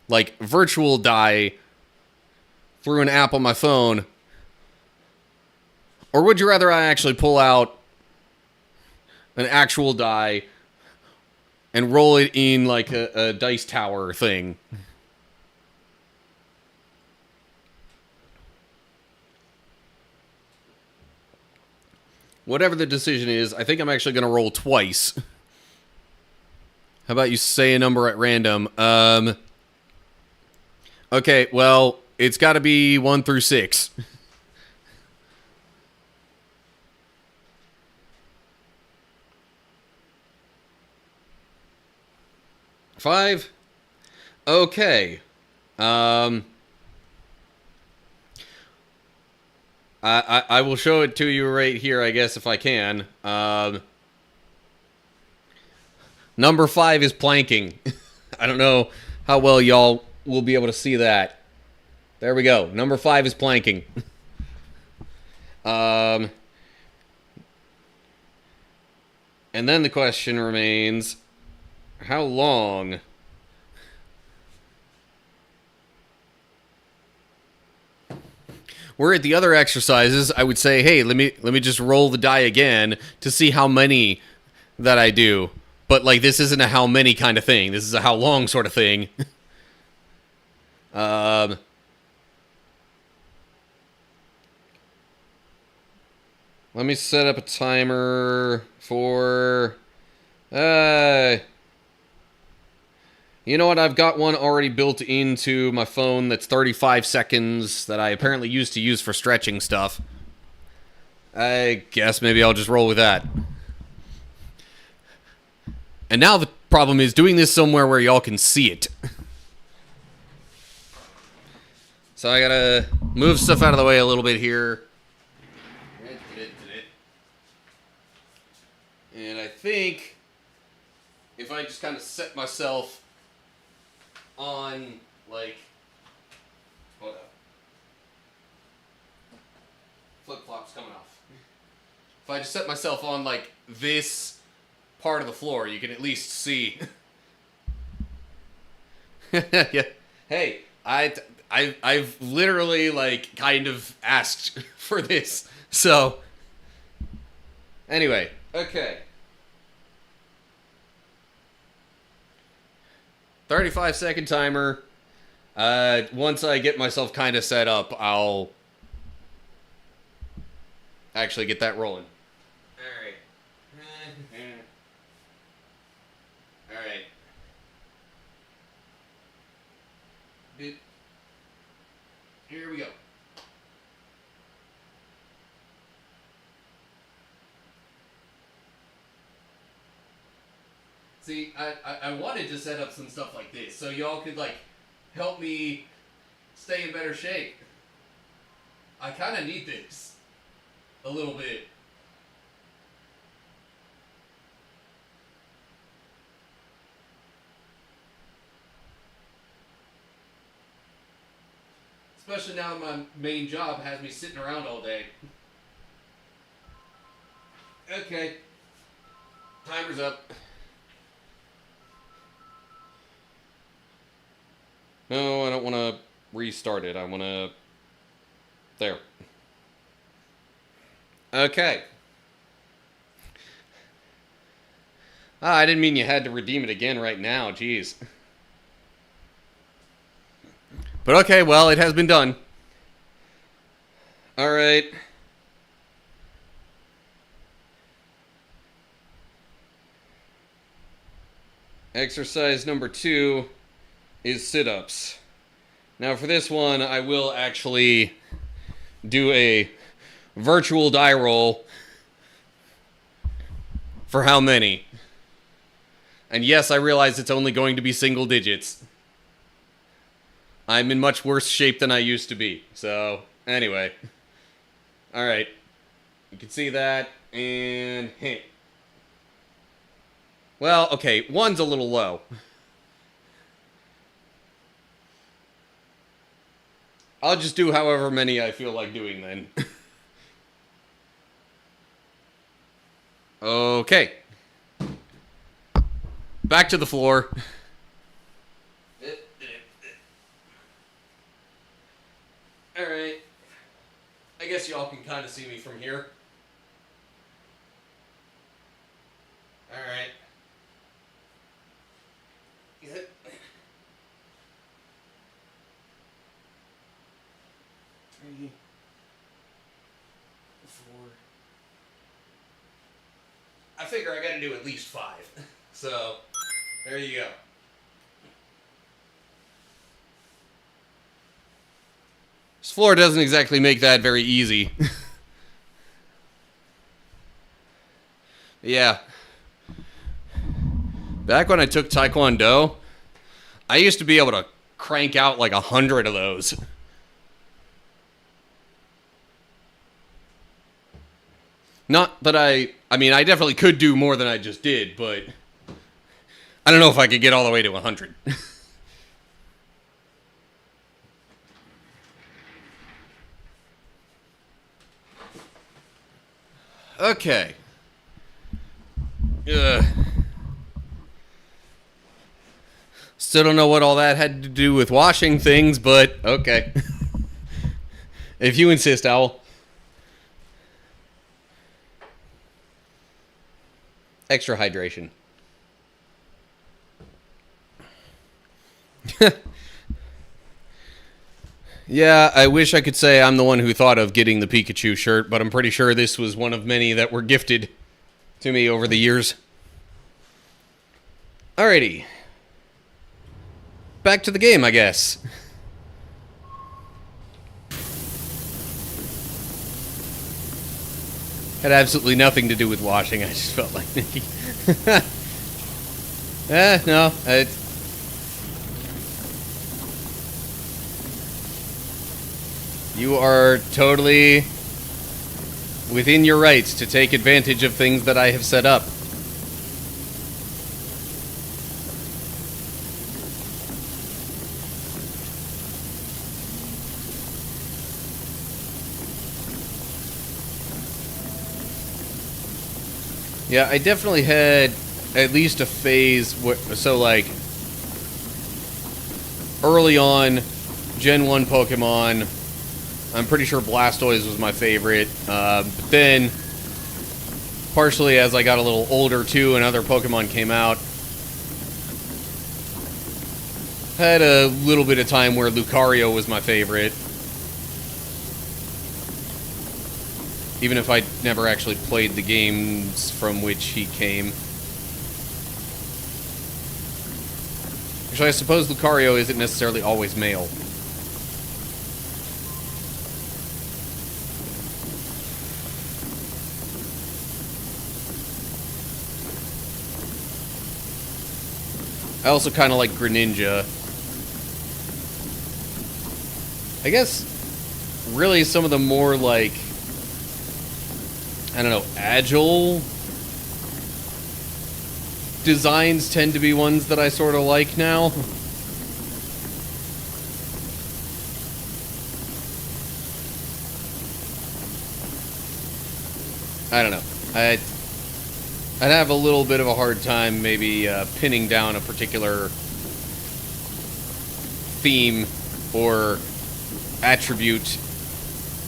[SPEAKER 1] like, virtual die through an app on my phone, or would you rather I actually pull out an actual die and roll it in, like, a dice tower thing? Whatever the decision is, I think I'm actually going to roll twice. How about you say a number at random? Okay, well, it's got to be 1 through 6. Five? Okay. I will show it to you right here, I guess, if I can. Number 5 is planking. I don't know how well y'all will be able to see that. There we go. Number 5 is planking. And then the question remains, how long? Where at the other exercises, I would say, hey, let me just roll the die again to see how many that I do. But, like, this isn't a how many kind of thing. This is a how long sort of thing. Let me set up a timer for... you know what? I've got one already built into my phone that's 35 seconds that I apparently used to use for stretching stuff. I guess maybe I'll just roll with that. And now the problem is doing this somewhere where y'all can see it. So I gotta move stuff out of the way a little bit here. And I think if I just kind of set myself on, like, hold up. Flip-flops coming off. If I just set myself on, like, this part of the floor, you can at least see. Yeah. Hey, I've literally, like, kind of asked for this. So, anyway, okay. 35-second timer. Once I get myself kind of set up, I'll actually get that rolling. Alright. Alright. Here we go. See, I wanted to set up some stuff like this so y'all could, like, help me stay in better shape. I kind of need this a little bit. Especially now that my main job has me sitting around all day. Okay. Timer's up. No, I don't want to restart it. I want to... There. Okay. I didn't mean you had to redeem it again right now. Jeez. But okay, well, it has been done. Alright. Exercise number 2 is sit-ups. Now for this one, I will actually do a virtual die roll for how many. And yes, I realize it's only going to be single digits. I'm in much worse shape than I used to be. So, anyway. Alright. You can see that, and hit. Well, okay, 1's a little low. I'll just do however many I feel like doing then. Okay. Back to the floor. Alright. I guess y'all can kind of see me from here. Alright. Good. 3, 4. I figure I gotta do at least 5. So, there you go. This floor doesn't exactly make that very easy. Yeah. Back when I took Taekwondo, I used to be able to crank out like 100 of those. Not that I mean, I definitely could do more than I just did, but I don't know if I could get all the way to 100. Okay. Still don't know what all that had to do with washing things, but okay. If you insist, Owl. Extra hydration. Yeah, I wish I could say I'm the one who thought of getting the Pikachu shirt, but I'm pretty sure this was one of many that were gifted to me over the years. Alrighty. Back to the game, I guess. Had absolutely nothing to do with washing, I just felt like Nikki. No, you are totally within your rights to take advantage of things that I have set up. Yeah, I definitely had at least a phase so like early on Gen 1 Pokemon, I'm pretty sure Blastoise was my favorite, but then partially as I got a little older too and other Pokemon came out, had a little bit of time where Lucario was my favorite. Even if I never actually played the games from which he came. Actually, I suppose Lucario isn't necessarily always male. I also kind of like Greninja. I guess, really some of the more, like, I don't know, agile designs tend to be ones that I sort of like now. I don't know. I'd have a little bit of a hard time maybe pinning down a particular theme or attribute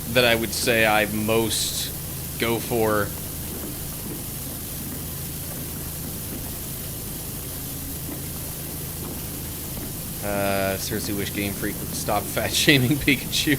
[SPEAKER 1] that I would say I most go for. Seriously wish Game Freak would stop fat-shaming Pikachu.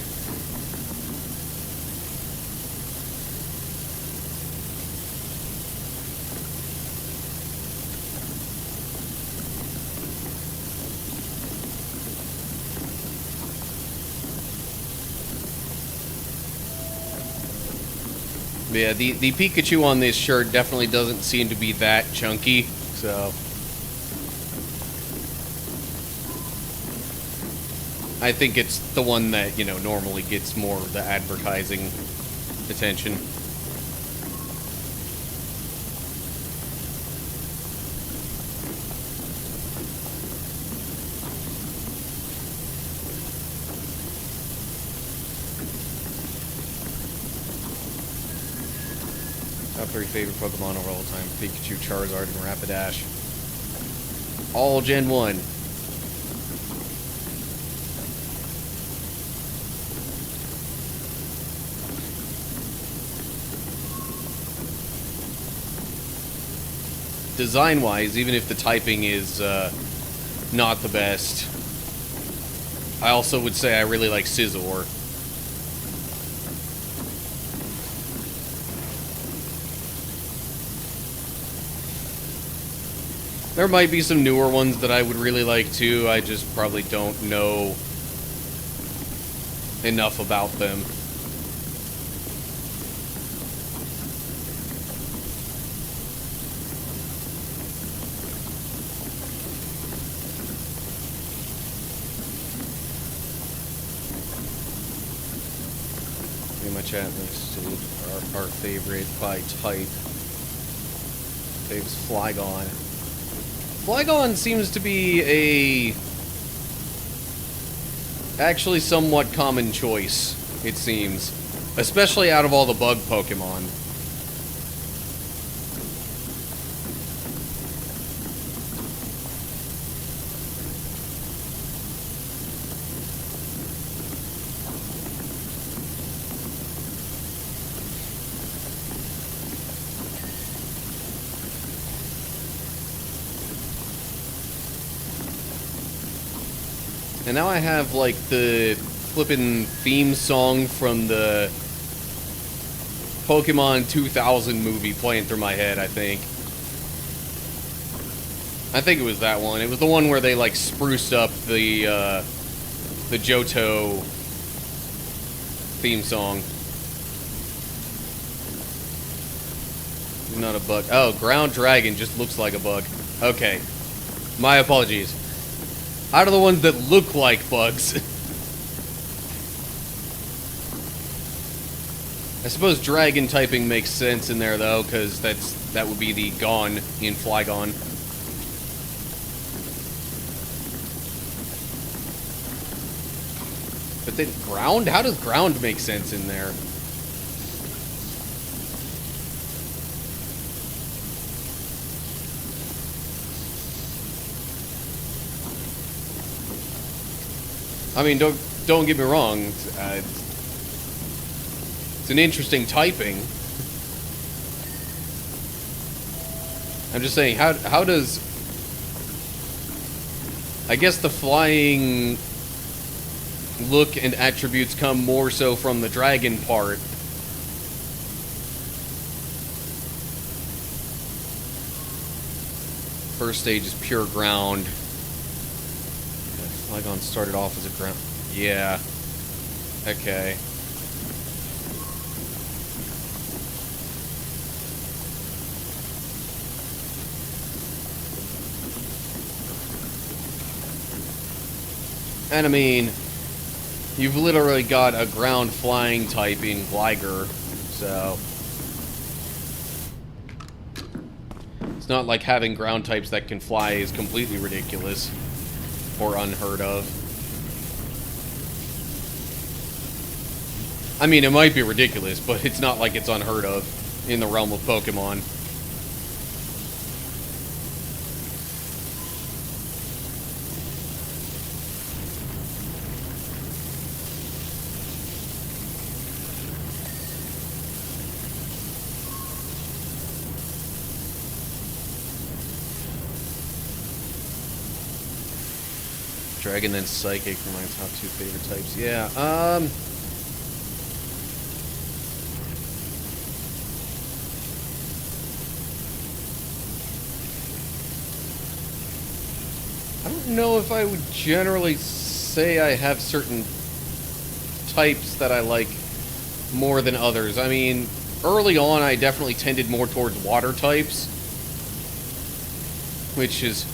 [SPEAKER 1] Yeah, the Pikachu on this shirt definitely doesn't seem to be that chunky, so I think it's the one that, you know, normally gets more of the advertising attention. 3 favorite Pokemon of all time. Pikachu, Charizard, and Rapidash. All Gen 1. Design-wise, even if the typing is not the best, I also would say I really like Scizor. There might be some newer ones that I would really like too, I just probably don't know enough about them. In my chat listed our favorite by type. Fave's Flygon. Flygon seems to be actually somewhat common choice, it seems. Especially out of all the bug Pokemon. And now I have, like, the flippin' theme song from the Pokemon 2000 movie playing through my head, I think. I think it was that one. It was the one where they, like, spruced up the Johto theme song. Not a bug. Oh, Ground Dragon just looks like a bug. Okay. My apologies. Out of the ones that look like bugs. I suppose dragon typing makes sense in there though, because that would be the Gon in Flygon. But then ground? How does ground make sense in there? I mean, don't get me wrong. It's an interesting typing. I'm just saying, how does... I guess the flying look and attributes come more so from the dragon part. First stage is pure ground. Flygon started off as a ground. Yeah. Okay. And I mean, you've literally got a ground flying type in Gligar, so it's not like having ground types that can fly is completely ridiculous. Or unheard of. I mean, it might be ridiculous, but it's not like it's unheard of in the realm of Pokemon. Dragon, then Psychic for my top 2 favorite types. Yeah, I don't know if I would generally say I have certain types that I like more than others. I mean, early on I definitely tended more towards water types, which is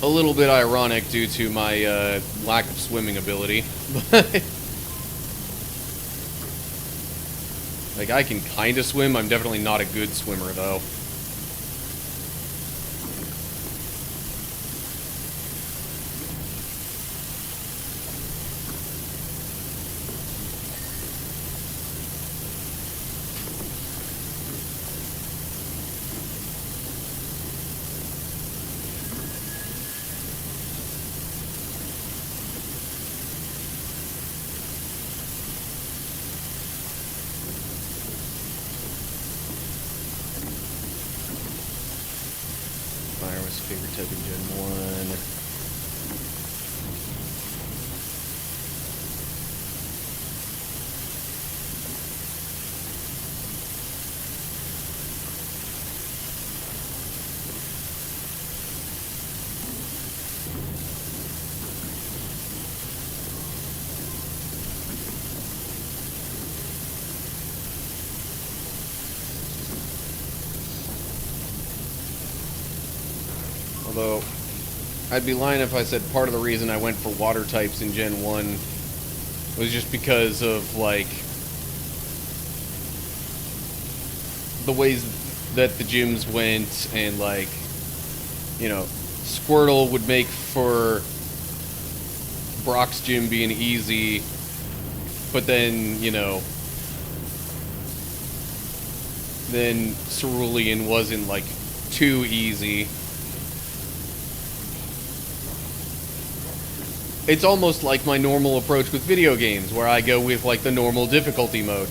[SPEAKER 1] a little bit ironic due to my lack of swimming ability. Like, I can kind of swim. I'm definitely not a good swimmer, though. was favorite type in Gen 1. Although, I'd be lying if I said part of the reason I went for water types in Gen 1 was just because of, like, the ways that the gyms went, and, like, you know, Squirtle would make for Brock's gym being easy, but then, you know, then Cerulean wasn't, like, too easy. It's almost like my normal approach with video games, where I go with, like, the normal difficulty mode.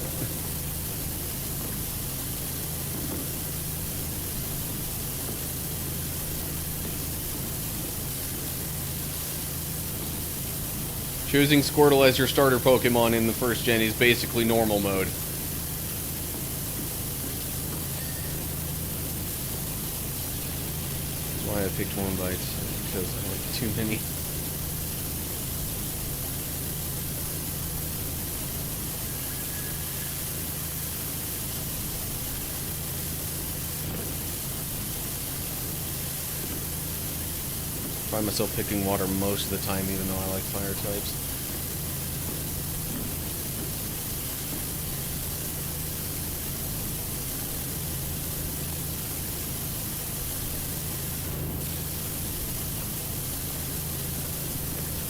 [SPEAKER 1] Choosing Squirtle as your starter Pokemon in the first gen is basically normal mode. That's why I picked one bite, because I like too many. I find myself picking water most of the time, even though I like fire types.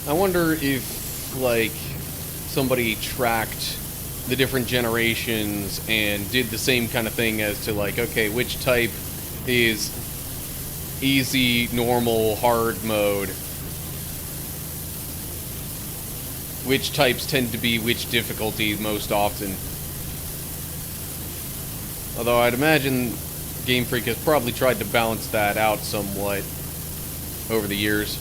[SPEAKER 1] I wonder if, like, somebody tracked the different generations and did the same kind of thing as to, like, okay, which type is easy, normal, hard mode. Which types tend to be which difficulty most often. Although I'd imagine Game Freak has probably tried to balance that out somewhat over the years.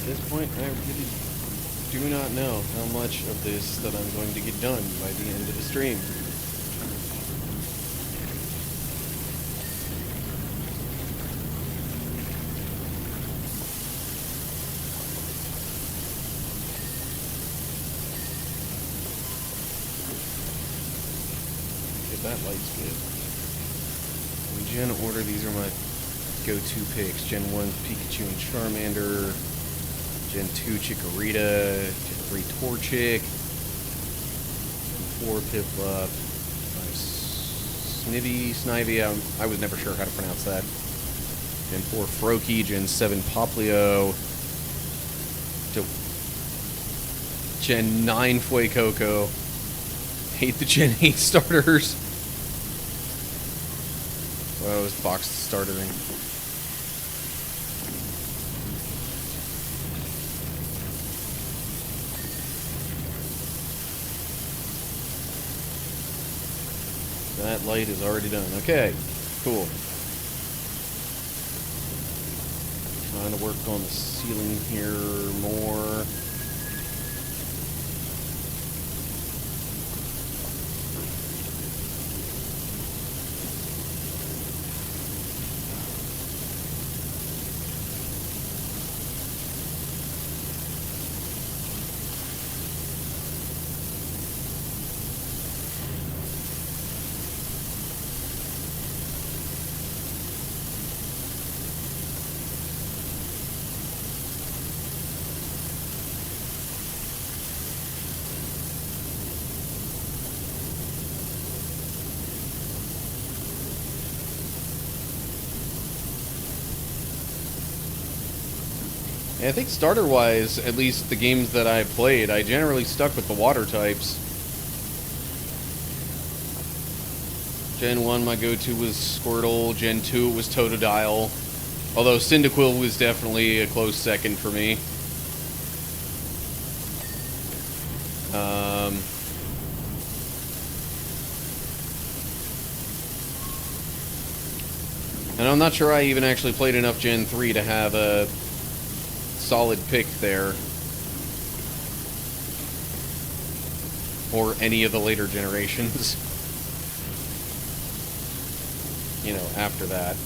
[SPEAKER 1] At this point, I really do not know how much of this that I'm going to get done by the end of the stream. Okay, that light's good. In gen order, these are my go-to picks. Gen 1, Pikachu and Charmander. Gen 2, Chikorita. Gen 3, Torchic. Gen 4, Piplup. 5, Snivy. I was never sure how to pronounce that. Gen 4, Froakie. Gen 7, Poplio. Gen 9, Fuecoco. Hate the Gen 8 starters. Well, it was the box starter thing. That light is already done. Okay, cool. Trying to work on the ceiling here more. Yeah, I think starter-wise, at least the games that I played, I generally stuck with the water types. Gen 1, my go-to was Squirtle. Gen 2, it was Totodile. Although Cyndaquil was definitely a close second for me. And I'm not sure I even actually played enough Gen 3 to have a solid pick there. Or any of the later generations. You know, after that.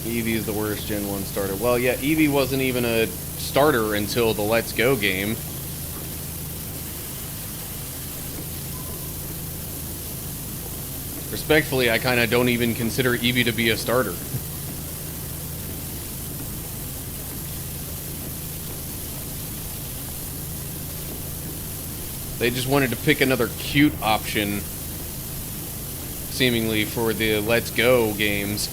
[SPEAKER 1] Eevee is the worst Gen 1 starter. Well, yeah, Eevee wasn't even a starter until the Let's Go game. Respectfully, I kind of don't even consider Eevee to be a starter. They just wanted to pick another cute option, seemingly, for the Let's Go games.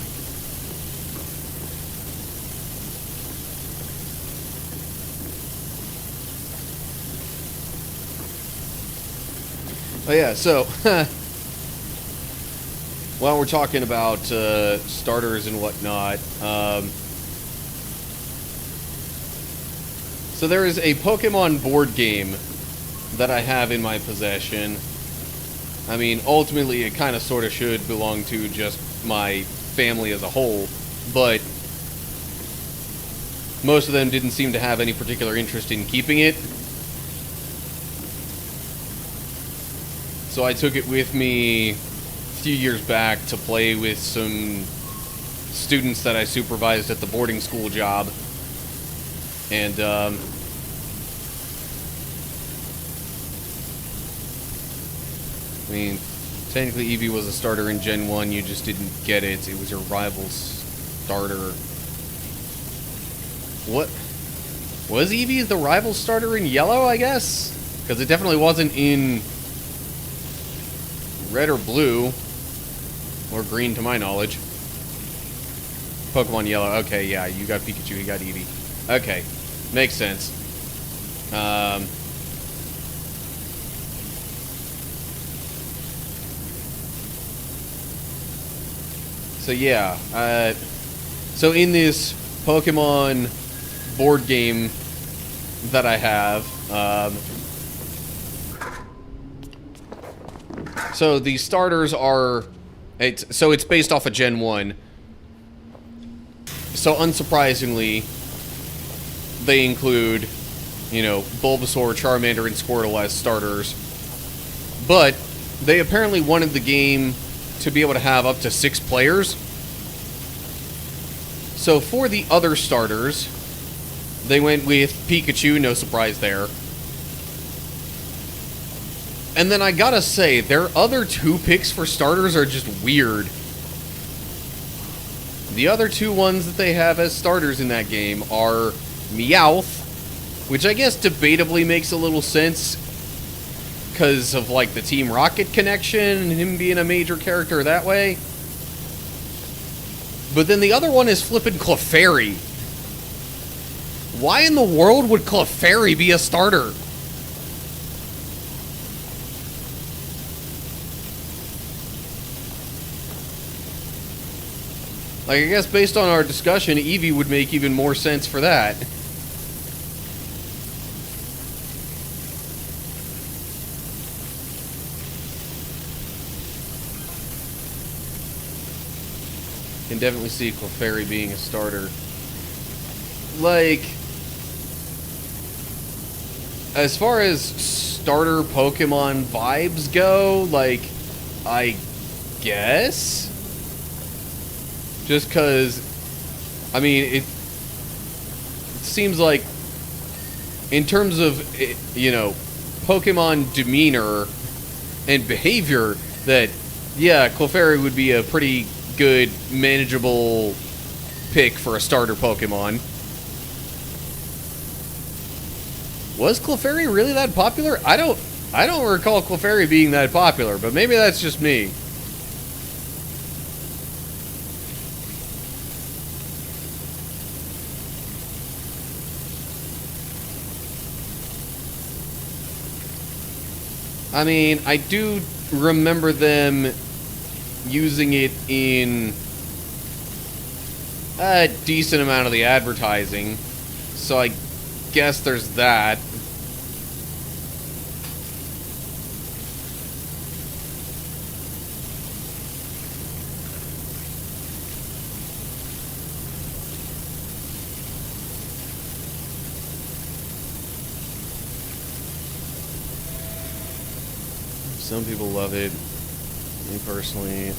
[SPEAKER 1] Oh yeah, so while we're talking about starters and whatnot, so there is a Pokemon board game that I have in my possession. I mean, ultimately it kind of sort of should belong to just my family as a whole, but most of them didn't seem to have any particular interest in keeping it. So I took it with me a few years back to play with some students that I supervised at the boarding school job. And, I mean, technically Eevee was a starter in Gen 1, you just didn't get it. It was your rival's starter. What? Was Eevee the rival starter in Yellow, I guess? Because it definitely wasn't in Red or Blue, or Green to my knowledge. Pokemon Yellow, okay, yeah, you got Pikachu, you got Eevee. Okay, makes sense. So yeah, so in this Pokemon board game that I have, so the starters are, it's based off of Gen 1. So unsurprisingly, they include, you know, Bulbasaur, Charmander, and Squirtle as starters. But they apparently wanted the game to be able to have up to 6 players. So for the other starters, they went with Pikachu, no surprise there. And then I gotta say, their other 2 picks for starters are just weird. The other 2 ones that they have as starters in that game are Meowth, which I guess debatably makes a little sense because of, like, the Team Rocket connection and him being a major character that way. But then the other one is flippin' Clefairy. Why in the world would Clefairy be a starter? Like, I guess based on our discussion, Eevee would make even more sense for that. Can definitely see Clefairy being a starter. Like, as far as starter Pokemon vibes go, like, I guess? Just because, I mean, it seems like, in terms of, you know, Pokemon demeanor and behavior, that, yeah, Clefairy would be a pretty good, manageable pick for a starter Pokemon. Was Clefairy really that popular? I don't recall Clefairy being that popular, but maybe that's just me. I mean, I do remember them using it in a decent amount of the advertising, so I guess there's that. Some people love it. Me personally,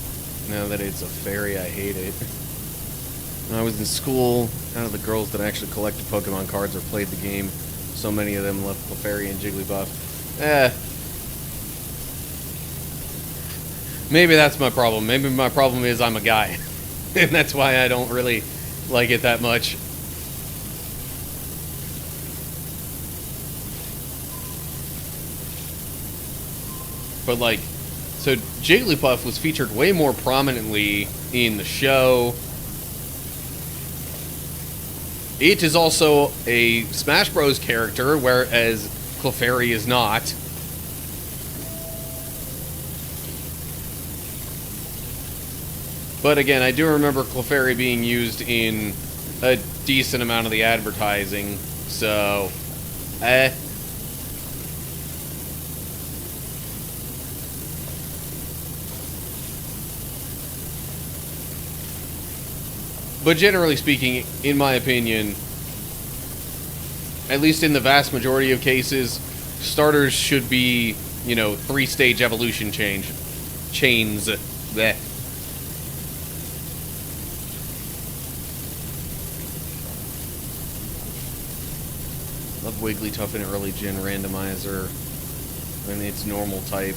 [SPEAKER 1] now that it's a fairy, I hate it. When I was in school, out of the girls that actually collected Pokemon cards or played the game, so many of them left Clefairy and Jigglypuff. Maybe that's my problem. Maybe my problem is I'm a guy. And that's why I don't really like it that much. But like, so Jigglypuff was featured way more prominently in the show. It is also a Smash Bros. Character, whereas Clefairy is not. But again, I do remember Clefairy being used in a decent amount of the advertising, so, But generally speaking, in my opinion, at least in the vast majority of cases, starters should be, you know, 3-stage evolution chains. Bleh. Love Wigglytuff in early gen randomizer when it's normal type.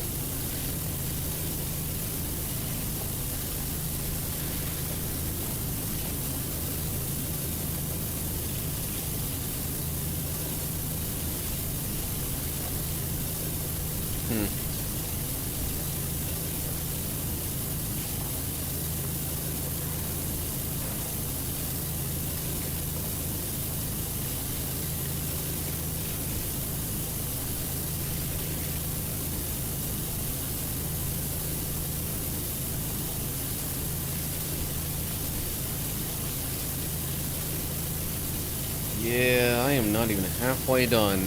[SPEAKER 1] Yeah, I am not even halfway done.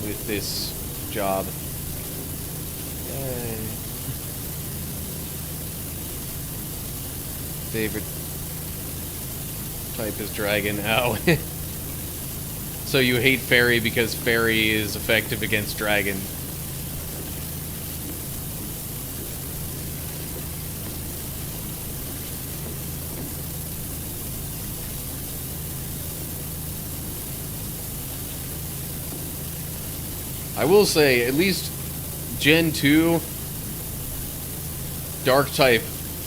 [SPEAKER 1] With this job. Yay. Favorite type is dragon. Ow. So you hate fairy because fairy is effective against dragon. I will say, at least Gen 2, Dark type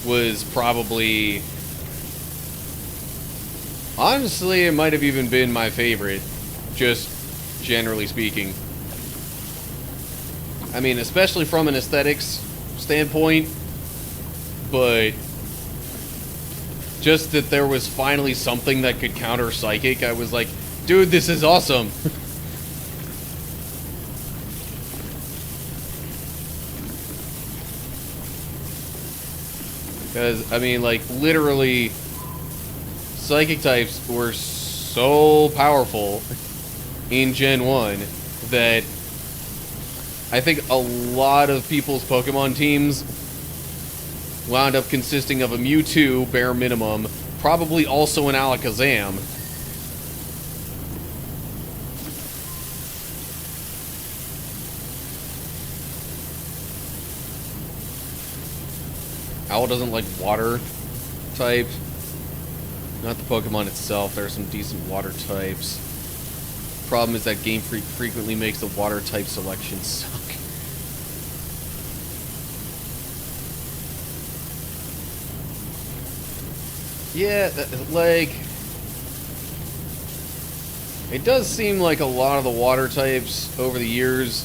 [SPEAKER 1] was probably... Honestly, it might have even been my favorite, just generally speaking. I mean, especially from an aesthetics standpoint, but just that there was finally something that could counter Psychic, I was like, dude, this is awesome. Because, I mean, like, literally, Psychic types were so powerful in Gen 1 that I think a lot of people's Pokemon teams wound up consisting of a Mewtwo, bare minimum, probably also an Alakazam. Owl doesn't like water type. Not the Pokemon itself. There are some decent water types. Problem is that Game Freak frequently makes the water type selection suck. Yeah, like... It does seem like a lot of the water types over the years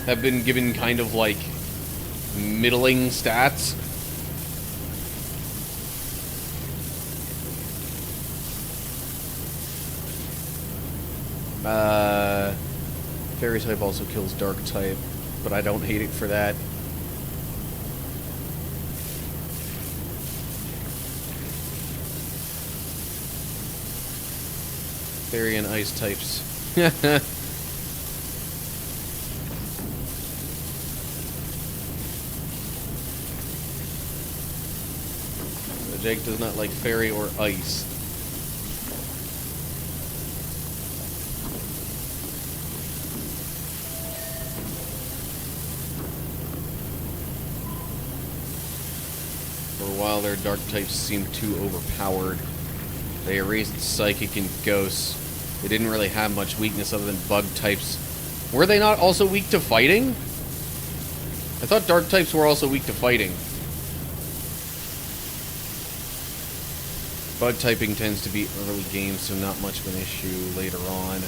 [SPEAKER 1] have been given kind of like middling stats. Fairy type also kills dark type, but I don't hate it for that. Fairy and ice types. So Jake does not like fairy or ice. For a while, their dark types seemed too overpowered. They erased psychic and ghosts. They didn't really have much weakness other than bug types. Were they not also weak to fighting? I thought dark types were also weak to fighting. Bug typing tends to be early game, so not much of an issue later on.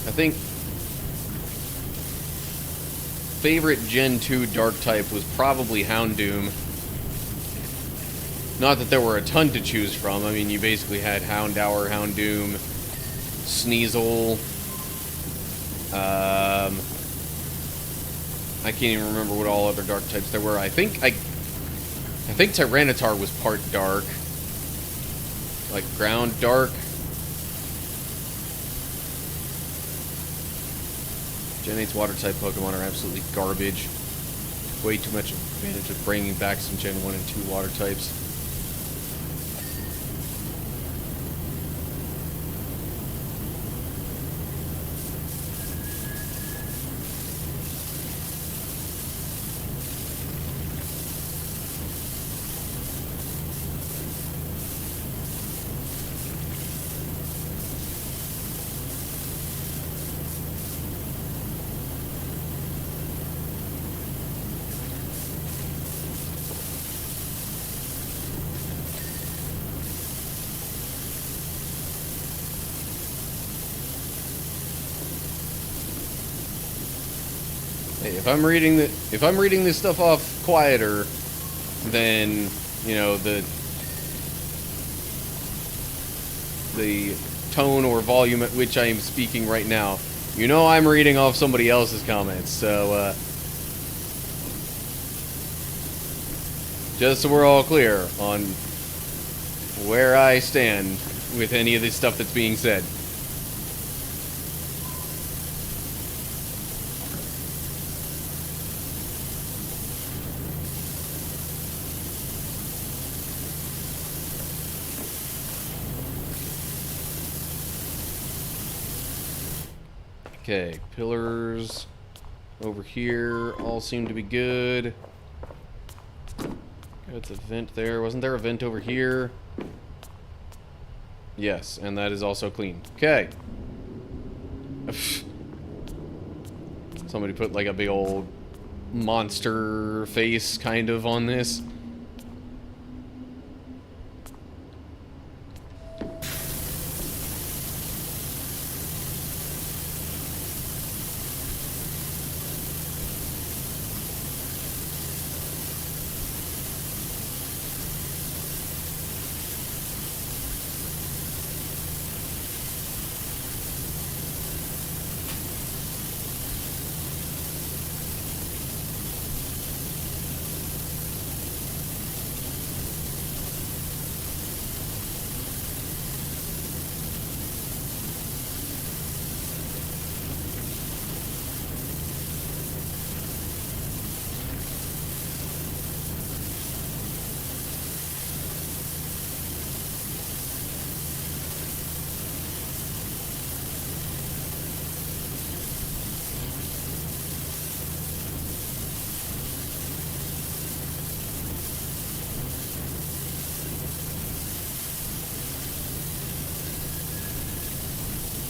[SPEAKER 1] I think favorite Gen 2 dark type was probably Houndoom. Not that there were a ton to choose from. I mean, you basically had Houndour, Houndoom, Sneasel. I can't even remember what all other dark types there were. I think Tyranitar was part dark, like ground dark. Gen 8's water-type Pokemon are absolutely garbage. Way too much advantage of bringing back some Gen 1 and 2 water types. Hey, if I'm reading this stuff off quieter, then you know the tone or volume at which I am speaking right now, you know I'm reading off somebody else's comments. So just so we're all clear on where I stand with any of this stuff that's being said. Okay, pillars over here all seem to be good. Got a vent there. Wasn't there a vent over here? Yes, and that is also clean. Okay. Somebody put like a big old monster face kind of on this.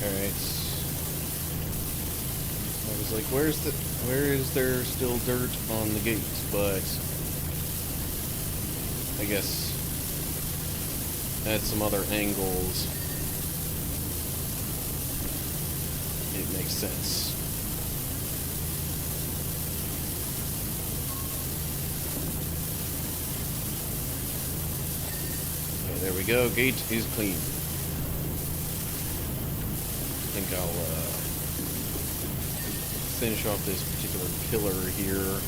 [SPEAKER 1] Alright. I was like, where is there still dirt on the gate? But I guess at some other angles it makes sense. Okay, there we go. Gate is clean. I think I'll finish off this particular pillar here.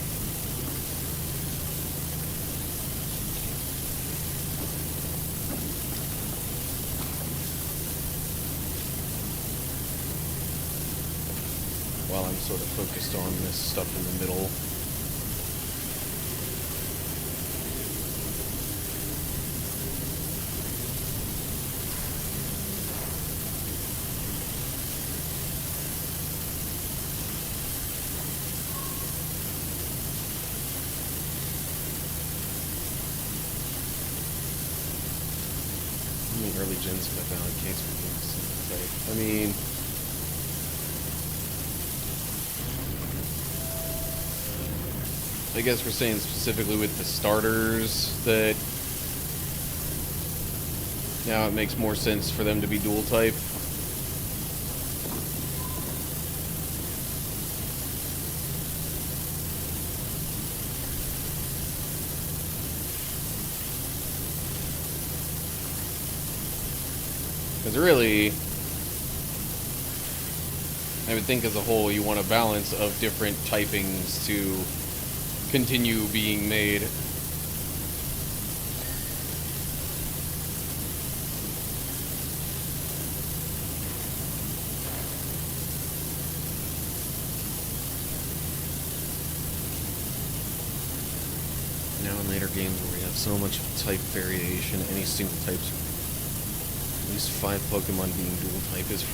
[SPEAKER 1] While I'm sort of focused on this stuff in the middle. Early gens have I found in case for things. I mean, I guess we're saying specifically with the starters that now it makes more sense for them to be dual type. Because really, I would think as a whole you want a balance of different typings to continue being made. Now in later games where we have so much type variation, any single types, at least 5 Pokemon being dual type is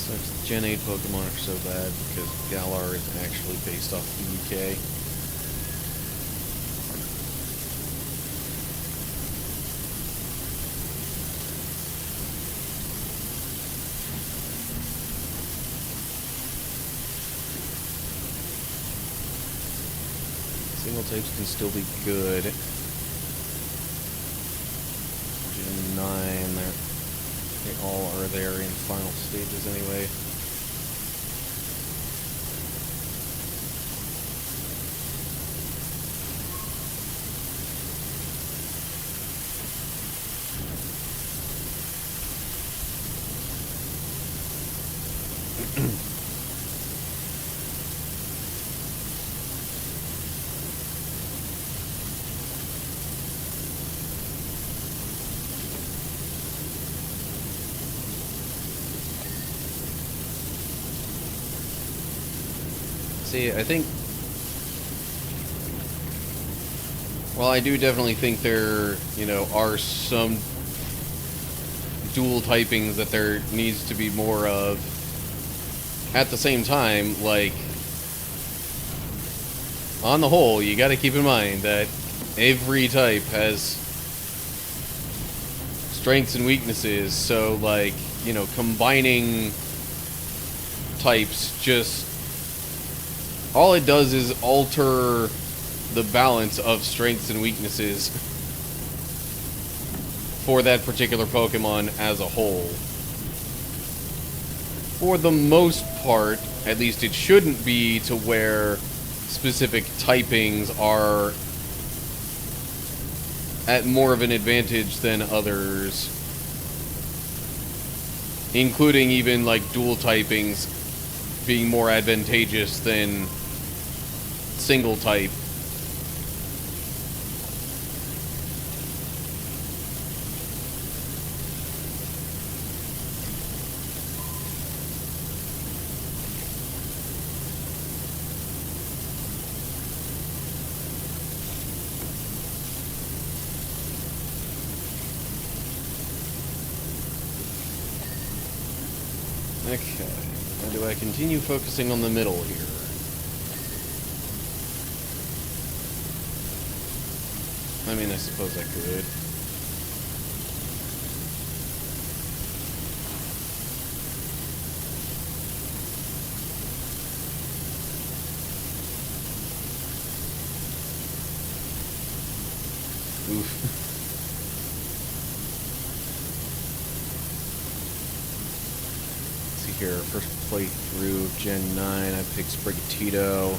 [SPEAKER 1] sucks. Gen 8 Pokemon are so bad because Galar is actually based off EK. Single types can still be good. Gen 9, they all are there in final stages anyway. See, I think, well, I do definitely think there, are some dual typings that there needs to be more of. At the same time, like, on the whole, you gotta keep in mind that every type has strengths and weaknesses, so, like, combining types just, all it does is alter the balance of strengths and weaknesses for that particular Pokemon as a whole. For the most part, at least it shouldn't be to where specific typings are at more of an advantage than others. Including even like dual typings being more advantageous than single type. Okay, now do I continue focusing on the middle here? I mean, I suppose I could. Oof. Let's see here. First playthrough of Gen 9, I picked Sprigatito.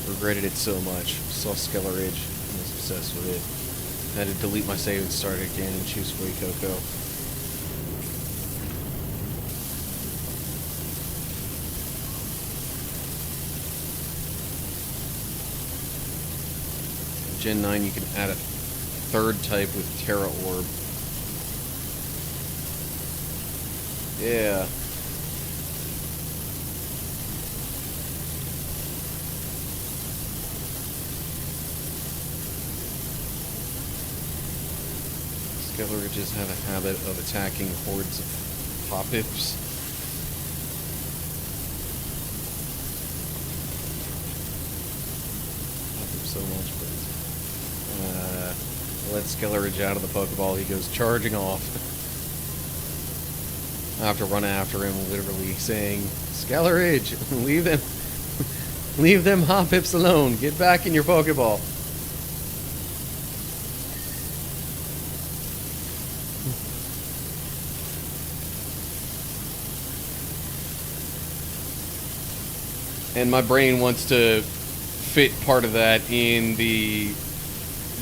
[SPEAKER 1] Regretted it so much. Saw Skeller Ridge and was obsessed with it. Had to delete my save and start again and choose Fuecoco. Gen 9, you can add a third type with Terra Orb. Yeah. Skeleridges have a habit of attacking hordes of Hoppips. Love them so much, but let Skeleridge out of the Pokeball, he goes charging off. I have to run after him, literally saying, Skeleridge, leave them Hoppips alone. Get back in your Pokeball. And my brain wants to fit part of that in the,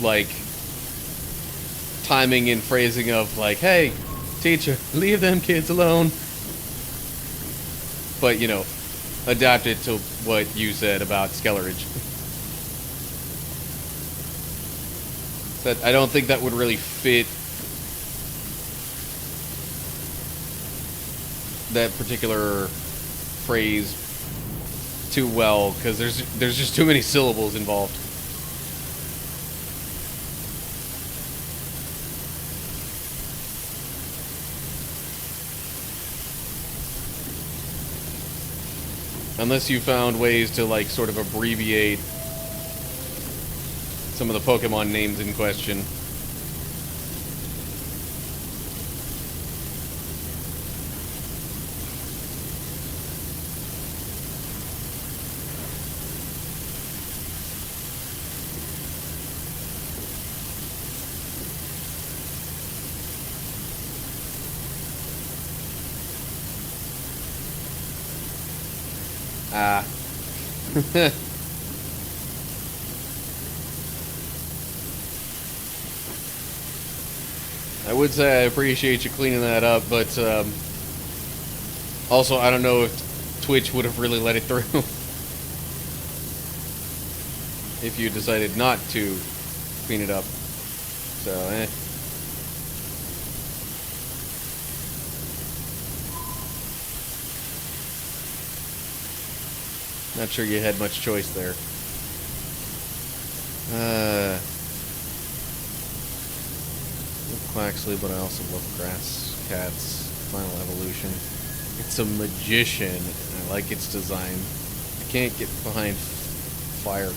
[SPEAKER 1] like, timing and phrasing of, like, hey, teacher, leave them kids alone. But, you know, adapt it to what you said about Skeleridge. That I don't think that would really fit that particular phrase too well, because there's just too many syllables involved. Unless you found ways to, like, sort of abbreviate some of the Pokemon names in question. I would say I appreciate you cleaning that up, but also I don't know if Twitch would have really let it through if you decided not to clean it up. So, not sure you had much choice there. Quaxley, but I also love Grass Cat's Final Evolution. It's a magician, and I like its design. I can't get behind Fire.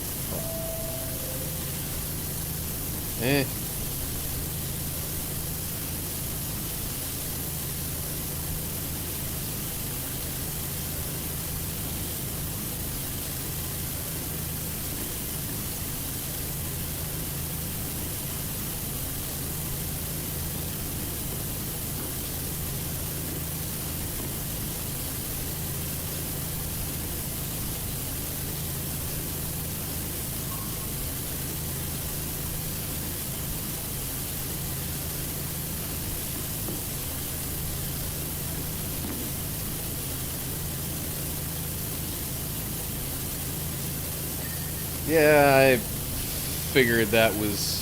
[SPEAKER 1] Yeah, I figured that was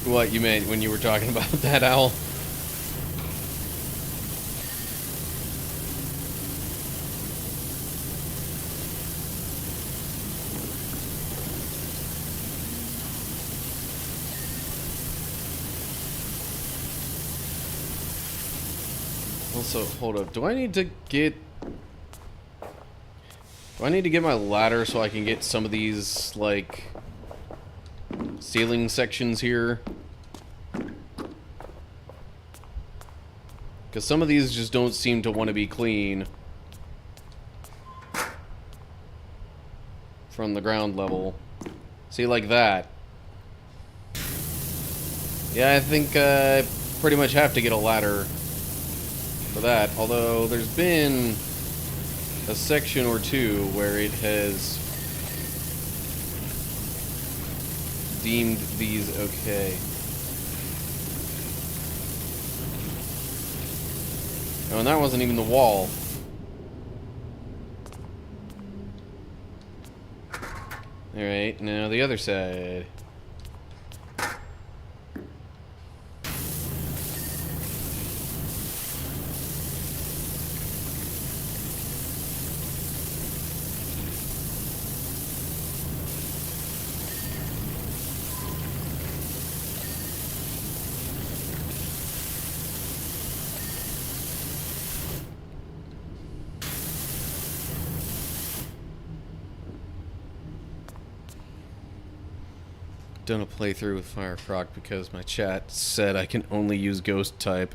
[SPEAKER 1] what you meant when you were talking about that owl. Also, hold up. Do I need to get my ladder so I can get some of these, like, ceiling sections here? Because some of these just don't seem to want to be clean. from the ground level. See, like that. Yeah, I think I pretty much have to get a ladder for that. Although there's been a section or two where it has deemed these okay. Oh, and that wasn't even the wall. Alright, now the other side. Done a playthrough with Firecroc because my chat said I can only use ghost type.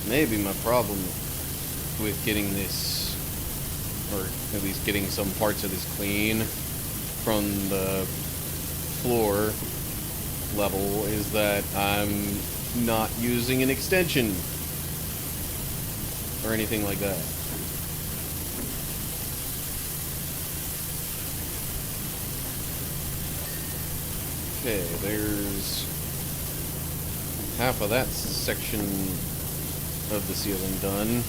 [SPEAKER 1] Maybe my problem with getting this, or at least getting some parts of this clean from the floor level, is that I'm not using an extension or anything like that. Okay, there's half of that section of the ceiling done.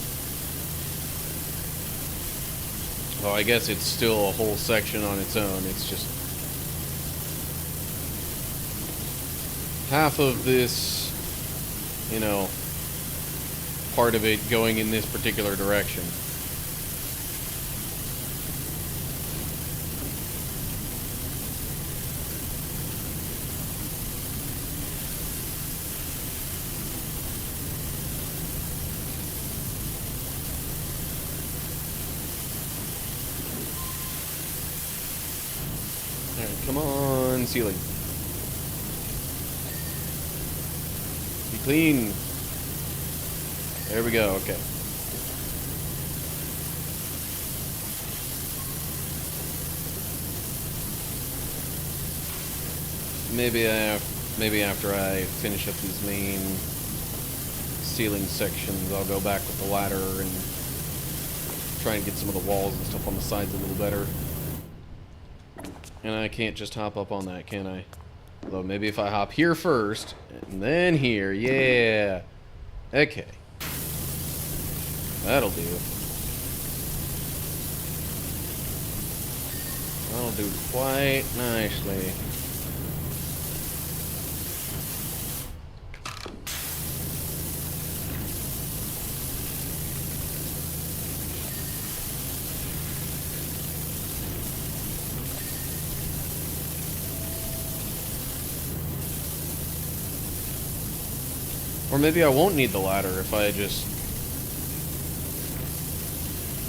[SPEAKER 1] Well, I guess it's still a whole section on its own. It's just half of this, you know, part of it going in this particular direction. Come on, ceiling. Be clean. There we go, okay. Maybe after I finish up these main ceiling sections, I'll go back with the ladder and try and get some of the walls and stuff on the sides a little better. And I can't just hop up on that, can I? Although maybe if I hop here first, and then here, yeah. Okay. That'll do. That'll do quite nicely. Or maybe I won't need the ladder if I just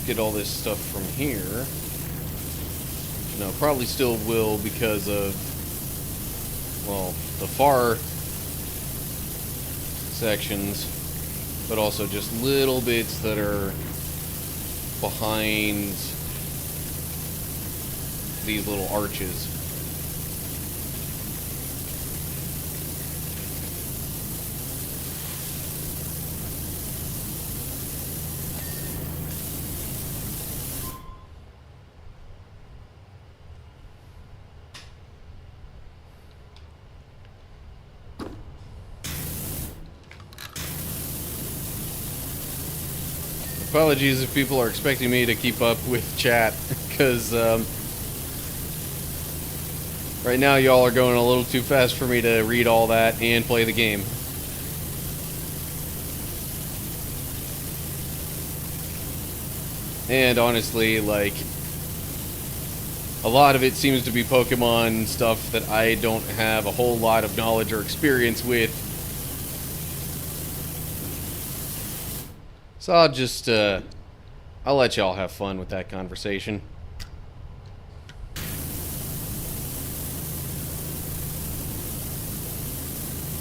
[SPEAKER 1] get all this stuff from here. No, probably still will because of, well, the far sections, but also just little bits that are behind these little arches. Apologies if people are expecting me to keep up with chat, because right now y'all are going a little too fast for me to read all that and play the game. And honestly, like, a lot of it seems to be Pokemon stuff that I don't have a whole lot of knowledge or experience with, So I'll let y'all have fun with that conversation.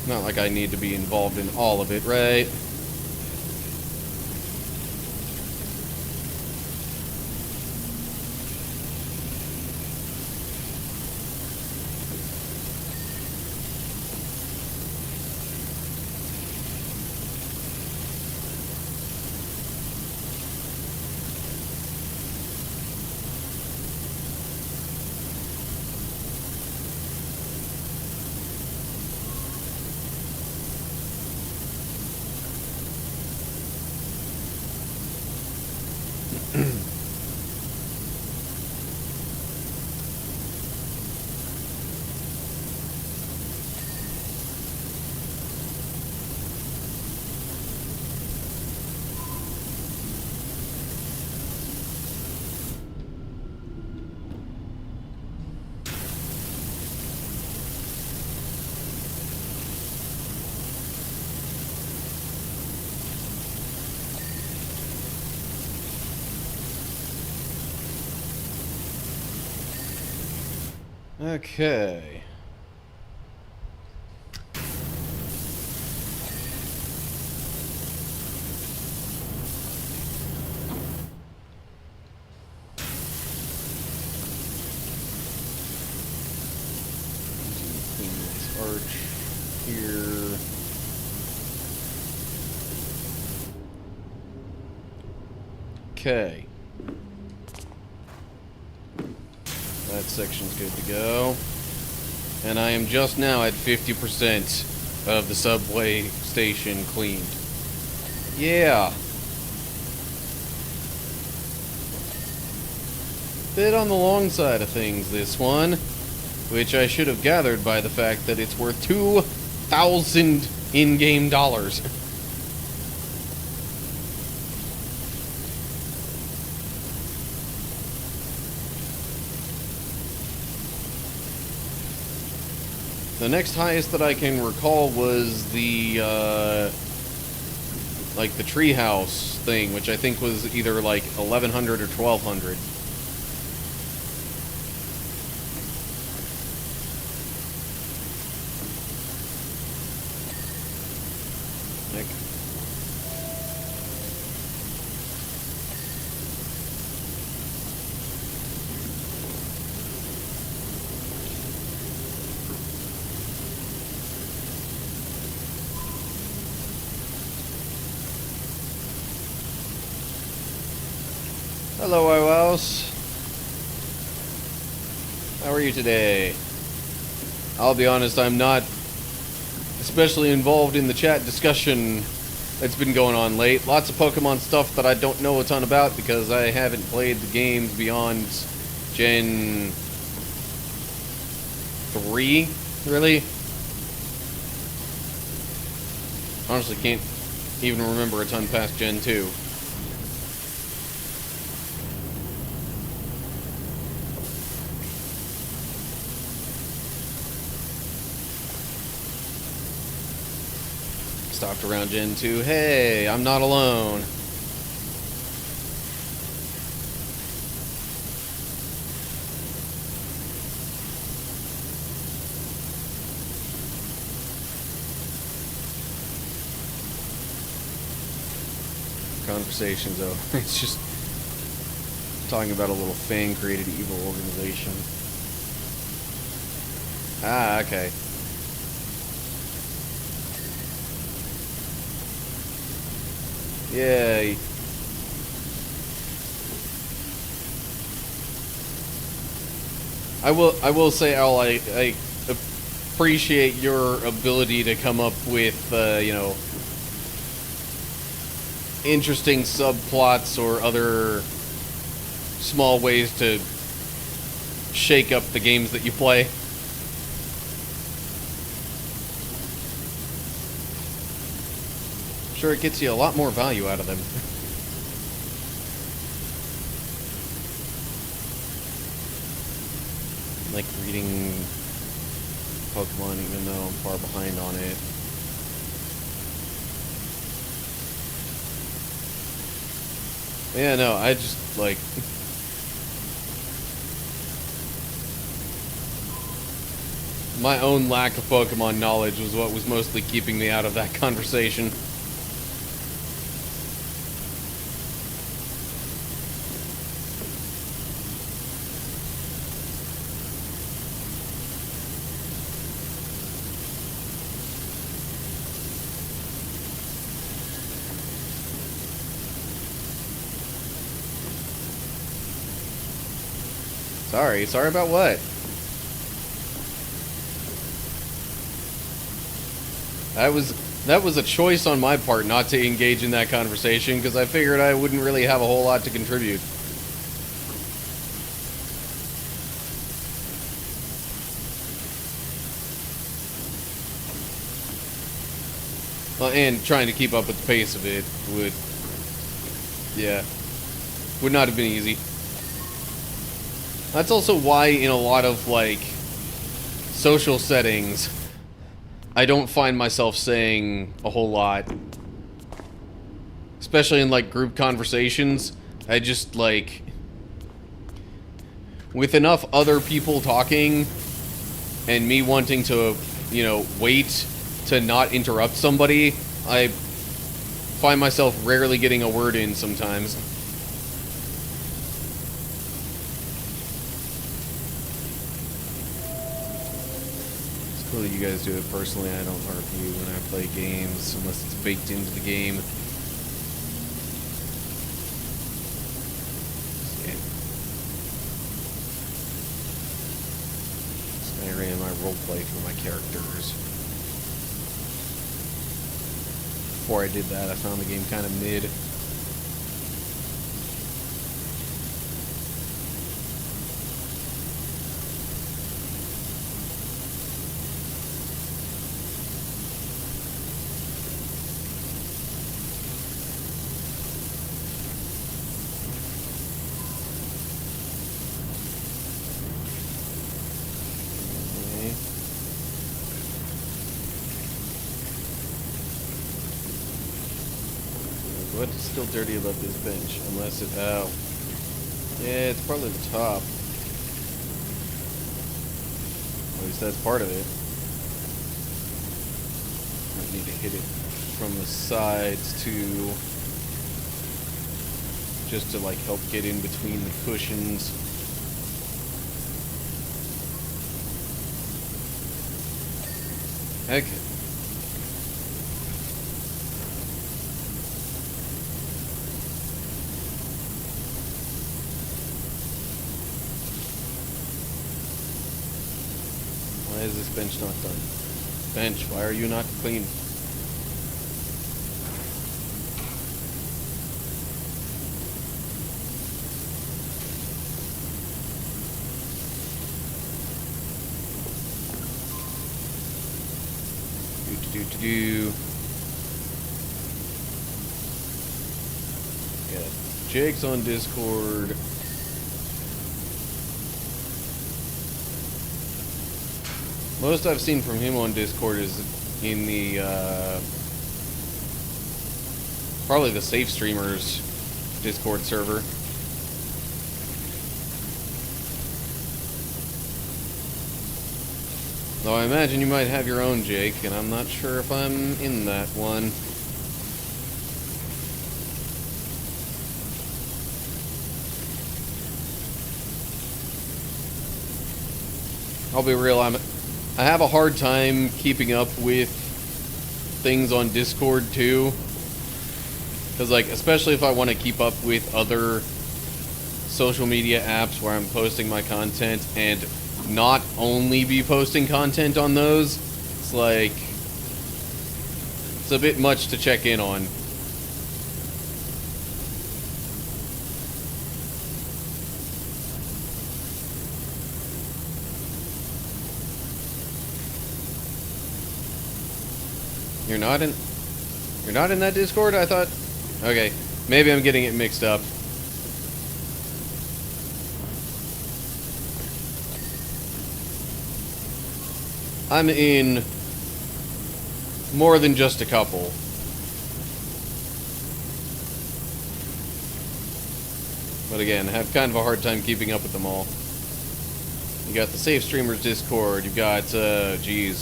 [SPEAKER 1] Not like I need to be involved in all of it, right? Okay. Clean this arch here. Okay. That section's good to go. And I am just now at 50% of the subway station cleaned. Yeah. Bit on the long side of things, this one. Which I should have gathered by the fact that it's worth 2,000 in-game dollars. The next highest that I can recall was the, like the treehouse thing, which I think was either like 1,100 or 1,200. Nick. Hello, iWows. How are you today? I'll be honest, I'm not especially involved in the chat discussion that's been going on late. Lots of Pokemon stuff that I don't know a ton about because I haven't played the games beyond Gen 3, really. Honestly, can't even remember a ton past Gen 2. Stopped around Gen 2. Hey, I'm not alone. Conversations, though. It's just talking about a little fan-created evil organization. Ah, okay. Yay. I will say, Al, I appreciate your ability to come up with, you know, interesting subplots or other small ways to shake up the games that you play. Sure, it gets you a lot more value out of them. Like reading Pokemon even though I'm far behind on it. Yeah, no, I just, like... my own lack of Pokemon knowledge was what was mostly keeping me out of that conversation. Sorry about what? That was a choice on my part not to engage in that conversation because I figured I wouldn't really have a whole lot to contribute. Well, and trying to keep up with the pace of it would not have been easy. That's also why in a lot of, like, social settings, I don't find myself saying a whole lot. Especially in, like, group conversations. I just, like... with enough other people talking, and me wanting to, you know, wait to not interrupt somebody, I find myself rarely getting a word in sometimes. Cool that you guys do it personally. I don't RP when I play games unless it's baked into the game. Skyrim, I roleplay for my characters. Before I did that, I found the game kind of mid. What is still dirty about this bench? Unless it... oh. Yeah, it's probably the top. At least that's part of it. Might need to hit it from the sides too. Just to, like, help get in between the cushions. Okay. Why is this bench not done? Bench, why are you not clean? Do. Yeah, Jake's on Discord. Most I've seen from him on Discord is in the, probably the Safe Streamers Discord server. Though I imagine you might have your own, Jake, and I'm not sure if I'm in that one. I'll be real, I have a hard time keeping up with things on Discord too. Because, like, especially if I want to keep up with other social media apps where I'm posting my content and not only be posting content on those, it's like, it's a bit much to check in on. You're not in that Discord? I thought, okay, maybe I'm getting it mixed up. I'm in more than just a couple. But again, I have kind of a hard time keeping up with them all. You got the Safe Streamers Discord. You've got, you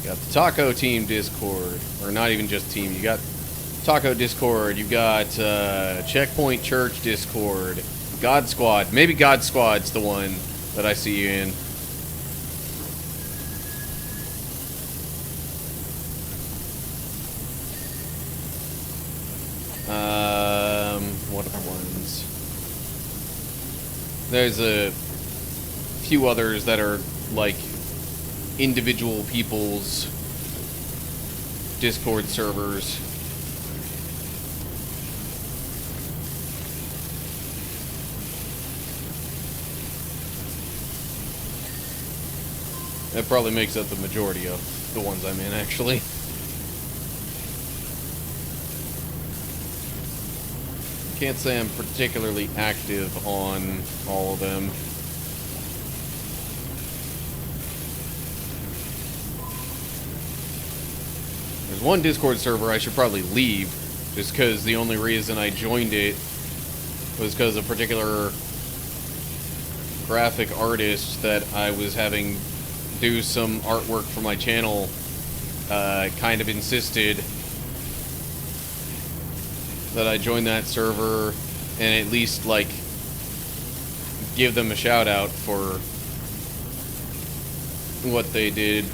[SPEAKER 1] got the Taco Team Discord. Or not even just team. You got Taco Discord. You've got, Checkpoint Church Discord. God Squad. Maybe God Squad's the one that I see you in. What other ones? There's a few others that are like individual people's Discord servers. That probably makes up the majority of the ones I'm in, actually. Can't say I'm particularly active on all of them. There's one Discord server I should probably leave, just because the only reason I joined it was because a particular graphic artist that I was having do some artwork for my channel kind of insisted that I join that server and at least, like, give them a shout out for what they did,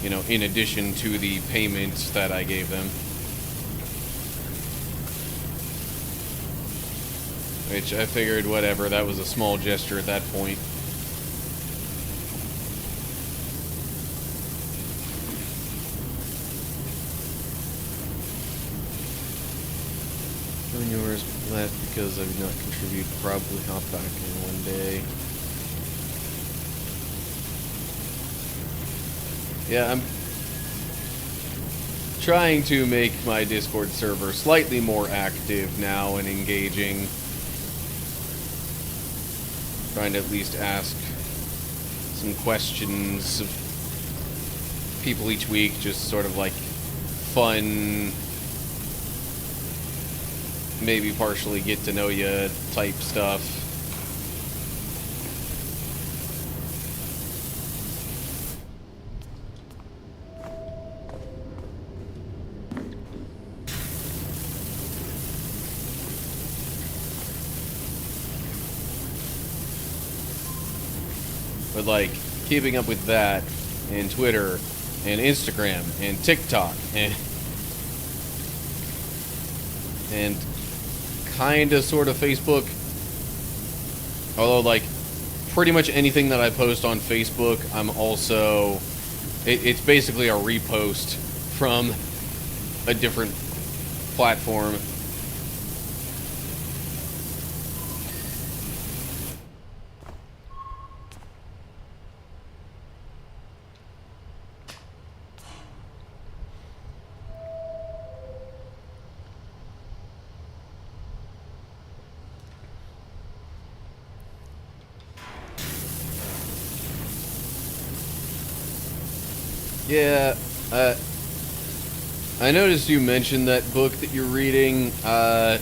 [SPEAKER 1] you know, in addition to the payments that I gave them. Which I figured, whatever, that was a small gesture at that point. Join yours, left because I did not contribute. Probably hop back in one day. Yeah, I'm trying to make my Discord server slightly more active now and engaging. Trying to at least ask some questions of people each week, just sort of like fun, maybe partially get to know you type stuff. But like keeping up with that and Twitter and Instagram and TikTok and kind of sort of Facebook, although like pretty much anything that I post on Facebook, I'm also it's basically a repost from a different platform. Yeah, I noticed you mentioned that book that you're reading. I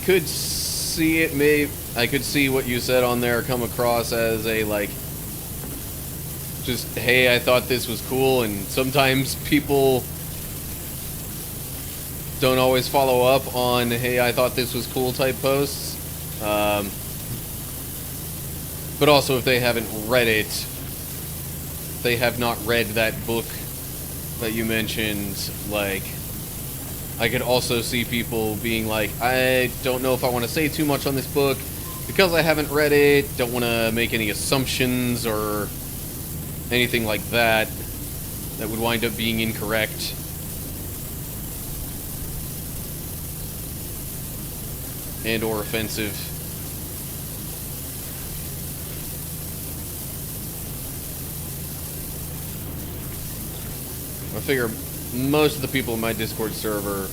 [SPEAKER 1] could see it, I could see what you said on there come across as a, like, just, hey, I thought this was cool, and sometimes people don't always follow up on, hey, I thought this was cool type posts. But also, if they haven't read it, they have not read that book that you mentioned, like, I could also see people being like, I don't know if I want to say too much on this book because I haven't read it, don't want to make any assumptions or anything like that that would wind up being incorrect. And or offensive. I figure most of the people in my Discord server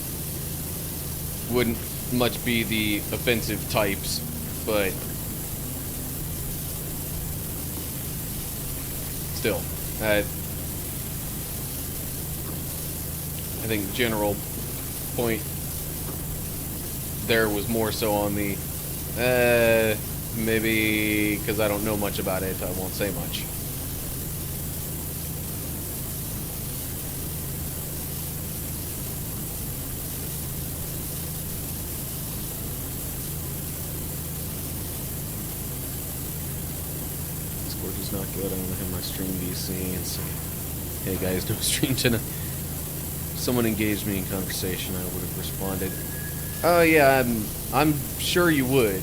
[SPEAKER 1] wouldn't much be the offensive types, but still, I think general point there was more so on the, maybe because I don't know much about it, I won't say much. Discord is not good. I'm gonna hit my stream DC and say, hey guys, no stream tonight. If someone engaged me in conversation, I would have responded. Oh yeah, I'm sure you would.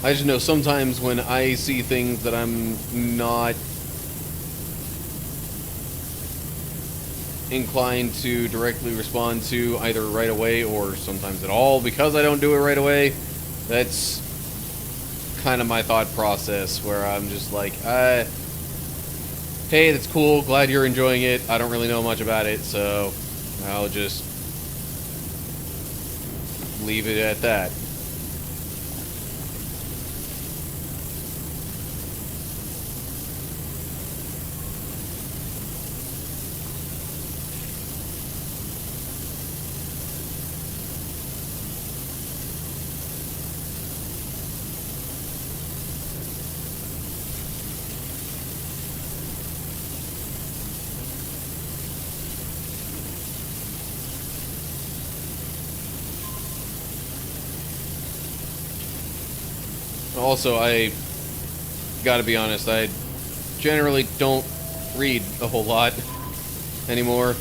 [SPEAKER 1] I just know sometimes when I see things that I'm not inclined to directly respond to either right away or sometimes at all because I don't do it right away, that's kind of my thought process where I'm just like, hey, that's cool, glad you're enjoying it. I don't really know much about it, so I'll just leave it at that. Also, I gotta be honest, I generally don't read a whole lot anymore.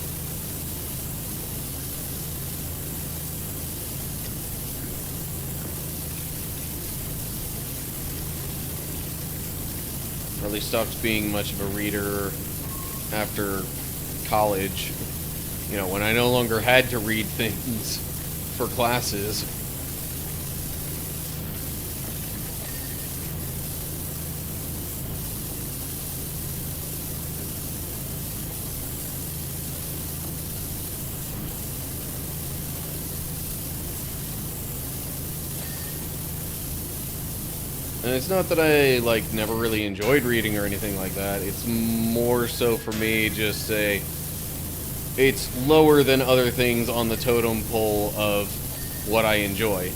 [SPEAKER 1] Really stopped being much of a reader after college. You know, when I no longer had to read things for classes. And it's not that I, like, never really enjoyed reading or anything like that. It's more so for me just it's lower than other things on the totem pole of what I enjoy.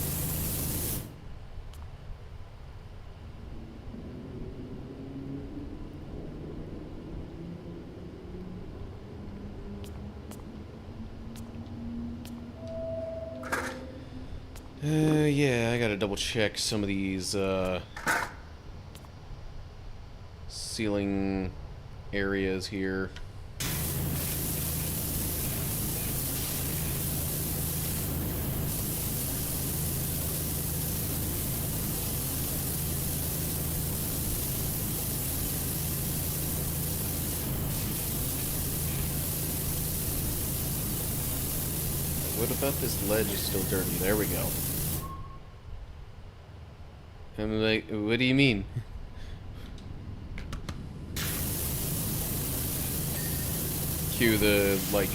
[SPEAKER 1] Yeah, I gotta double check some of these, ceiling areas here. What about this ledge is still dirty? There we go. I'm like, what do you mean? Cue the, like,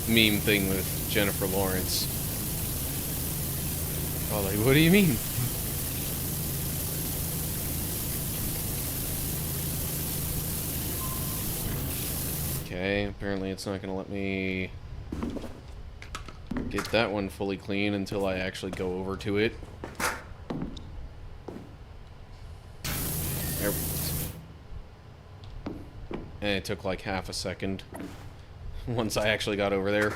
[SPEAKER 1] meme thing with Jennifer Lawrence. Oh, like, what do you mean? Okay, apparently it's not gonna let me get that one fully clean until I actually go over to it. There. And it took like half a second once I actually got over there.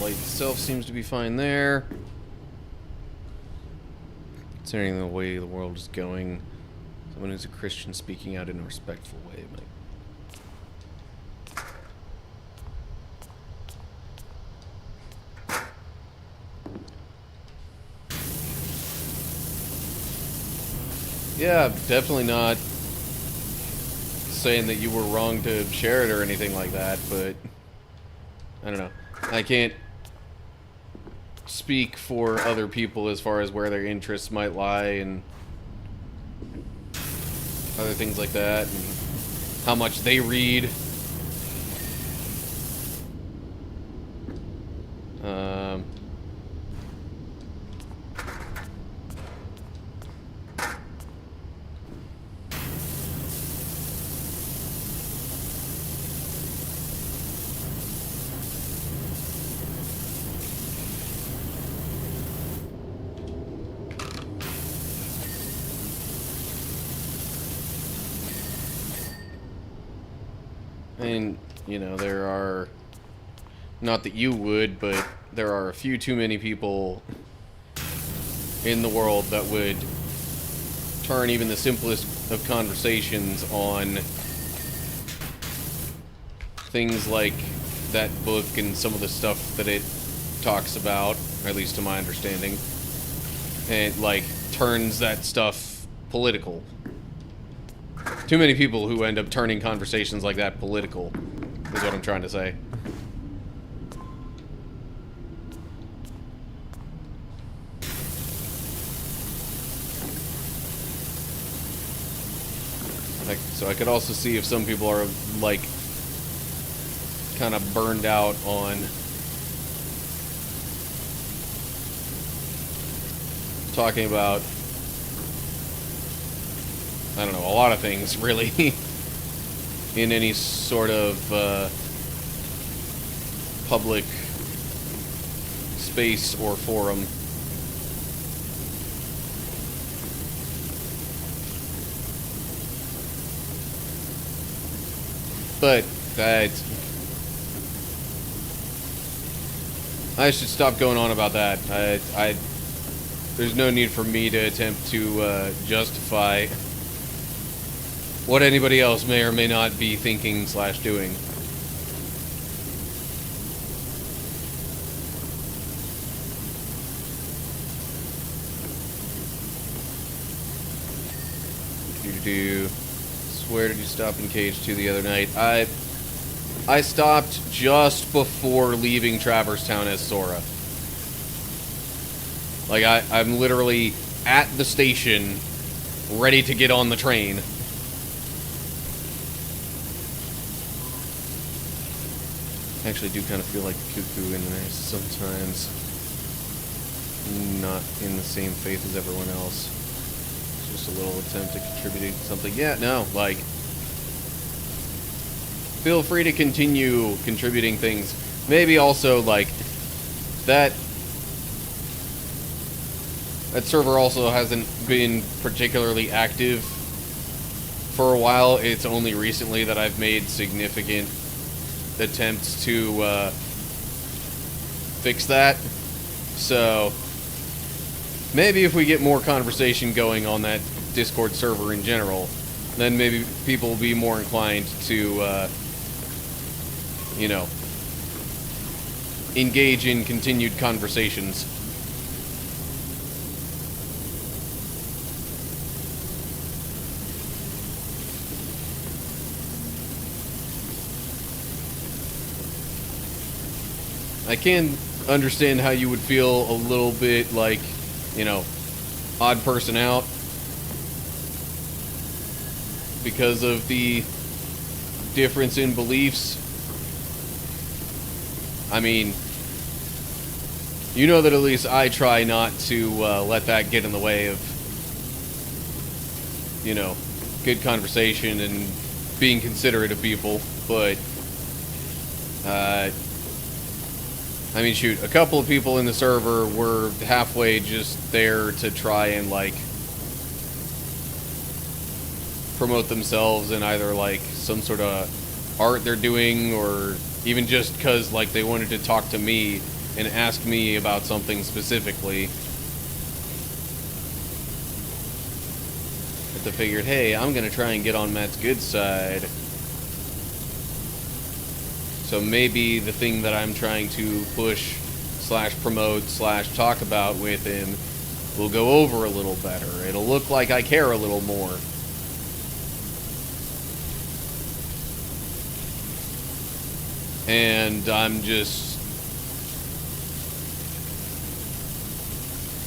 [SPEAKER 1] Light itself seems to be fine there. Considering the way the world is going, someone who's a Christian speaking out in a respectful way might. Yeah, definitely not saying that you were wrong to share it or anything like that, but I don't know. I can't speak for other people as far as where their interests might lie and other things like that, and how much they read. And, you know, there are, not that you would, but there are a few too many people in the world that would turn even the simplest of conversations on things like that book and some of the stuff that it talks about, at least to my understanding, and, like, turns that stuff political. Too many people who end up turning conversations like that political, is what I'm trying to say. Like, so I could also see if some people are, like, kind of burned out on talking about, I don't know, a lot of things, really, in any sort of public space or forum. But I should stop going on about that. There's no need for me to attempt to justify what anybody else may or may not be thinking / doing. Where did you stop in Cage 2 the other night? I stopped just before leaving Traverse Town as Sora. Like, I'm literally at the station, ready to get on the train. I actually do kind of feel like Cuckoo in there sometimes. Not in the same faith as everyone else. Just a little attempt to contribute something. Yeah, no, like, feel free to continue contributing things. Maybe also, like, that server also hasn't been particularly active for a while. It's only recently that I've made significant attempts to fix that. So maybe if we get more conversation going on that Discord server in general, then maybe people will be more inclined to, you know, engage in continued conversations. I can understand how you would feel a little bit like, you know, odd person out because of the difference in beliefs. I mean, you know that at least I try not to let that get in the way of, you know, good conversation and being considerate of people, but I mean, shoot, a couple of people in the server were halfway just there to try and, like, promote themselves in either, like, some sort of art they're doing, or even just because, like, they wanted to talk to me and ask me about something specifically. But they figured, hey, I'm going to try and get on Matt's good side. So maybe the thing that I'm trying to push / promote / talk about with him will go over a little better. It'll look like I care a little more. And I'm just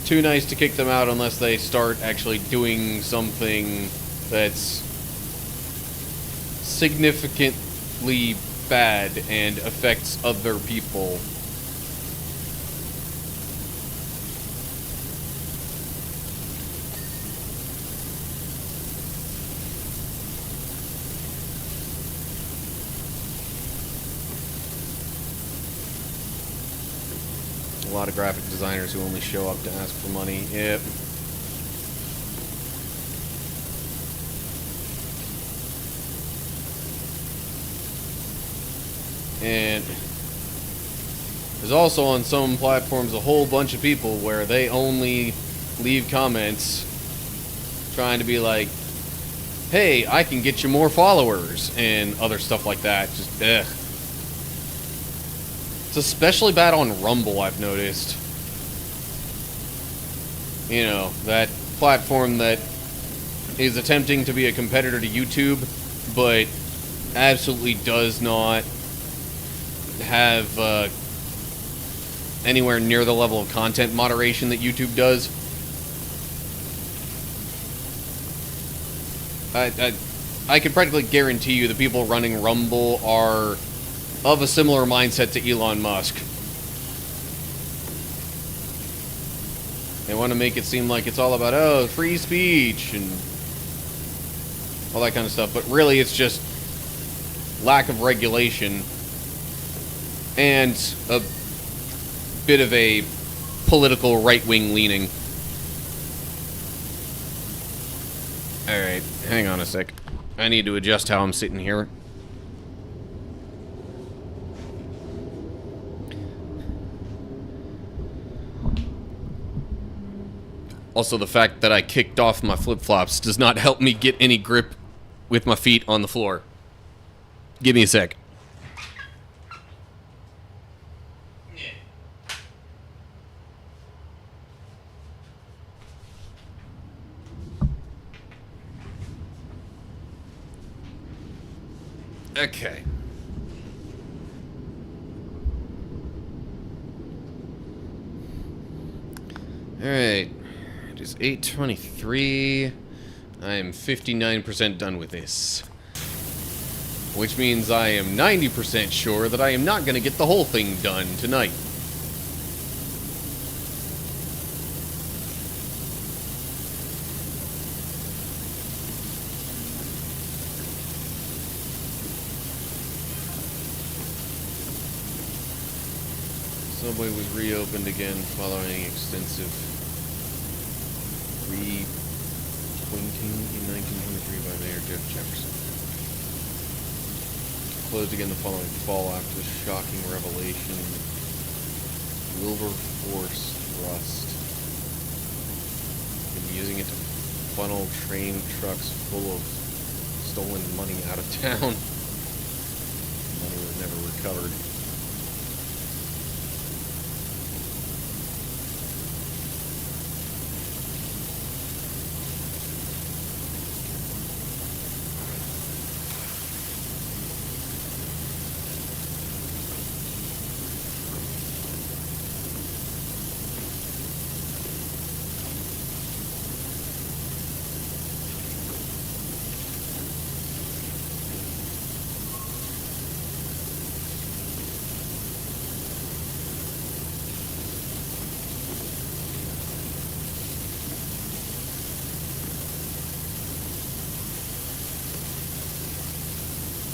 [SPEAKER 1] too nice to kick them out unless they start actually doing something that's significantly bad and affects other people. A lot of graphic designers who only show up to ask for money. Yep. And there's also on some platforms a whole bunch of people where they only leave comments trying to be like, hey, I can get you more followers and other stuff like that. Just, ugh. It's especially bad on Rumble, I've noticed. You know, that platform that is attempting to be a competitor to YouTube, but absolutely does not have anywhere near the level of content moderation that YouTube does. I can practically guarantee you the people running Rumble are of a similar mindset to Elon Musk. They want to make it seem like it's all about, oh, free speech and all that kind of stuff, but really it's just lack of regulation and a bit of a political right-wing leaning. Alright, hang on a sec. I need to adjust how I'm sitting here. Also, the fact that I kicked off my flip-flops does not help me get any grip with my feet on the floor. Give me a sec. Okay. Alright. It is 8:23. I am 59% done with this. Which means I am 90% sure that I am not going to get the whole thing done tonight. Subway was reopened again following extensive repointing in 1923 by Mayor Jeff Jefferson. Closed again the following fall after the shocking revelation. Wilberforce Trust. Been using it to funnel train trucks full of stolen money out of town. Money was never recovered.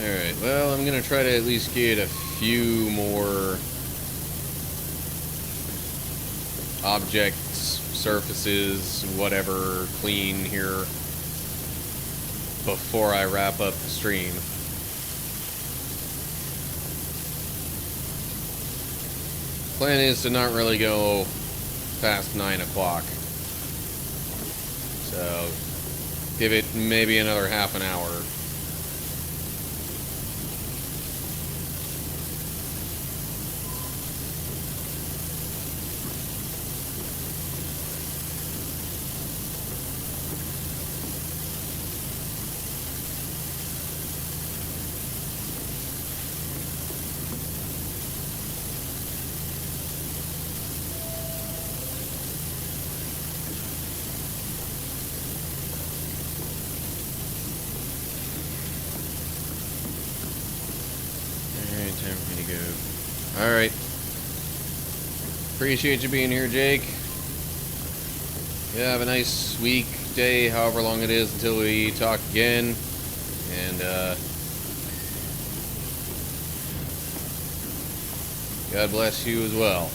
[SPEAKER 1] Alright, well, I'm gonna try to at least get a few more objects, surfaces, whatever, clean here before I wrap up the stream. Plan is to not really go past 9 o'clock. So, give it maybe another half an hour. we go. Alright. Appreciate you being here, Jake. Yeah, have a nice week, day, however long it is until we talk again. And, God bless you as well.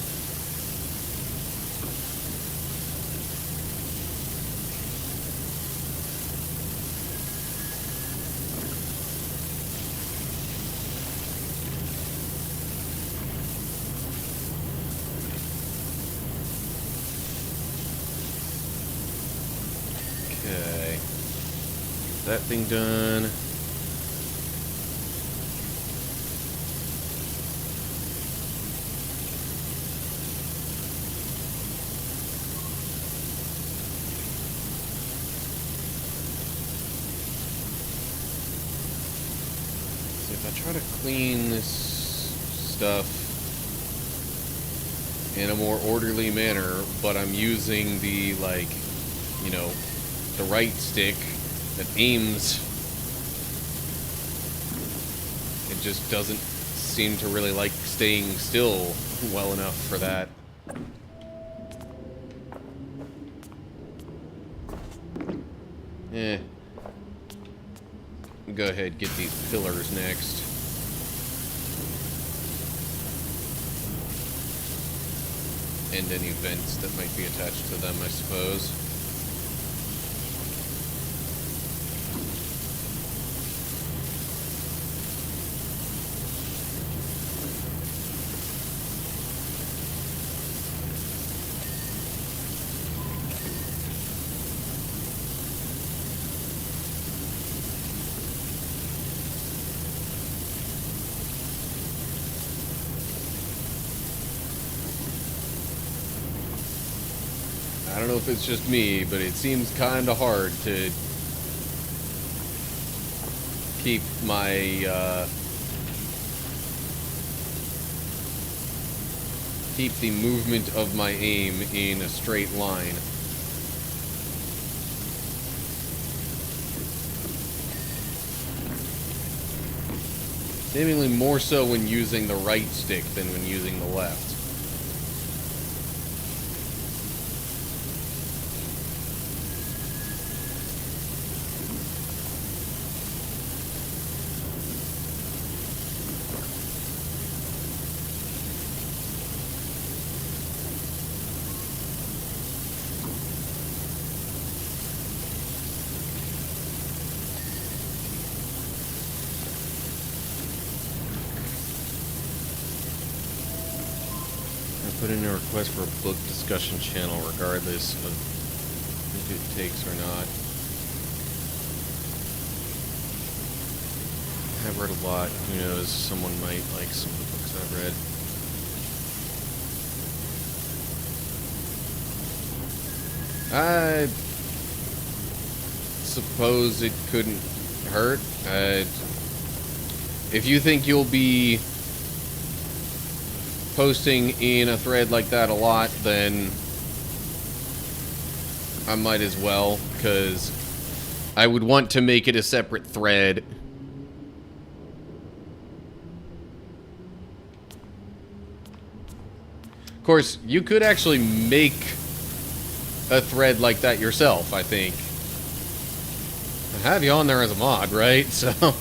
[SPEAKER 1] Okay. That thing done. If I try to clean this stuff in a more orderly manner, but I'm using the, like, you know, the right stick that aims, it just doesn't seem to really like staying still well enough for that. Eh. Go ahead, get these pillars next. And any vents that might be attached to them, I suppose. I don't know if it's just me, but it seems kind of hard to keep my, keep the movement of my aim in a straight line. Seemingly more so when using the right stick than when using the left. Put in a request for a book discussion channel regardless of if it takes or not. I've read a lot. Who knows? Someone might like some of the books I've read. I suppose it couldn't hurt. If you think you'll be posting in a thread like that a lot, then I might as well, because I would want to make it a separate thread. Of course, you could actually make a thread like that yourself, I think. I have you on there as a mod, right? So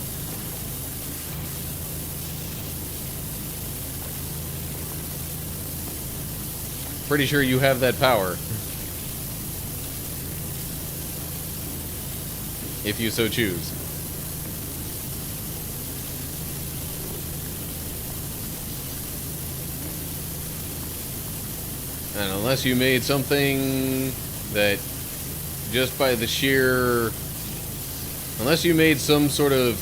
[SPEAKER 1] pretty sure you have that power. If you so choose. And unless you made something that just by the sheer... Unless you made some sort of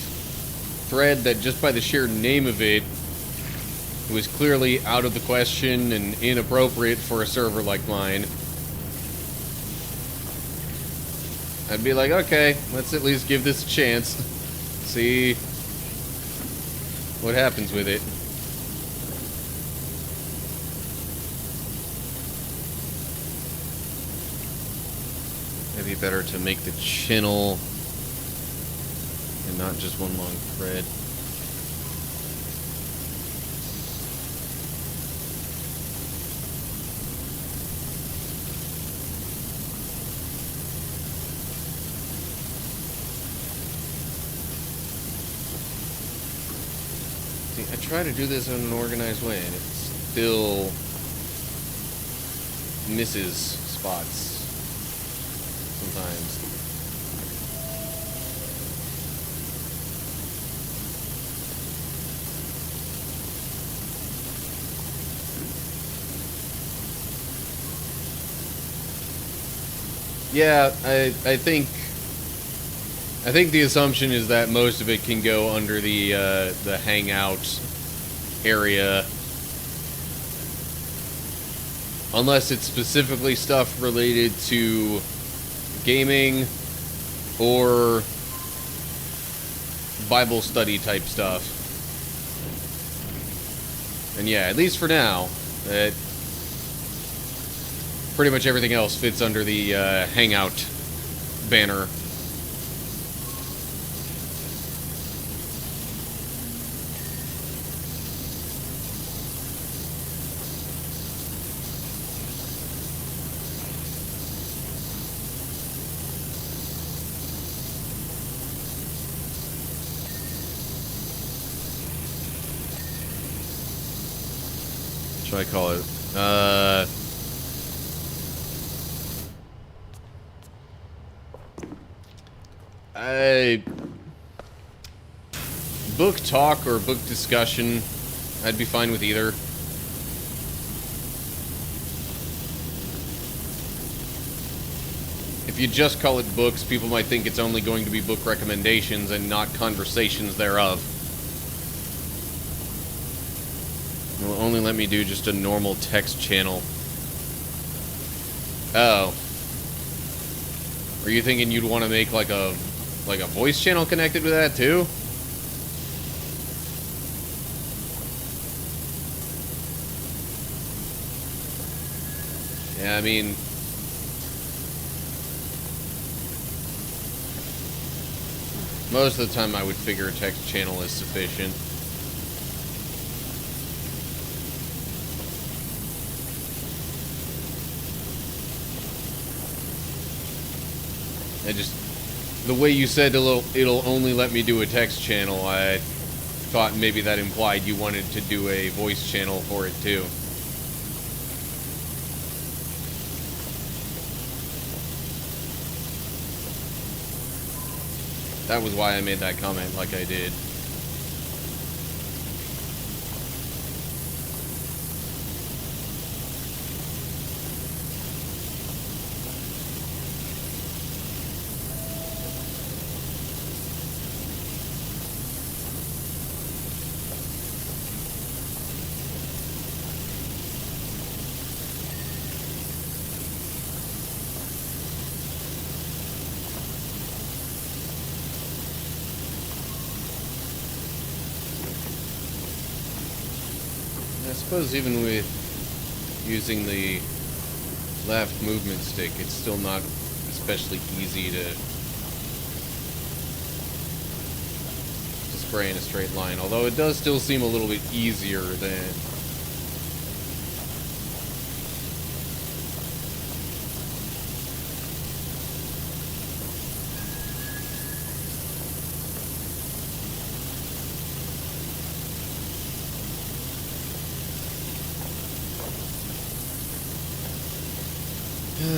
[SPEAKER 1] thread that just by the sheer name of it was clearly out of the question and inappropriate for a server like mine, I'd be like, okay, let's at least give this a chance. See what happens with it. Maybe better to make the channel and not just one long thread. I try to do this in an organized way, and it still misses spots sometimes. Yeah, I think the assumption is that most of it can go under the hangout area, unless it's specifically stuff related to gaming or Bible study type stuff. And yeah, at least for now, pretty much everything else fits under the hangout banner. What should I call it? Book talk or book discussion, I'd be fine with either. If you just call it books, people might think it's only going to be book recommendations and not conversations thereof. It will only let me do just a normal text channel. Oh. Were you thinking you'd want to make like a voice channel connected with that too? Yeah, I mean, most of the time I would figure a text channel is sufficient. The way you said it'll only let me do a text channel, I thought maybe that implied you wanted to do a voice channel for it too. That was why I made that comment like I did. I suppose even with using the left movement stick, it's still not especially easy to spray in a straight line, although it does still seem a little bit easier than...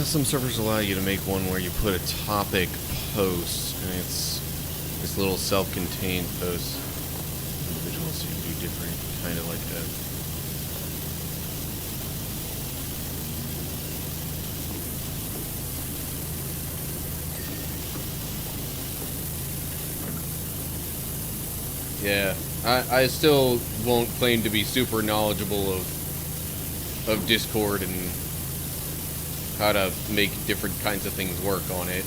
[SPEAKER 1] Some servers allow you to make one where you put a topic post, and it's this little self-contained post. Individuals who do different, kind of like that. Yeah, I still won't claim to be super knowledgeable of Discord and how to make different kinds of things work on it.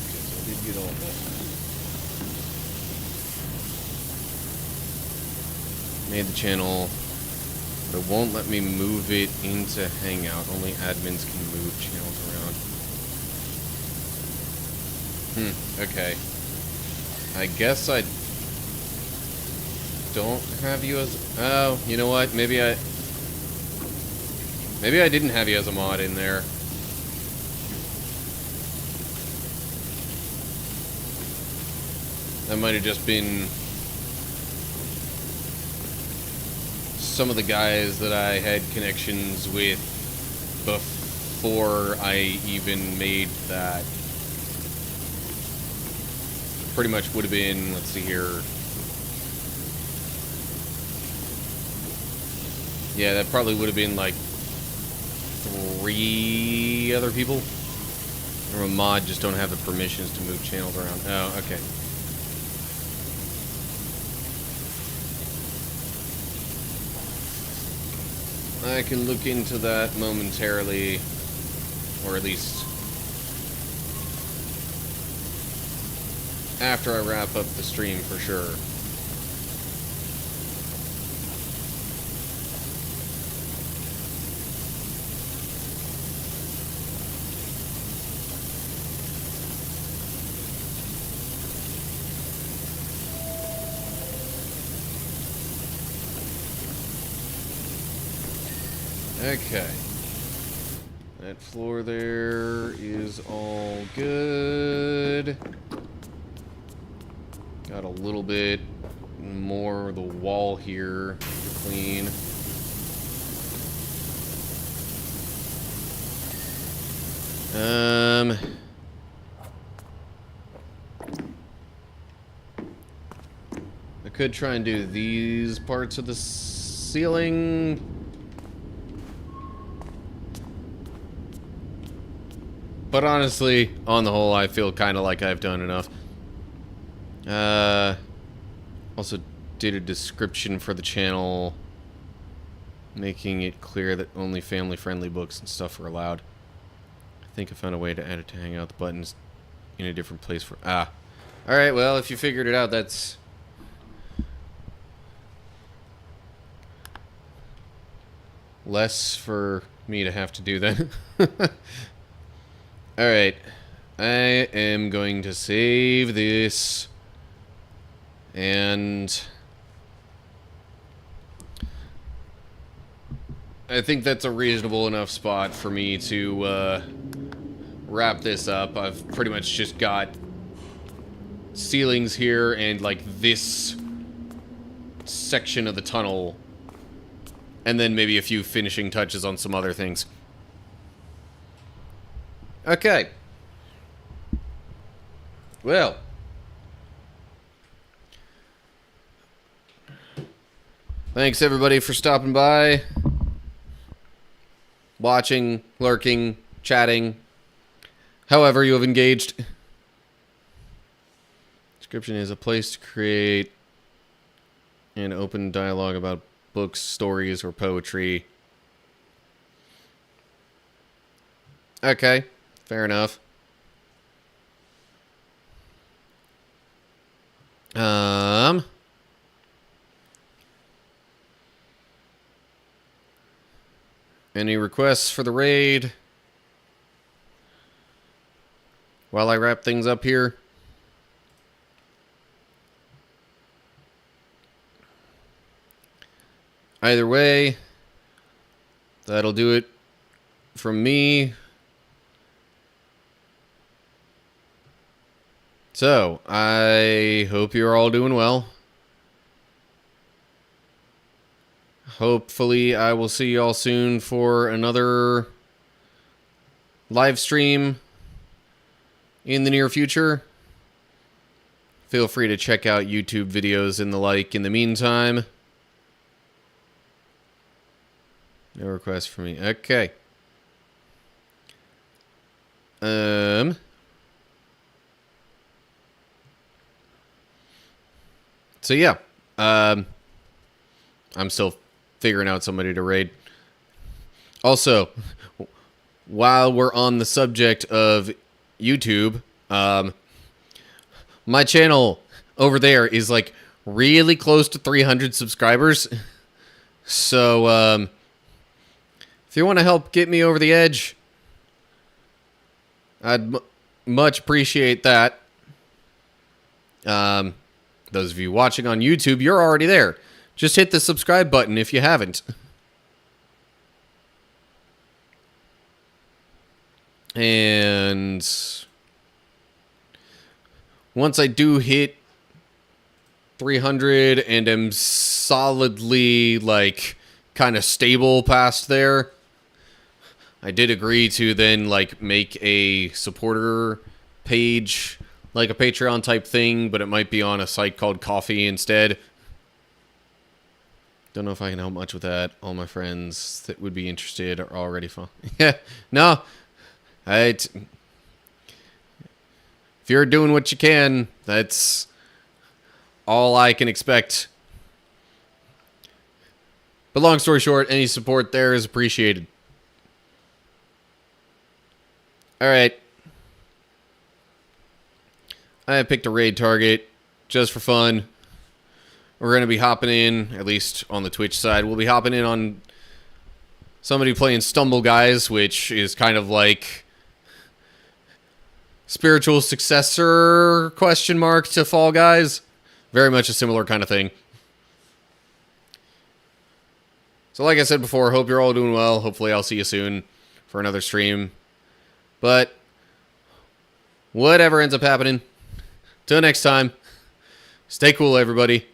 [SPEAKER 1] Guess I did get all that. Made the channel, but it won't let me move it into Hangout. Only admins can move channels around. Okay. I guess I don't have you as... Oh, you know what? Maybe I didn't have you as a mod in there. That might have just been some of the guys that I had connections with before I even made that. Pretty much would have been, let's see here. Yeah, that probably would have been like 3 other people. Or a mod just don't have the permissions to move channels around. Oh, okay. I can look into that momentarily, or at least after I wrap up the stream for sure. Okay. That floor there is all good. Got a little bit more of the wall here to clean. I could try and do these parts of the ceiling. But honestly, on the whole, I feel kind of like I've done enough. Also did a description for the channel, making it clear that only family-friendly books and stuff are allowed. I think I found a way to add it to hang out the buttons in a different place for... Ah. Alright, well, if you figured it out, that's... less for me to have to do then. Alright, I am going to save this, and I think that's a reasonable enough spot for me to wrap this up. I've pretty much just got ceilings here and like this section of the tunnel, and then maybe a few finishing touches on some other things. Okay. Well. Thanks everybody for stopping by, watching, lurking, chatting, however you have engaged. Description is a place to create an open dialogue about books, stories, or poetry. Okay. Fair enough. Any requests for the raid? While I wrap things up here. Either way, that'll do it from me. So, I hope you're all doing well. Hopefully, I will see y'all soon for another live stream in the near future. Feel free to check out YouTube videos and the like in the meantime. No requests for me. Okay. So yeah, I'm still figuring out somebody to raid. Also, while we're on the subject of YouTube, my channel over there is like really close to 300 subscribers. So, if you want to help get me over the edge, I'd much appreciate that. Those of you watching on YouTube, you're already there. Just hit the subscribe button if you haven't. And once I do hit 300 and am solidly, like, kind of stable past there, I did agree to then, like, make a supporter page, like a Patreon type thing, but it might be on a site called Coffee instead. Don't know if I can help much with that. All my friends that would be interested are already fine. Yeah, no. If you're doing what you can, that's all I can expect. But long story short, any support there is appreciated. Alright. I have picked a raid target just for fun. We're going to be hopping in, at least on the Twitch side, we'll be hopping in on somebody playing Stumble Guys, which is kind of like spiritual successor question mark to Fall Guys. Very much a similar kind of thing. So like I said before, hope you're all doing well. Hopefully I'll see you soon for another stream. But whatever ends up happening, till next time, stay cool, everybody.